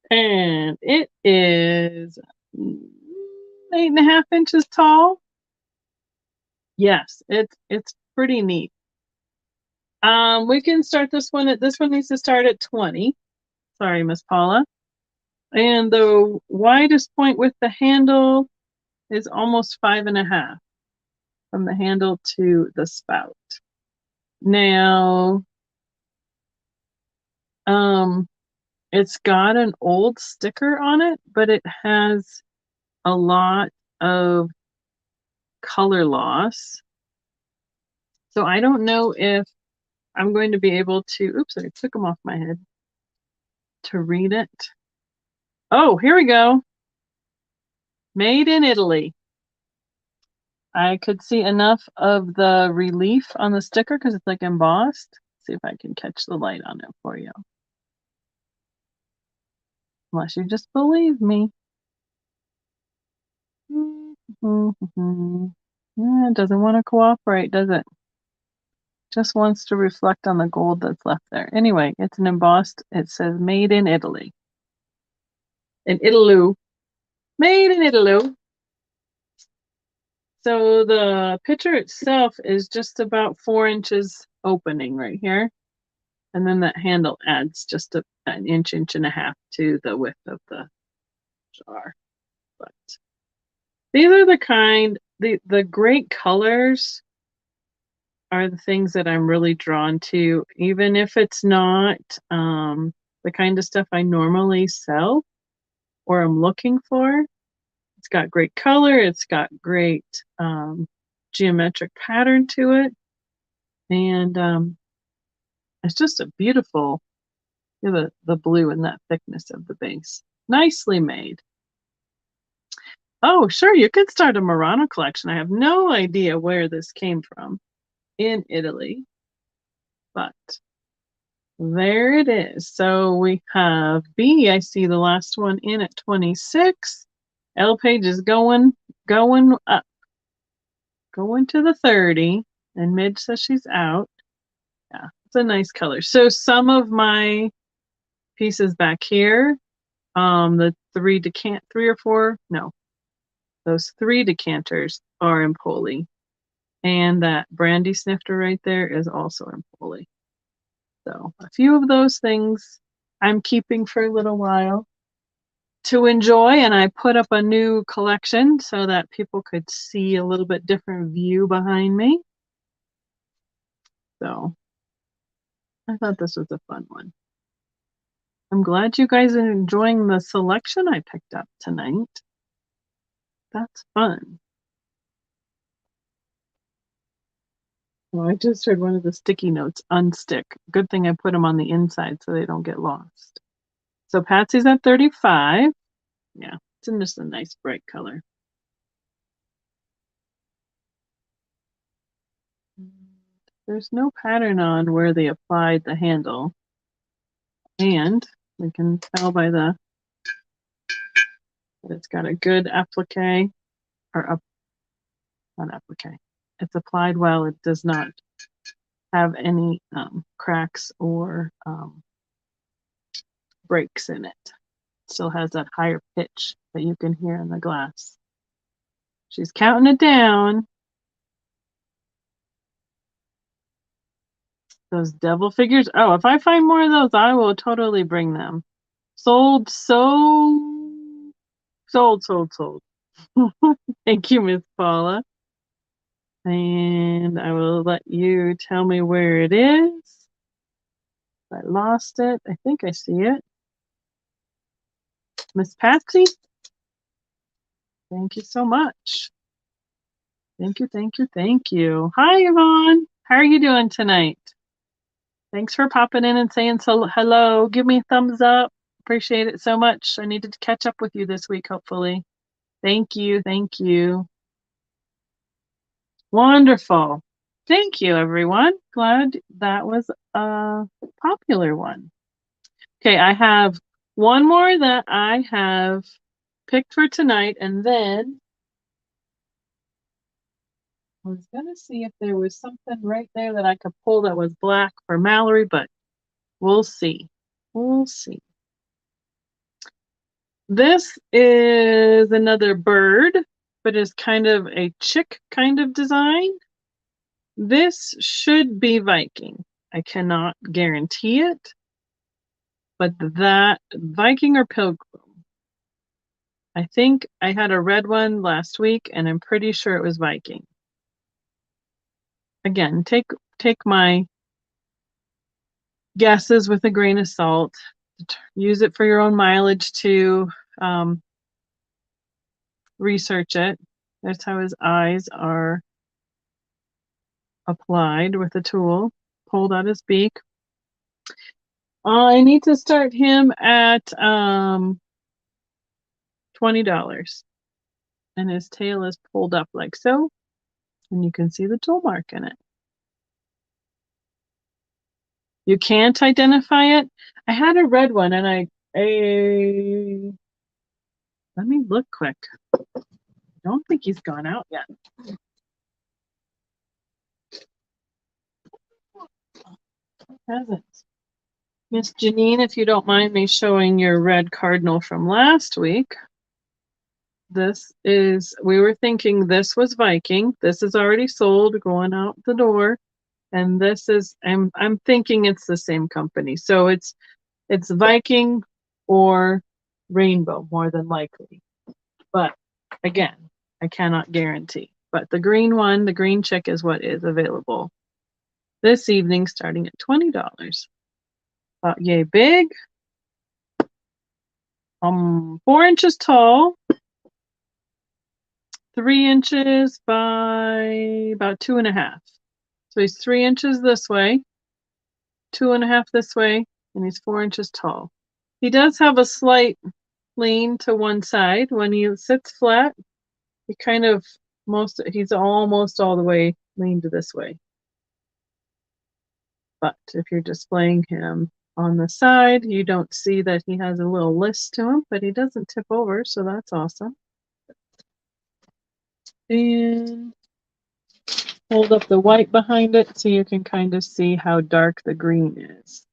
And it is 8.5 inches tall. Yes, it's pretty neat. We can start this one this one needs to start at 20. Sorry, Miss Paula. And the widest point with the handle is almost 5.5 from the handle to the spout. Now, it's got an old sticker on it, but it has a lot of color loss. So I don't know if I'm going to be able to, oops, I took them off my head, to read it. Oh, here we go. Made in Italy. I could see enough of the relief on the sticker because it's like embossed. Let's see if I can catch the light on it for you. Unless you just believe me. Yeah, it doesn't want to cooperate, does it? Just wants to reflect on the gold that's left there. Anyway, it's an embossed, it says made in Italy. In Italy. Made in Italy. So the picture itself is just about 4 inches opening right here. And then that handle adds just an inch and a half to the width of the jar. But these are the great colors are the things that I'm really drawn to, even if it's not the kind of stuff I normally sell or I'm looking for. It's got great color. It's got great geometric pattern to it. And it's just a beautiful, the blue and that thickness of the base. Nicely made. Oh, sure, you could start a Murano collection. I have no idea where this came from in Italy, but there it is. So we have B. I see the last one in at 26. L page is going up, going to the 30, and Midge says she's out. Yeah, it's a nice color. So some of my pieces back here, the those 3 decanters are in poly. And that brandy snifter right there is also in poly. So a few of those things I'm keeping for a little while to enjoy, and I put up a new collection so that people could see a little bit different view behind me. So I thought this was a fun one. I'm glad you guys are enjoying the selection I picked up tonight. That's fun. Oh, I just heard one of the sticky notes unstick. Good thing I put them on the inside so they don't get lost. So Patsy's at 35. Yeah, it's in just a nice bright color. There's no pattern on where they applied the handle. And we can tell by that it's got a good applique, or not applique. It's applied well. It does not have any cracks or breaks in it. It still has that higher pitch that you can hear in the glass. She's counting it down. Those devil figures. Oh, if I find more of those, I will totally bring them. Sold. Thank you, Miss Paula. And I will let you tell me where it is. I lost it. I think I see it. Miss Patsy? Thank you so much. Thank you, thank you, thank you. Hi, Yvonne. How are you doing tonight? Thanks for popping in and saying so hello. Give me a thumbs up. Appreciate it so much. I needed to catch up with you this week, hopefully. Thank you, thank you. Wonderful. Thank you, everyone. Glad that was a popular one. Okay, I have one more that I have picked for tonight, and then I was gonna see if there was something right there that I could pull that was black for Mallory, but we'll see. We'll see. This is another bird, but is kind of a chick kind of design. This should be Viking. I cannot guarantee it, but that Viking or Pilgrim. I think I had a red one last week, and I'm pretty sure it was Viking. Again, take my guesses with a grain of salt. Use it for your own mileage to research it. That's how his eyes are applied with a tool. Pulled out his beak. I need to start him at $20. And his tail is pulled up like so. And you can see the tool mark in it. You can't identify it. I had a red one, and let me look quick. I don't think he's gone out yet. Hasn't. Miss Janine, if you don't mind me showing your red cardinal from last week. We were thinking this was Viking. This is already sold, going out the door. And this is, I'm thinking it's the same company. So it's Viking or Rainbow, more than likely. But again, I cannot guarantee. But the green one, the green chick, is what is available this evening, starting at $20. About yay big. 4 inches tall. 3 inches by about 2.5. So he's 3 inches this way, 2.5 this way, and he's 4 inches tall. He does have a slight lean to one side. When he sits flat, he's almost all the way leaned this way. But if you're displaying him on the side, you don't see that he has a little list to him, but he doesn't tip over, so that's awesome. And hold up the white behind it so you can kind of see how dark the green is.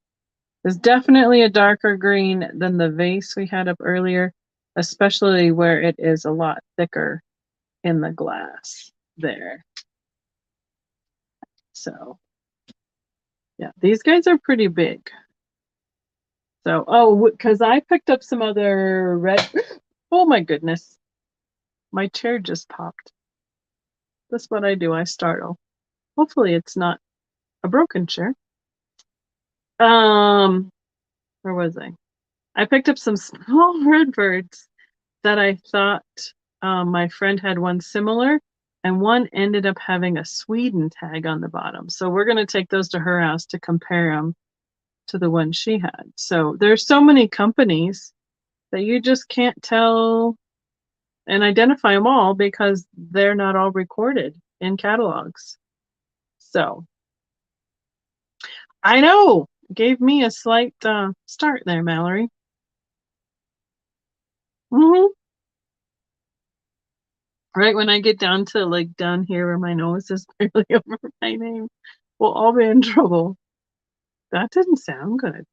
There's definitely a darker green than the vase we had up earlier, especially where it is a lot thicker in the glass there. So yeah, these guys are pretty big. So, oh, because I picked up some other red. Oh my goodness. My chair just popped. That's what I do. I startle. Hopefully it's not a broken chair. Where was I? I picked up some small red birds that I thought my friend had one similar, and one ended up having a Sweden tag on the bottom. So we're going to take those to her house to compare them to the one she had. So there's so many companies that you just can't tell and identify them all because they're not all recorded in catalogs. So I know, gave me a slight start there, Mallory. Mm-hmm. Right when I get down to like down here where my nose is barely over my name, we'll all be in trouble. That didn't sound good.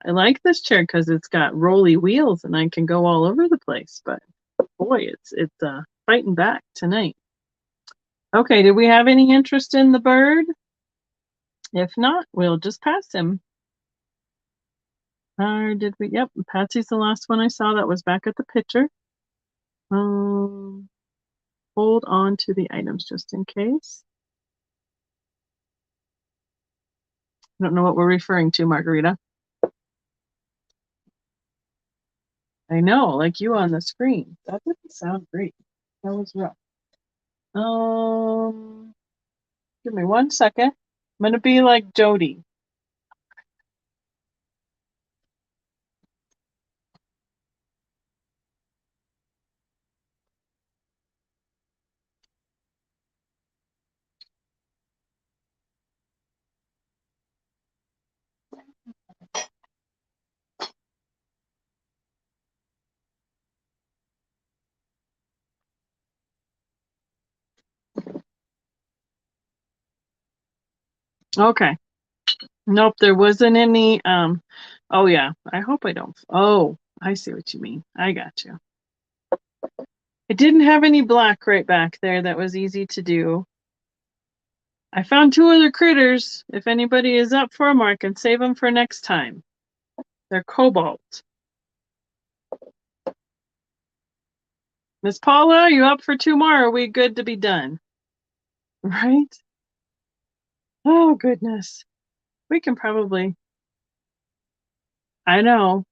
I like this chair because it's got rolly wheels and I can go all over the place, but boy, it's fighting back tonight. Okay, did we have any interest in the bird? If not, we'll just pass him. Or did we? Yep, Patsy's the last one I saw that was back at the picture. Hold on to the items just in case. I don't know what we're referring to, Margarita. I know, like you on the screen. That didn't sound great. That was rough. Give me 1 second. I'm gonna be like Jody. Okay. Nope, there wasn't any. Oh yeah. I hope I don't. Oh, I see what you mean. I got you. It didn't have any black right back there. That was easy to do. I found two other critters. If anybody is up for them, I can save them for next time. They're cobalt. Miss Paula, you up for two more? Are we good to be done? Right? Oh goodness. We can probably. I know.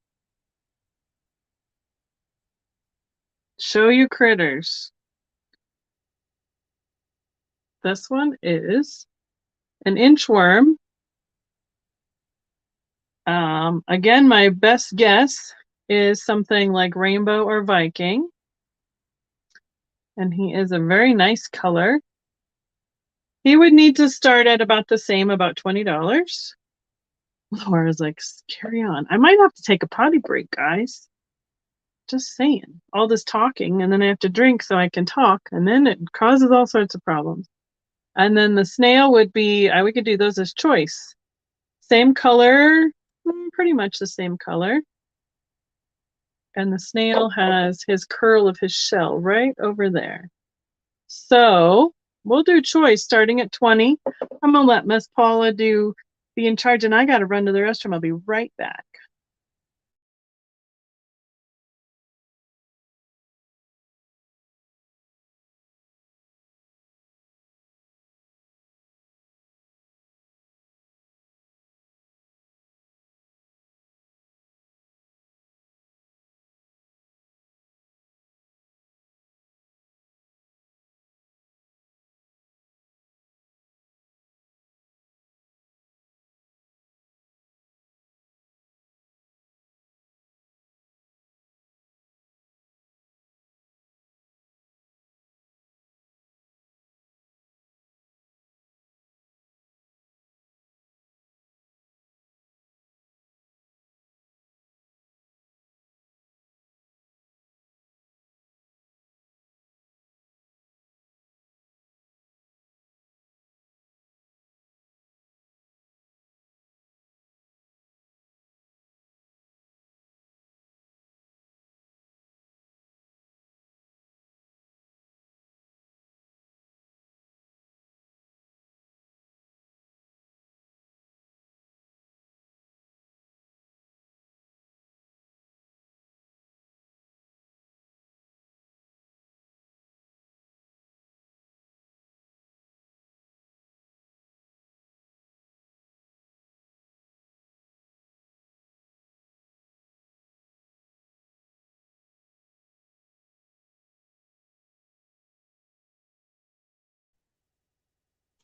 Show you critters. This one is an inchworm. Again, my best guess is something like rainbow or Viking. And he is a very nice color. He would need to start at about the same, about $20. Laura's like, carry on. I might have to take a potty break, guys. Just saying. All this talking, and then I have to drink so I can talk, and then it causes all sorts of problems. And then the snail would be, we could do those as choice. Same color, pretty much the same color. And the snail has his curl of his shell right over there. So we'll do choice starting at 20. I'm gonna let Miss Paula be in charge, and I gotta run to the restroom. I'll be right back.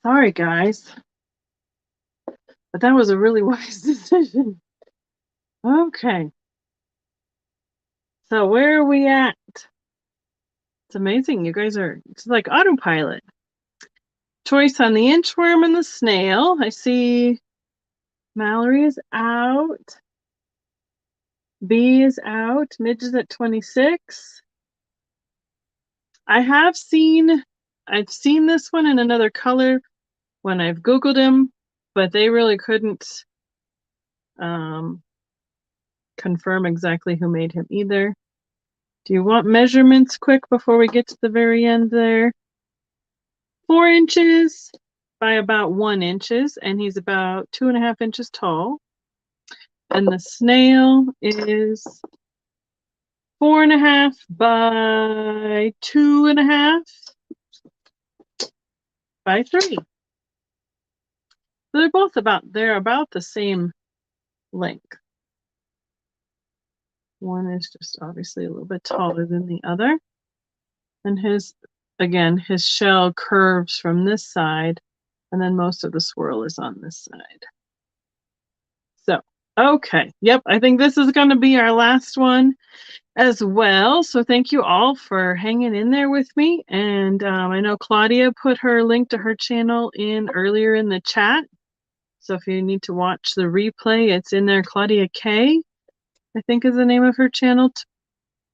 Sorry, guys. But that was a really wise decision. Okay. So where are we at? It's amazing. You guys it's like autopilot. Choice on the inchworm and the snail. I see Mallory is out. B is out. Midge is at 26. I've seen this one in another color when I've Googled him, but they really couldn't confirm exactly who made him either. Do you want measurements quick before we get to the very end there? 4 inches by about 1 inches, and he's about 2.5 inches tall. And the snail is 4.5 by 2.5 by 3. So they're both about the same length. One is just obviously a little bit taller than the other. And his shell curves from this side, and then most of the swirl is on this side. So, okay. Yep, I think this is going to be our last one as well. So thank you all for hanging in there with me. And I know Claudia put her link to her channel in earlier in the chat. So if you need to watch the replay, it's in there. Claudia K, I think is the name of her channel.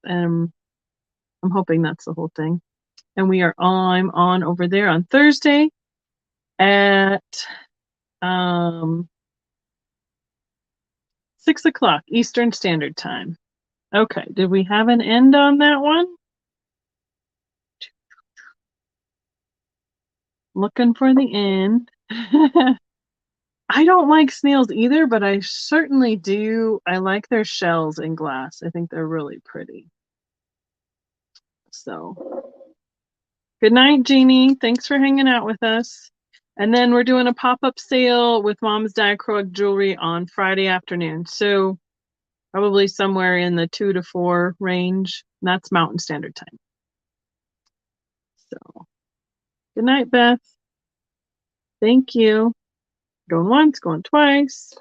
I'm hoping that's the whole thing. And I'm on over there on Thursday at 6 o'clock Eastern Standard Time. Okay, did we have an end on that one? Looking for the end. I don't like snails either, but I certainly do. I like their shells in glass. I think they're really pretty. So, good night, Jeannie. Thanks for hanging out with us. And then we're doing a pop-up sale with Mom's Diachroic Jewelry on Friday afternoon. So, probably somewhere in the 2 to 4 range. That's Mountain Standard Time. So, good night, Beth. Thank you. Going once, going twice.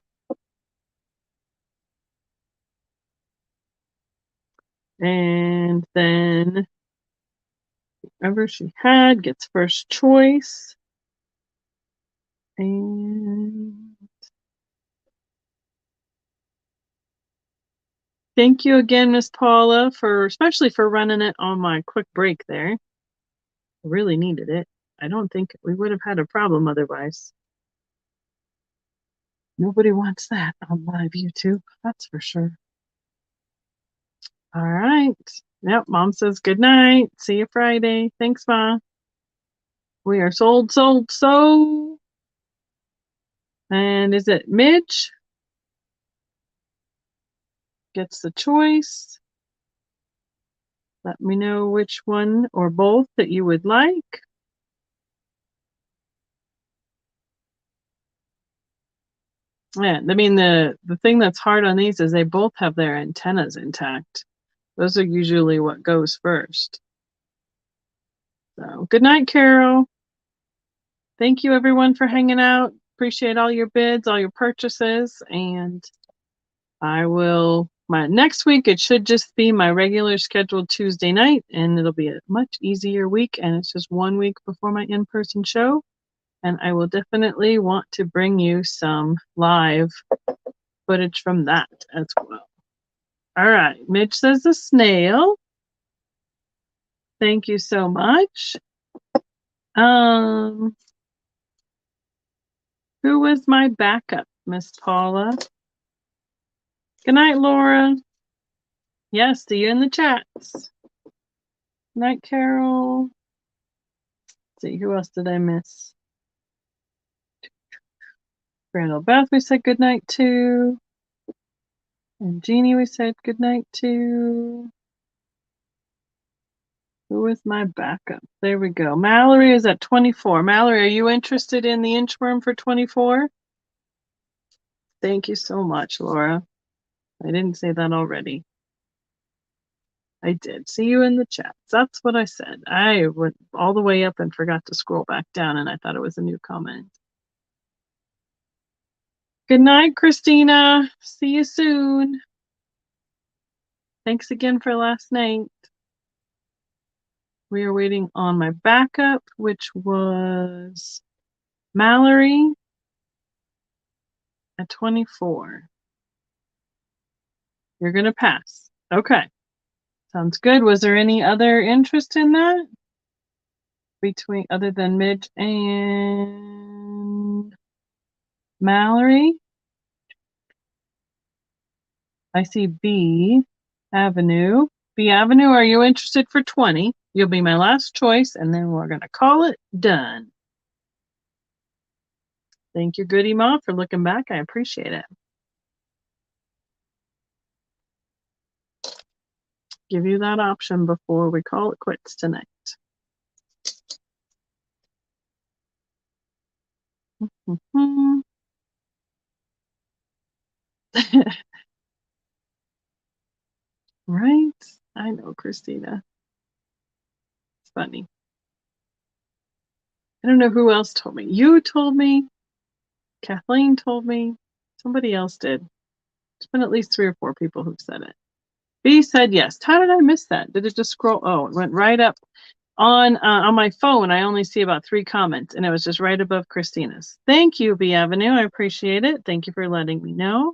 And then whoever she had gets first choice. And thank you again, Miss Paula, especially for running it on my quick break there. I really needed it. I don't think we would have had a problem otherwise. Nobody wants that on live YouTube, that's for sure. All right. Yep, Mom says good night. See you Friday. Thanks, Ma. We are sold. And is it Midge? Gets the choice. Let me know which one or both that you would like. Yeah, I mean, the thing that's hard on these is they both have their antennas intact. Those are usually what goes first. So, good night, Carol. Thank you, everyone, for hanging out. Appreciate all your bids, all your purchases, and next week, it should just be my regular scheduled Tuesday night, and it'll be a much easier week, and it's just 1 week before my in-person show. And I will definitely want to bring you some live footage from that as well. All right, Mitch says the snail. Thank you so much. Who was my backup, Miss Paula? Good night, Laura. Yes, see you in the chats. Good night, Carol. Let's see, who else did I miss? Randall Beth, we said good night to. And Jeannie, we said good night to. Who was my backup? There we go. Mallory is at 24. Mallory, are you interested in the inchworm for 24? Thank you so much, Laura. I didn't say that already. I did see you in the chats. That's what I said. I went all the way up and forgot to scroll back down, and I thought it was a new comment. Good night, Christina. See you soon. Thanks again for last night. We are waiting on my backup, which was Mallory at 24. You're going to pass. Okay. Sounds good. Was there any other interest in that? Between other than Midge and Mallory? I see B Avenue. B Avenue, are you interested for 20? You'll be my last choice, and then we're going to call it done. Thank you, Goody Ma, for looking back. I appreciate it. Give you that option before we call it quits tonight. Right? I know, Christina. It's funny. I don't know who else told me. You told me. Kathleen told me. Somebody else did. There's been at least 3 or 4 people who've said it. B said yes. How did I miss that? Did it just scroll? Oh, it went right up. On my phone, I only see about 3 comments, and it was just right above Christina's. Thank you, B Avenue. I appreciate it. Thank you for letting me know.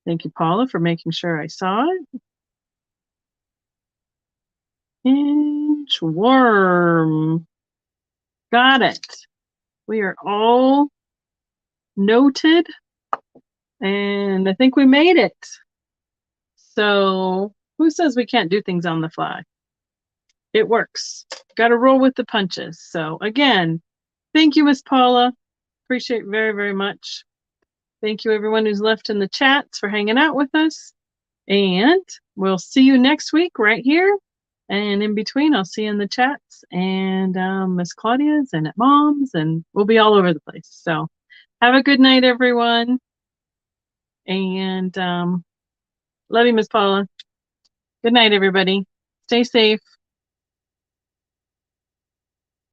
Thank you, Paula, for making sure I saw it. Inchworm. Got it. We are all noted, and I think we made it. So who says we can't do things on the fly? It works. Got to roll with the punches. So again, thank you, Miss Paula. Appreciate it very, very much. Thank you, everyone who's left in the chats for hanging out with us. And we'll see you next week right here. And in between, I'll see you in the chats and Miss Claudia's and at Mom's, and we'll be all over the place. So have a good night, everyone. And love you, Miss Paula. Good night, everybody. Stay safe.